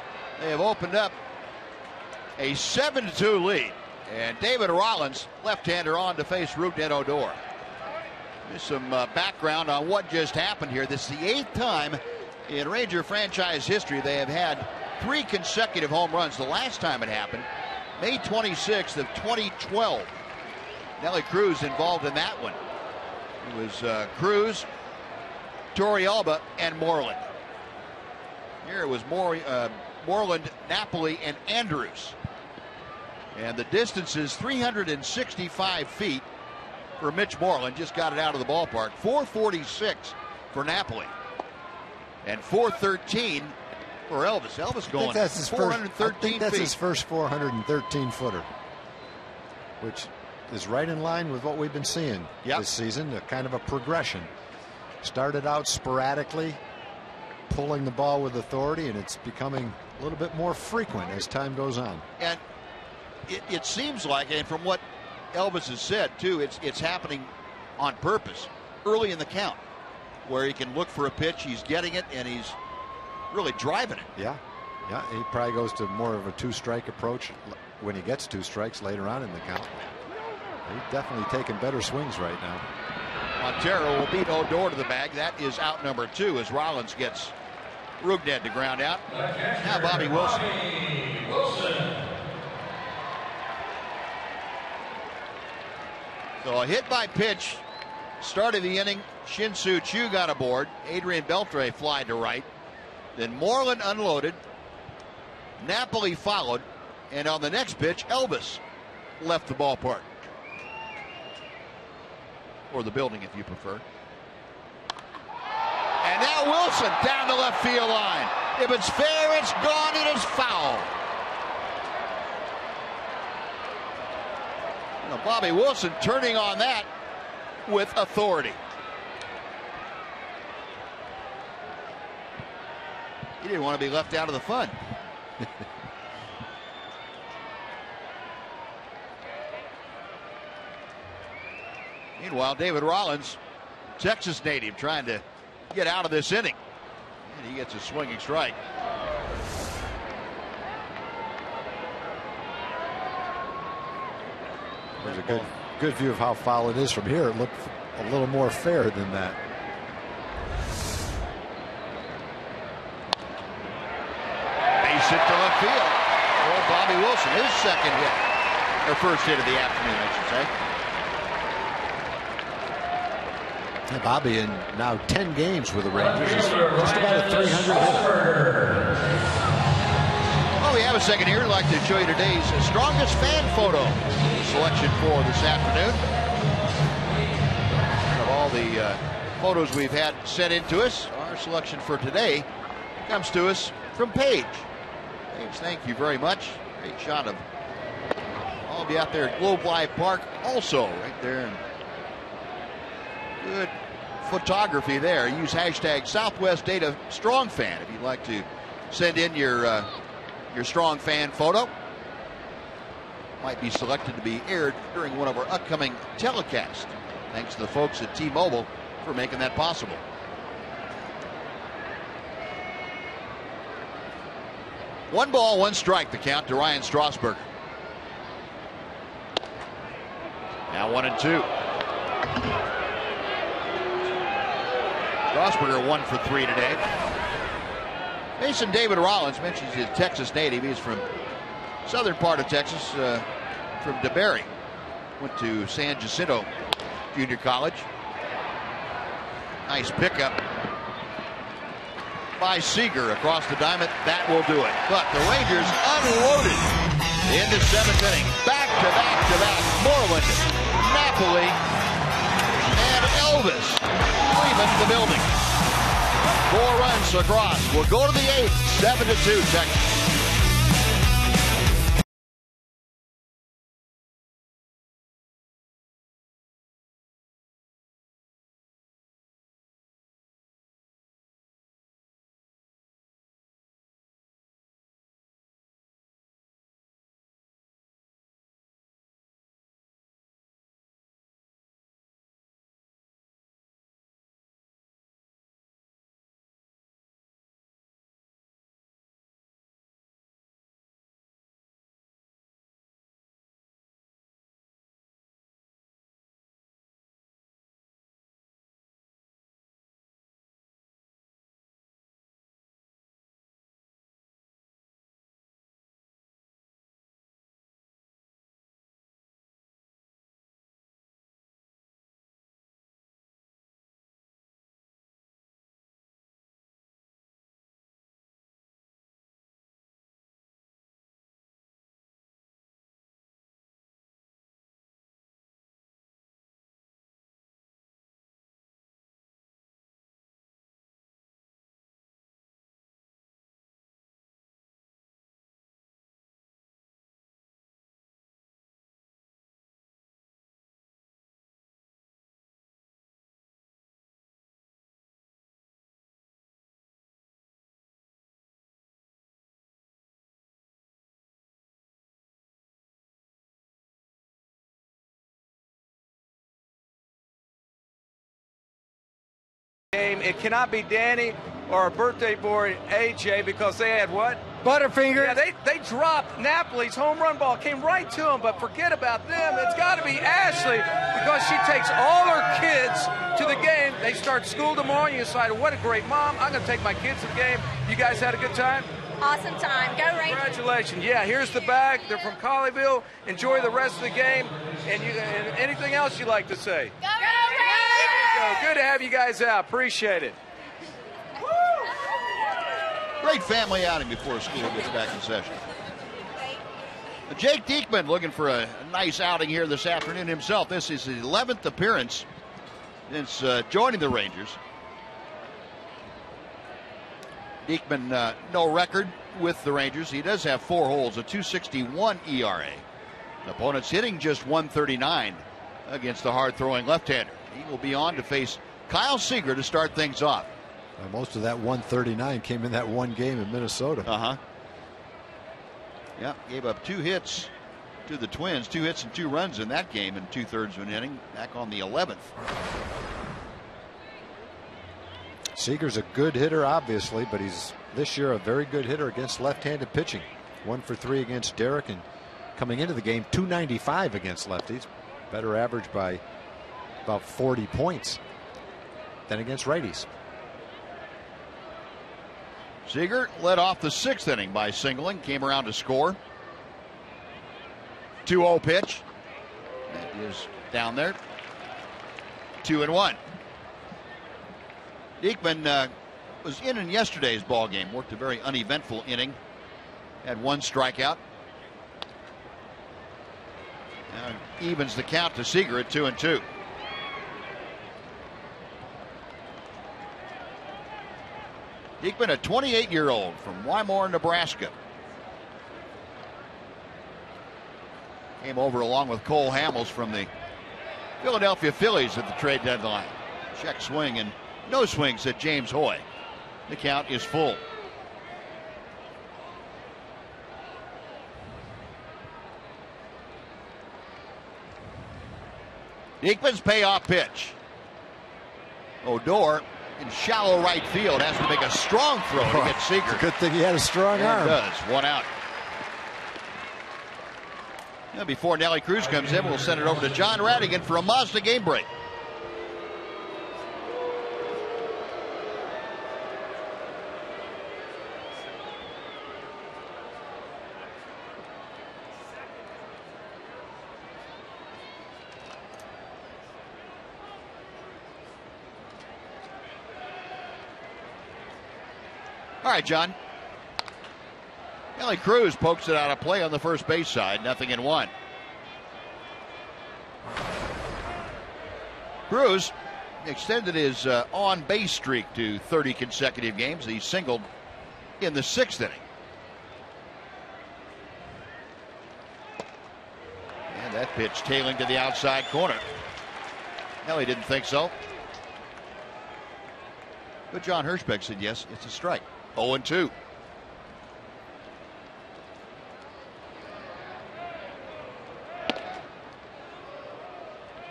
They have opened up a 7-2 lead. And David Rollins, left-hander, on to face Rougned Odor. There's some background on what just happened here. This is the 8th time in Ranger franchise history they have had 3 consecutive home runs. The last time it happened, May 26th of 2012. Nelly Cruz involved in that one. It was Cruz, Torrealba, and Moreland. Here it was Moreland, Napoli, and Andrus. And the distance is 365 feet for Mitch Moreland. Just got it out of the ballpark. 446 for Napoli. And 413 for Elvis. Elvis going 413 I think that's feet. his first 413 footer, which is right in line with what we've been seeing this season. A kind of a progression. Started out sporadically, pulling the ball with authority, and it's becoming a little bit more frequent as time goes on. And it seems like, and from what Elvis has said too, it's happening on purpose early in the count, where he can look for a pitch, he's getting it, and he's really driving it. Yeah, he probably goes to more of a 2-strike approach when he gets 2 strikes later on in the count. He's definitely taking better swings right now. Montero will beat Odor to the bag. That is out number 2 as Rollins gets Rugnet to ground out. Now Bobby Wilson. So a hit by pitch. Start of the inning. Shin-Soo Choo got aboard. Adrian Beltre flied to right. Then Moreland unloaded. Napoli followed. And on the next pitch, Elvis left the ballpark. Or the building, if you prefer. And now Wilson down the left field line. If it's fair, it's gone. It is foul. Now Bobby Wilson turning on that with authority. He didn't want to be left out of the fun. Meanwhile, David Rollins, Texas native, trying to get out of this inning. And he gets a swinging strike. There's a good view of how foul it is from here. It looked a little more fair than that. Base hit to left field. Oh, Bobby Wilson, his second hit. Or first hit of the afternoon, I should say. Bobby in now 10 games with the Rangers. He's just about a 300 hitter. Well, we have a second here. I'd like to show you today's strongest fan photo selection for this afternoon. Of all the photos we've had sent in to us, our selection for today comes to us from Paige. Paige, thank you very much. Great shot of all of you out there at Globe Life Park. Also, right there in good photography there. Use hashtag Southwest Data Strong Fan if you'd like to send in your strong fan photo. Might be selected to be aired during one of our upcoming telecasts. Thanks to the folks at T-Mobile for making that possible. One ball, one strike, the count to Ryan Strasburger. Now 1-2. Strasburger 1 for 3 today. Mason David Rollins mentions he's a Texas native. He's from southern part of Texas, from DeBerry. Went to San Jacinto Junior College. Nice pickup by Seager across the diamond. That will do it. But the Rangers unloaded in the 7th inning. Back to back to back. Moreland, Napoli, and Elvis leaving the building. 4 runs across. We'll go to the 8th. 7-2 Texas. It cannot be Danny or our birthday boy AJ because they had what? Butterfinger. Yeah, they dropped Napoli's home run ball, came right to him, but forget about them. It's got to be Ashley because she takes all her kids to the game. They start school tomorrow, and you decide, what a great mom. I'm going to take my kids to the game. You guys had a good time? Awesome time. Go Rangers. Congratulations. Yeah, here's the bag. They're from Colleyville. Enjoy the rest of the game. And anything else you'd like to say? Go Rangers! Good to have you guys out. Appreciate it. Great family outing before school gets back in session. Jake Diekman looking for a nice outing here this afternoon himself. This is his 11th appearance since joining the Rangers. Diekman, no record with the Rangers. He does have 4 holes, a 2.61 ERA. The opponent's hitting just 139 against the hard-throwing left-hander. He will be on to face Kyle Seager to start things off. Most of that 139 came in that one game in Minnesota. Yeah, gave up 2 hits to the Twins, 2 hits and 2 runs in that game in 2/3 of an inning, back on the 11th. Seager's a good hitter, obviously, but he's this year a very good hitter against left-handed pitching. 1 for 3 against Derek, and coming into the game, 295 against lefties. Better average by about 40 points than against righties. Seager led off the 6th inning by singling, came around to score. 2-0 pitch. That is down there. 2-1. Diekman was in yesterday's ball game. Worked a very uneventful inning. Had 1 strikeout. Now evens the count to Seager at 2-2. Diekman, a 28-year-old from Wymore, Nebraska. Came over along with Cole Hamels from the Philadelphia Phillies at the trade deadline. Check swing and no swing, said James Hoy. The count is full. Diekman's payoff pitch. Odor in shallow right field has to make a strong throw to get Seager. It's a good thing he had a strong arm. Does. 1 out. Now before Nelly Cruz comes in, we'll send it over to John Radigan for a Mazda game break. All right, John. Nelly Cruz pokes it out of play on the first base side. 0-1. Cruz extended his on-base streak to 30 consecutive games. He singled in the 6th inning. And that pitch tailing to the outside corner. Nelly didn't think so. But John Hirschbeck said, yes, it's a strike. 0-2.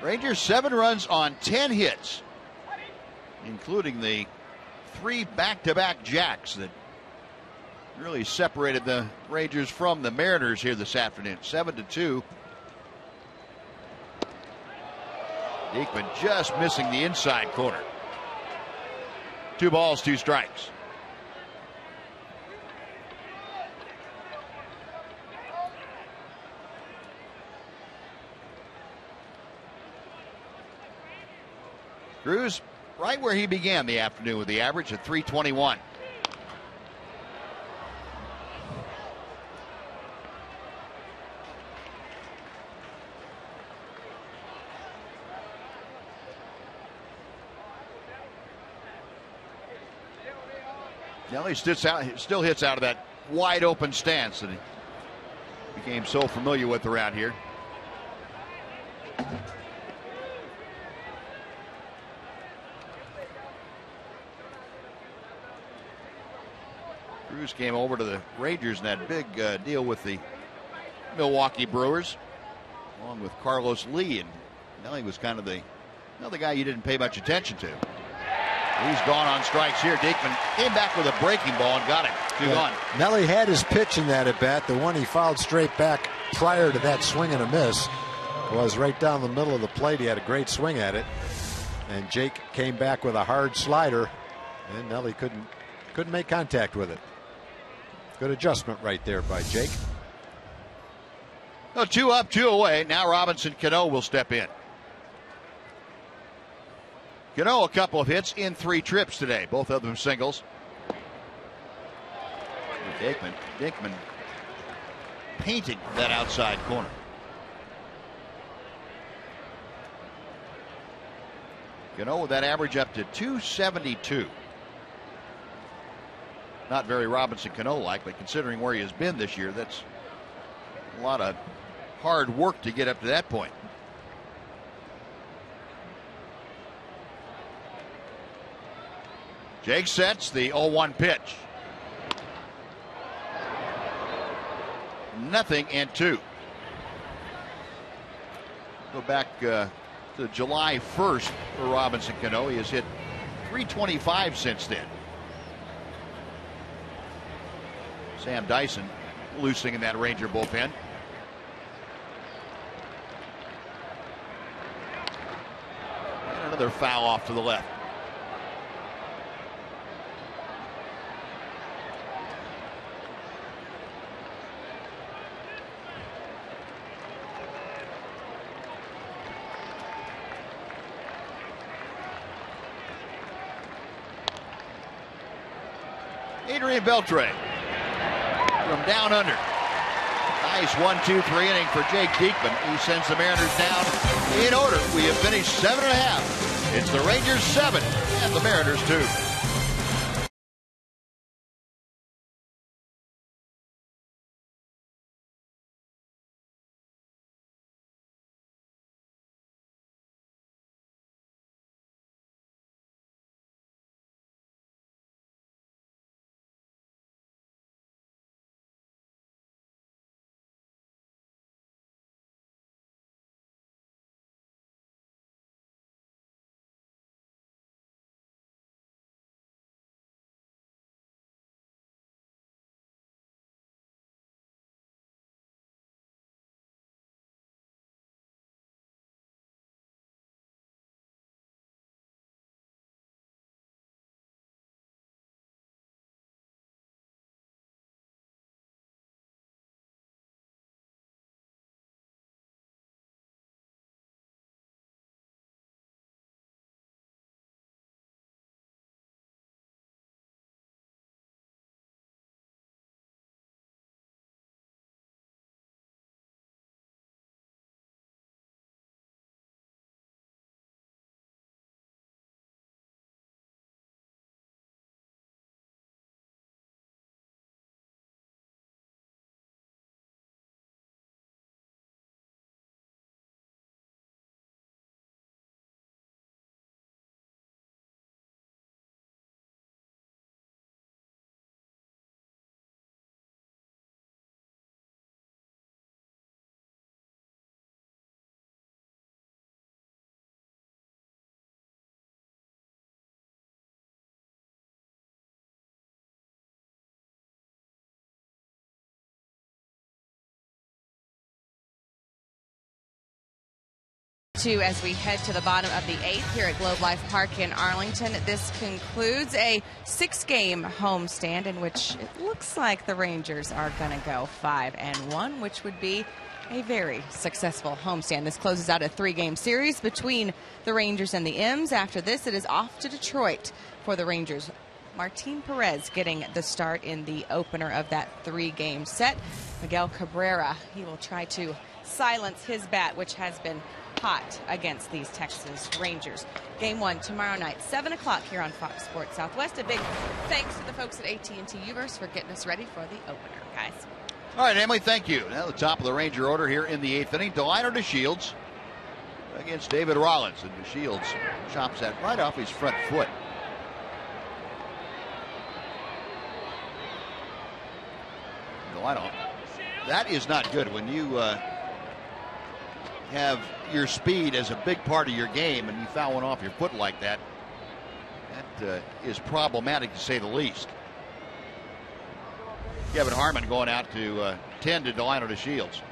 Rangers 7 runs on 10 hits, including the 3 back-to-back jacks that really separated the Rangers from the Mariners here this afternoon. 7-2. Diekman just missing the inside corner. 2 balls, 2 strikes. Cruz right where he began the afternoon with the average at 321. Nelly still hits out of that wide open stance that he became so familiar with around here. Cruz came over to the Rangers in that big deal with the Milwaukee Brewers, along with Carlos Lee, and Nelly was kind of the guy you didn't pay much attention to. He's gone on strikes here. Diekman came back with a breaking ball and got it. Two gone. Nelly had his pitch in that at bat. The one he fouled straight back prior to that swing and a miss was right down the middle of the plate. He had a great swing at it. And Jake came back with a hard slider. And Nelly couldn't make contact with it. Good adjustment right there by Jake. Well, 2 up, 2 away. Now Robinson Cano will step in. Cano, a couple of hits in 3 trips today, both of them singles. Diekman painting that outside corner. Cano with that average up to 272. Not very Robinson Cano-like, but considering where he has been this year, that's a lot of hard work to get up to that point. Jake sets the 0-1 pitch. 0-2. Go back to July 1st for Robinson Cano. He has hit .325 since then. Sam Dyson loosing in that Ranger bullpen. And another foul off to the left. Adrian Beltre from down under. Nice 1-2-3 inning for Jake Diekman. He sends the Mariners down in order. We have finished 7.5. It's the Rangers 7 and the Mariners 2. As we head to the bottom of the 8th here at Globe Life Park in Arlington. This concludes a 6-game homestand in which it looks like the Rangers are going to go 5-1, which would be a very successful homestand. This closes out a 3-game series between the Rangers and the M's. After this, it is off to Detroit for the Rangers. Martin Perez getting the start in the opener of that 3-game set. Miguel Cabrera, he will try to silence his bat, which has been hot against these Texas Rangers. Game 1 tomorrow night, 7 o'clock here on Fox Sports Southwest. A big thanks to the folks at AT Uverse for getting us ready for the opener, guys. All right, Emily, thank you. Now the top of the Ranger order here in the 8th inning. Delino DeShields against David Rollins. And DeShields chops that right off his front foot. Delino, that is not good when you have your speed as a big part of your game and you foul one off your foot like that. That is problematic to say the least. Kevin Harmon going out to 10 to Delino to Shields.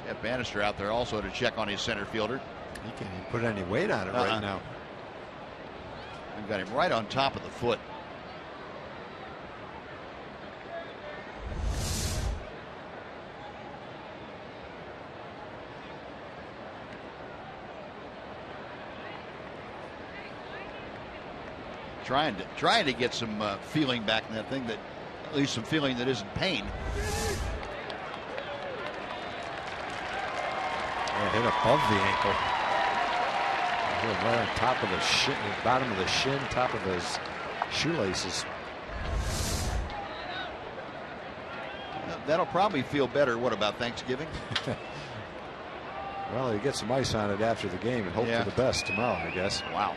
Jeff Bannister out there also to check on his center fielder. He can't even put any weight on it right now. We've got him right on top of the foot. Trying to get some feeling back in that thing, that at least some feeling that isn't pain. Hit above the ankle. Hit right on top of the shin, bottom of the shin, top of his shoelaces. That'll probably feel better. What about Thanksgiving? Well, he gets some ice on it after the game and hope for the best tomorrow, I guess. Wow.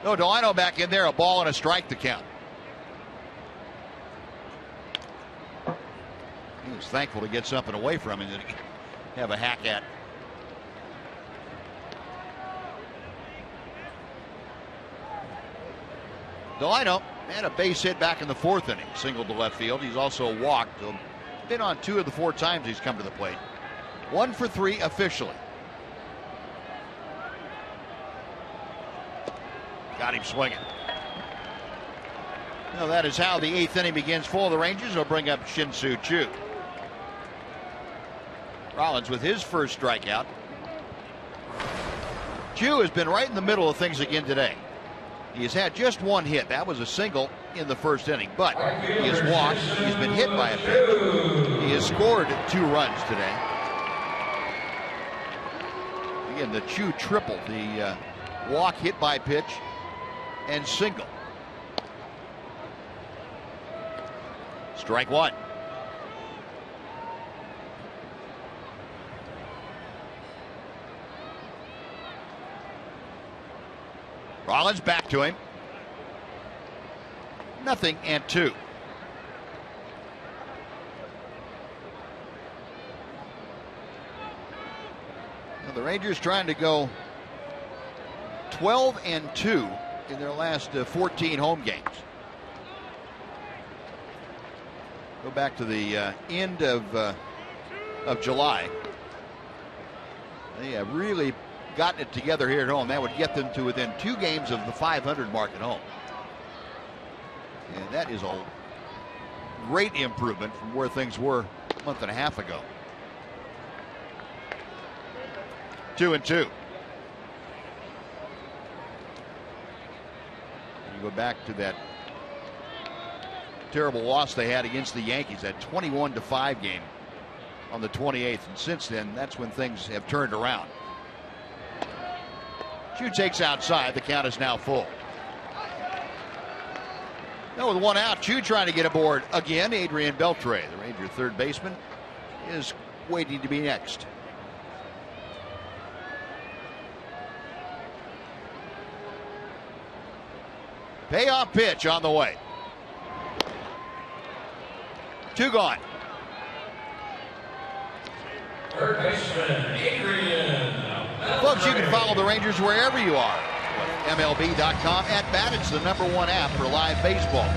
No, Delino back in there, a ball and a strike to count. He was thankful to get something away from him that he could have a hack at. Delino had a base hit back in the 4th inning, singled to left field. He's also walked. Been on 2 of the 4 times he's come to the plate. 1 for 3 officially. Got him swinging. Now that is how the 8th inning begins for the Rangers. They'll bring up Shin-Soo Choo. Rollins with his first strikeout. Choo has been right in the middle of things again today. He has had just 1 hit. That was a single in the 1st inning. But he has walked. He's been hit by a pitch. He has scored 2 runs today. Again, the Choo triple. The walk, hit by pitch, and single. Strike 1. Rollins back to him. 0-2. Now the Rangers trying to go 12-2 in their last 14 home games. Go back to the end of July. They have really gotten it together here at home. That would get them to within 2 games of the 500 mark at home. And that is a great improvement from where things were a month and a half ago. 2-2. You go back to that terrible loss they had against the Yankees, that 21-5 game on the 28th, and since then that's when things have turned around. Choo takes outside. The count is now full. Now with 1 out, Choo trying to get aboard again. Adrian Beltre, the Ranger third baseman, is waiting to be next. Payoff pitch on the way. 2 gone. Third baseman, Adrian. Folks, you can follow the Rangers wherever you are. MLB.com. At Bat, it's the #1 app for live baseball.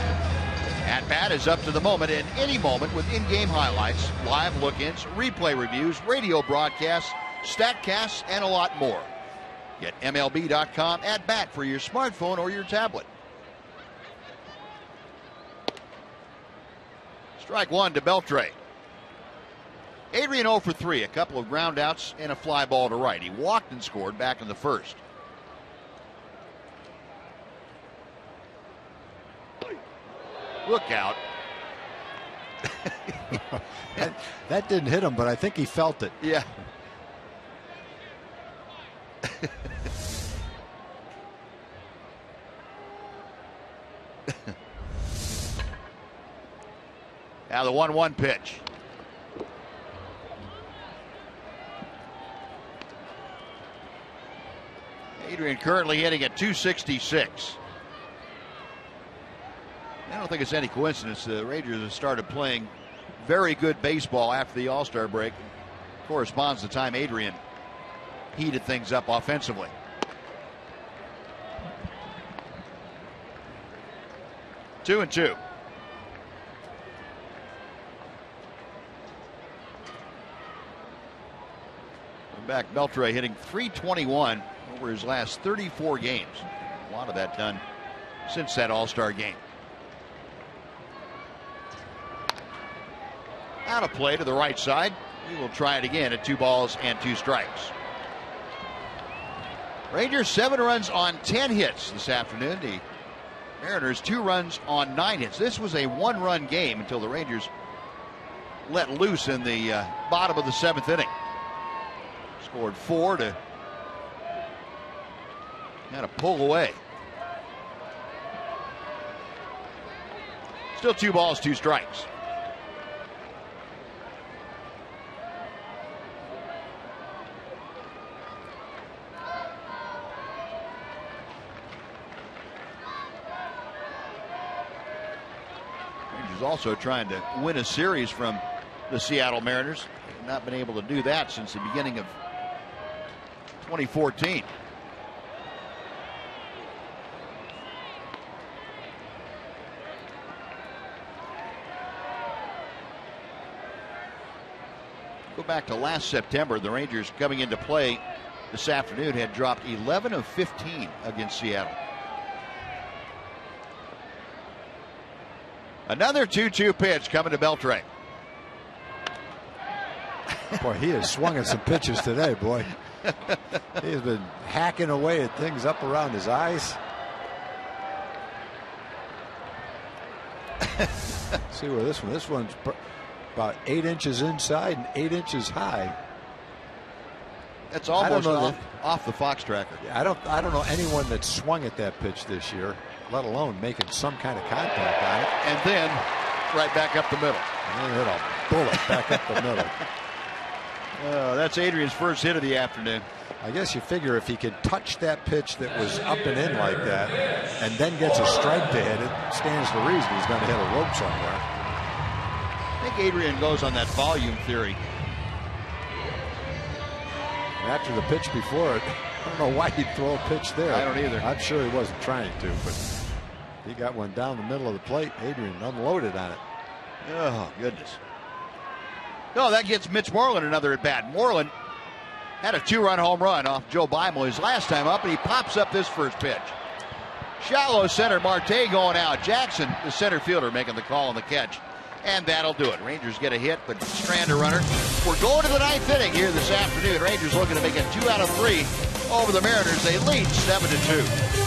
At Bat is up to the moment and any moment with in-game highlights, live look-ins, replay reviews, radio broadcasts, statcasts, and a lot more. Get MLB.com at Bat for your smartphone or your tablet. Strike 1 to Beltre. Adrian 0 for 3, a couple of ground outs and a fly ball to right. He walked and scored back in the 1st. Look out. that didn't hit him, but I think he felt it. Yeah. Now the 1-1 pitch. Adrian currently hitting at .266. I don't think it's any coincidence the Rangers have started playing very good baseball after the All-Star break. corresponds to the time Adrian heated things up offensively. Two and two. Back Beltre hitting .321 over his last 34 games. A lot of that done since that All-Star game. Out of play to the right side. We will try it again at 2 balls and 2 strikes. Rangers 7 runs on 10 hits this afternoon. The Mariners 2 runs on 9 hits. This was a 1-run game until the Rangers let loose in the bottom of the 7th inning. Scored 4 to kind of pull away. Still 2 balls, 2 strikes. Rangers also trying to win a series from the Seattle Mariners. They've not been able to do that since the beginning of 2014. Go back to last September. The Rangers coming into play this afternoon had dropped 11 of 15 against Seattle. Another 2-2 pitch coming to Beltre. Boy, he has swung at some pitches today, boy. He's been hacking away at things up around his eyes. See where this one's about 8 inches inside and 8 inches high. That's almost off the Fox tracker. I don't know anyone that swung at that pitch this year, let alone making some kind of contact on it. And then right back up the middle. And then hit a bullet back up the middle. That's Adrian's first hit of the afternoon. I guess you figure if he could touch that pitch that was up and in like that and then gets a strike to hit it, stands to reason he's going to hit a rope somewhere. I think Adrian goes on that volume theory. And after the pitch before it, I don't know why he'd throw a pitch there. I don't either. I'm sure he wasn't trying to, but he got one down the middle of the plate. Adrian unloaded on it. Oh, goodness. No, that gets Mitch Moreland another at bat. Moreland had a 2-run home run off Joe Beimel his last time up, and he pops up this first pitch. Shallow center, Marte going out. Jackson, the center fielder, making the call on the catch. And that'll do it. Rangers get a hit, but strand a runner. We're going to the 9th inning here this afternoon. Rangers looking to make it 2 out of 3 over the Mariners. They lead 7-2.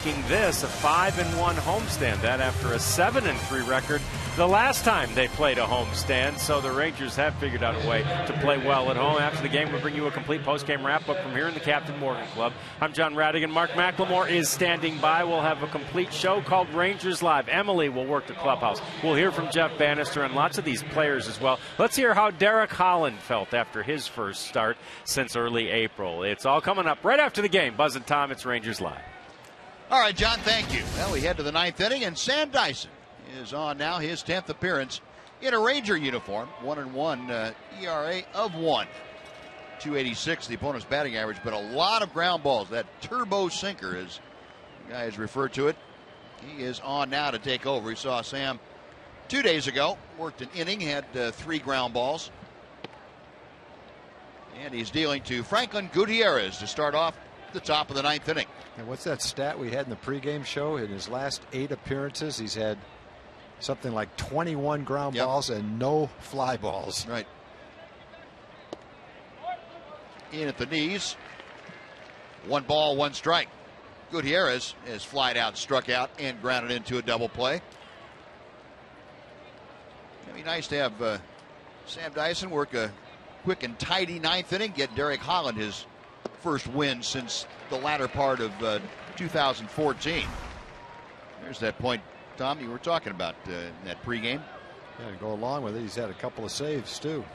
making this a 5-1 homestand. That after a 7-3 record the last time they played a homestand. So the Rangers have figured out a way to play well at home. After the game, we'll bring you a complete post-game wrap-up from here in the Captain Morgan Club. I'm John Radigan. Mark McLemore is standing by. We'll have a complete show called Rangers Live. Emily will work the clubhouse. We'll hear from Jeff Bannister and lots of these players as well. Let's hear how Derek Holland felt after his first start since early April. It's all coming up right after the game. Buzz and Tom, it's Rangers Live. All right, John, thank you. Well, we head to the ninth inning, and Sam Dyson is on now, his 10th appearance in a Ranger uniform. 1-1 ERA of 1. 286 the opponent's batting average, but a lot of ground balls. That turbo sinker, as the guy has referred to it. He is on now to take over. We saw Sam 2 days ago, worked an inning, had 3 ground balls. And he's dealing to Franklin Gutierrez to start off the top of the ninth inning. And what's that stat we had in the pregame show? In his last 8 appearances, he's had something like 21 ground balls and no fly balls. Right. In at the knees. 1 ball, 1 strike. Gutierrez has flied out, struck out, and grounded into a double play. It'd be nice to have Sam Dyson work a quick and tidy ninth inning, get Derek Holland his first win since the latter part of 2014. There's that point, Tom, you were talking about in that pregame. Yeah, to go along with it, he's had a couple of saves too.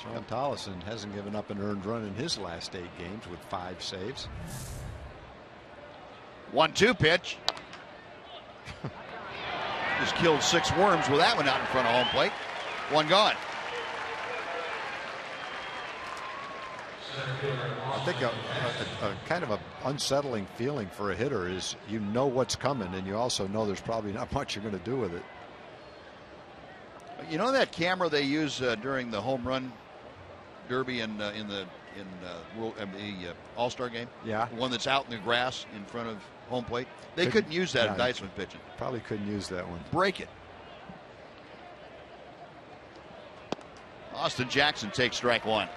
Sean Tollison hasn't given up an earned run in his last 8 games with 5 saves. 1-2 pitch. Just killed 6 worms with that one out in front of home plate. 1 gone. I think a kind of an unsettling feeling for a hitter is you know what's coming, and you also know there's probably not much you're going to do with it. You know that camera they use during the home run derby in the All-Star game? Yeah. The one that's out in the grass in front of home plate. They couldn't use that if Dyson was pitching. Probably couldn't use that one. Break it. Austin Jackson takes strike 1.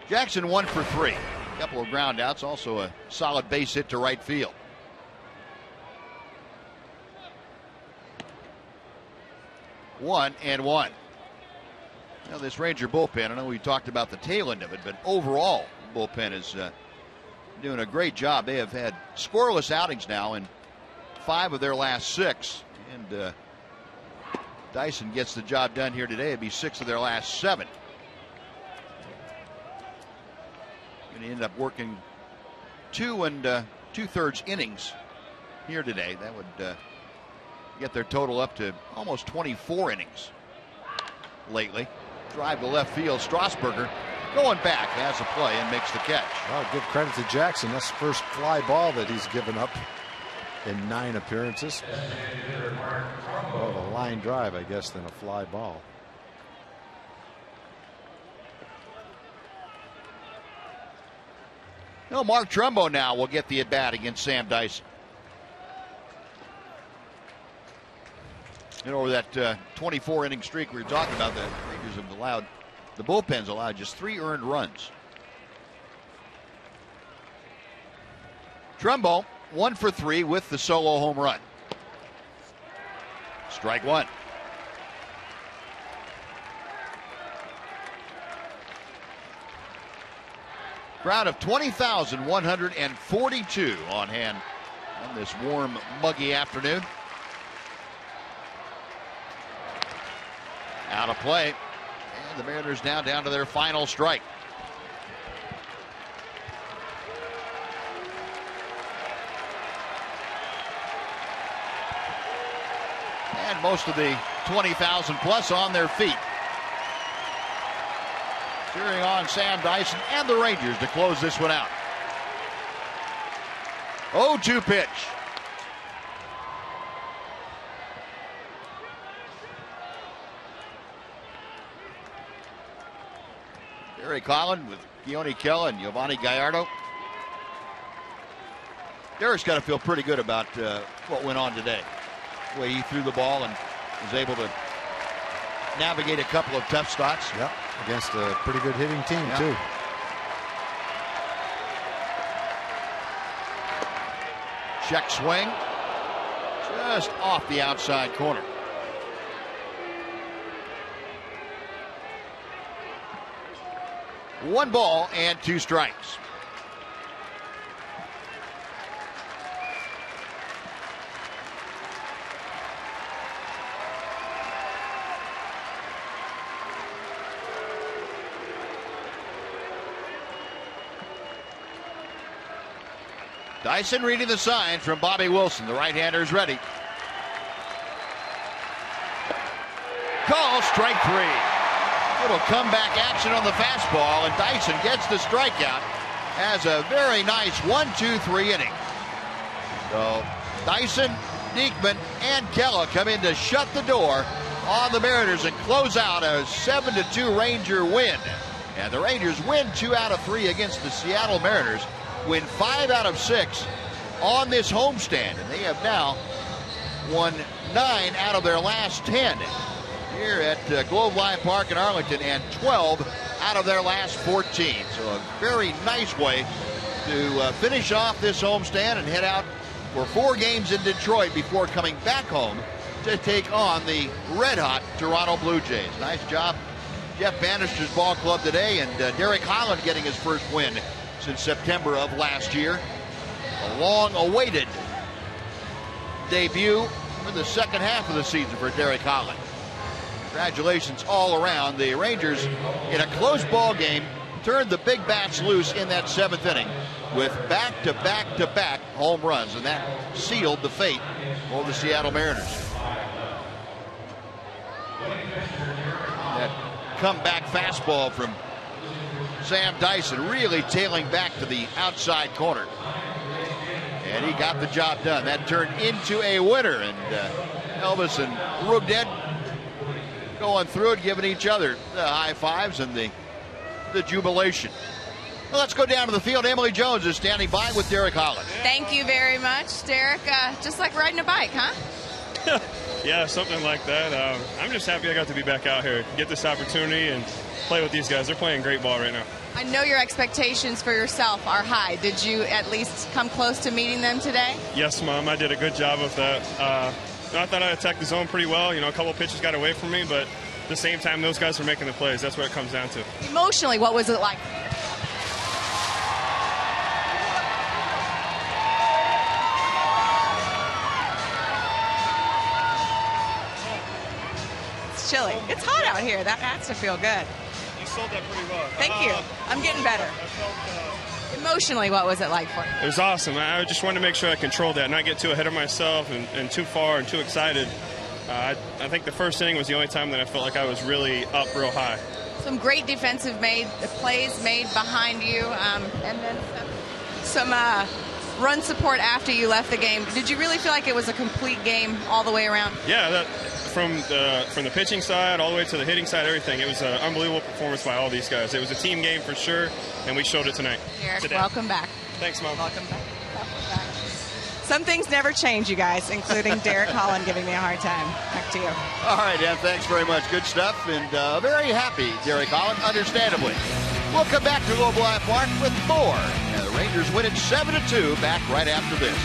Jackson 1 for 3. A couple of ground outs, also a solid base hit to right field. One and 1. Now this Ranger bullpen, I know we talked about the tail end of it, but overall the bullpen is doing a great job. They have had scoreless outings now in 5 of their last 6, and Dyson gets the job done here today. It'd be 6 of their last 7. And he ended up working 2 2/3 innings here today. That would get their total up to almost 24 innings lately. Drive to left field. Strasburger going back, has a play and makes the catch. Well, give credit to Jackson. That's the first fly ball that he's given up in 9 appearances. More of a line drive, I guess, than a fly ball. No, Mark Trumbo now will get the at-bat against Sam Dyson. And over that 24-inning streak we were talking about, the Rangers have allowed, the bullpen's allowed just 3 earned runs. Trumbo 1 for 3 with the solo home run. Strike 1. Crowd of 20,142 on hand on this warm, muggy afternoon. Out of play. And the Mariners now down to their final strike. And most of the 20,000 plus on their feet. Cheering on Sam Dyson and the Rangers to close this one out. 0-2 pitch. Derek Holland with Keone Kela and Giovanni Gallardo. Derek's got to feel pretty good about what went on today. The way he threw the ball and was able to navigate a couple of tough spots. Yep, against a pretty good hitting team, too. Check swing. Just off the outside corner. One ball and 2 strikes. Dyson reading the sign from Bobby Wilson. The right-hander is ready. Call strike 3. Little comeback action on the fastball, and Dyson gets the strikeout. Has a very nice 1-2-3 inning. So Dyson, Diekman, and Kella come in to shut the door on the Mariners and close out a 7-2 Ranger win. And the Rangers win 2 out of 3 against the Seattle Mariners. Win 5 out of 6 on this homestand, and they have now won 9 out of their last 10 here at Globe Life Park in Arlington, and 12 out of their last 14. So a very nice way to finish off this homestand and head out for 4 games in Detroit before coming back home to take on the red-hot Toronto Blue Jays. Nice job, Jeff Bannister's ball club today, and Derek Holland getting his first win since September of last year. A long-awaited debut for the second half of the season for Derek Holland. Congratulations all around. The Rangers, in a close ball game, turned the big bats loose in that 7th inning with back-to-back-to-back home runs, and that sealed the fate of the Seattle Mariners. That comeback fastball from Sam Dyson really tailing back to the outside corner. And he got the job done. That turned into a winner. And Elvis and Rubded going through it, giving each other the high fives and the jubilation. Well, let's go down to the field. Emily Jones is standing by with Derek Holland. Thank you very much, Derek. Just like riding a bike, huh? Yeah, something like that. I'm just happy I got to be back out here, get this opportunity, and play with these guys. They're playing great ball right now. I know your expectations for yourself are high. Did you at least come close to meeting them today? Yes, Mom. I did a good job of that. I thought I attacked the zone pretty well. You know, a couple pitches got away from me, but at the same time, those guys were making the plays. That's what it comes down to. Emotionally, what was it like? It's chilly. It's hot out here. That has to feel good. You sold that pretty well. Thank you. I'm getting better. Emotionally, what was it like for you? It was awesome. I just wanted to make sure I controlled that, not get too ahead of myself and too far and too excited. I think the first inning was the only time that I felt like I was really up real high. Some great defensive plays made behind you, and then some run support after you left the game. Did you really feel like it was a complete game all the way around? Yeah, from the pitching side all the way to the hitting side, everything. It was an unbelievable performance by all these guys. It was a team game for sure, and we showed it tonight. Derek, welcome back. Thanks, Mom. Welcome back. Some things never change, you guys, including Derek Holland giving me a hard time. Back to you. All right, Dan, thanks very much. Good stuff, and very happy, Derek Holland, understandably. We'll come back to Globe Life Park with more. And the Rangers win it 7-2, back right after this.